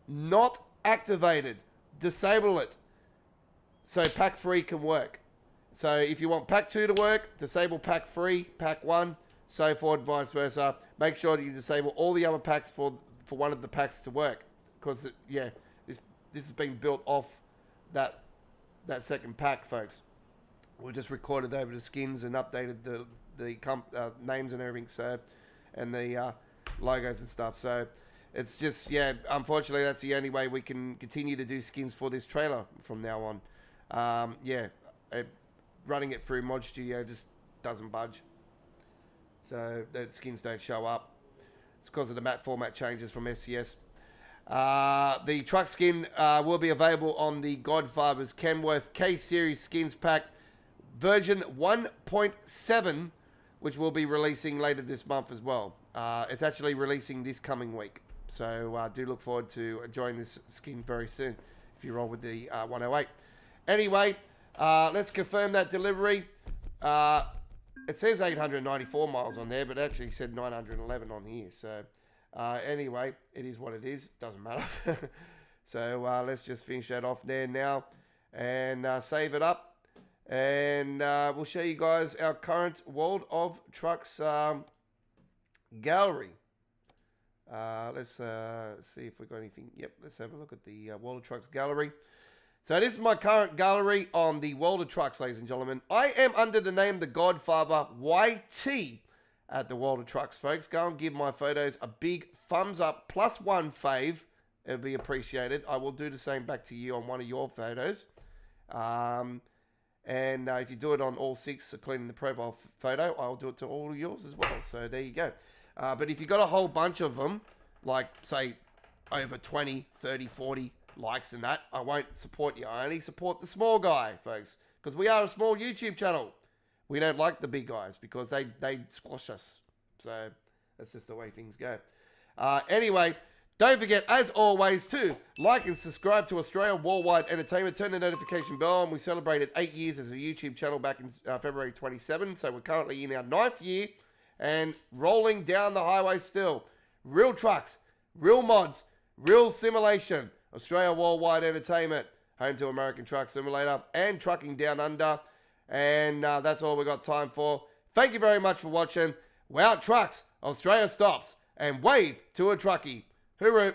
[SPEAKER 1] not activated. Disable it so pack 3 can work. So if you want pack 2 to work, disable pack 3, pack 1, so forth, vice versa. Make sure that you disable all the other packs for one of the packs to work, because yeah, this has been built off that second pack, folks. We just recorded over the skins and updated the names and everything, so, and the logos and stuff. So it's just, yeah, unfortunately, that's the only way we can continue to do skins for this trailer from now on. Running it through Mod Studio just doesn't budge. So the skins don't show up. It's because of the map format changes from SCS. The truck skin will be available on the Godfather's Kenworth K-Series skins pack version 1.7, which will be releasing later this month as well. It's actually releasing this coming week. So do look forward to enjoying this skin very soon if you roll with the 108. Anyway, let's confirm that delivery. It says 894 miles on there, but it actually said 911 on here. So anyway, it is what it is. Doesn't matter. So let's just finish that off there now and save it up. And we'll show you guys our current World of Trucks gallery. Let's see if we've got anything. Yep, let's have a look at the World of Trucks gallery. So this is my current gallery on the World of Trucks, ladies and gentlemen. I am under the name The Godfather YT at the World of Trucks, folks. Go and give my photos a big thumbs up, +1 fave. It'll be appreciated. I will do the same back to you on one of your photos. And if you do it on all 6, including the profile photo, I'll do it to all of yours as well. So there you go. But if you got a whole bunch of them, like, say, over 20, 30, 40 likes and that, I won't support you. I only support the small guy, folks, because we are a small YouTube channel. We don't like the big guys because they squash us. So that's just the way things go. Anyway, don't forget, as always, to like and subscribe to Australia Worldwide Entertainment. Turn the notification bell on. We celebrated 8 years as a YouTube channel back in February 27. So we're currently in our 9th year and rolling down the highway still. Real trucks, real mods, real simulation. Australia Worldwide Entertainment, home to American Truck Simulator and Trucking Down Under. And that's all we got time for. Thank you very much for watching. We're out trucks. Australia stops. And wave to a truckie. Hooroo.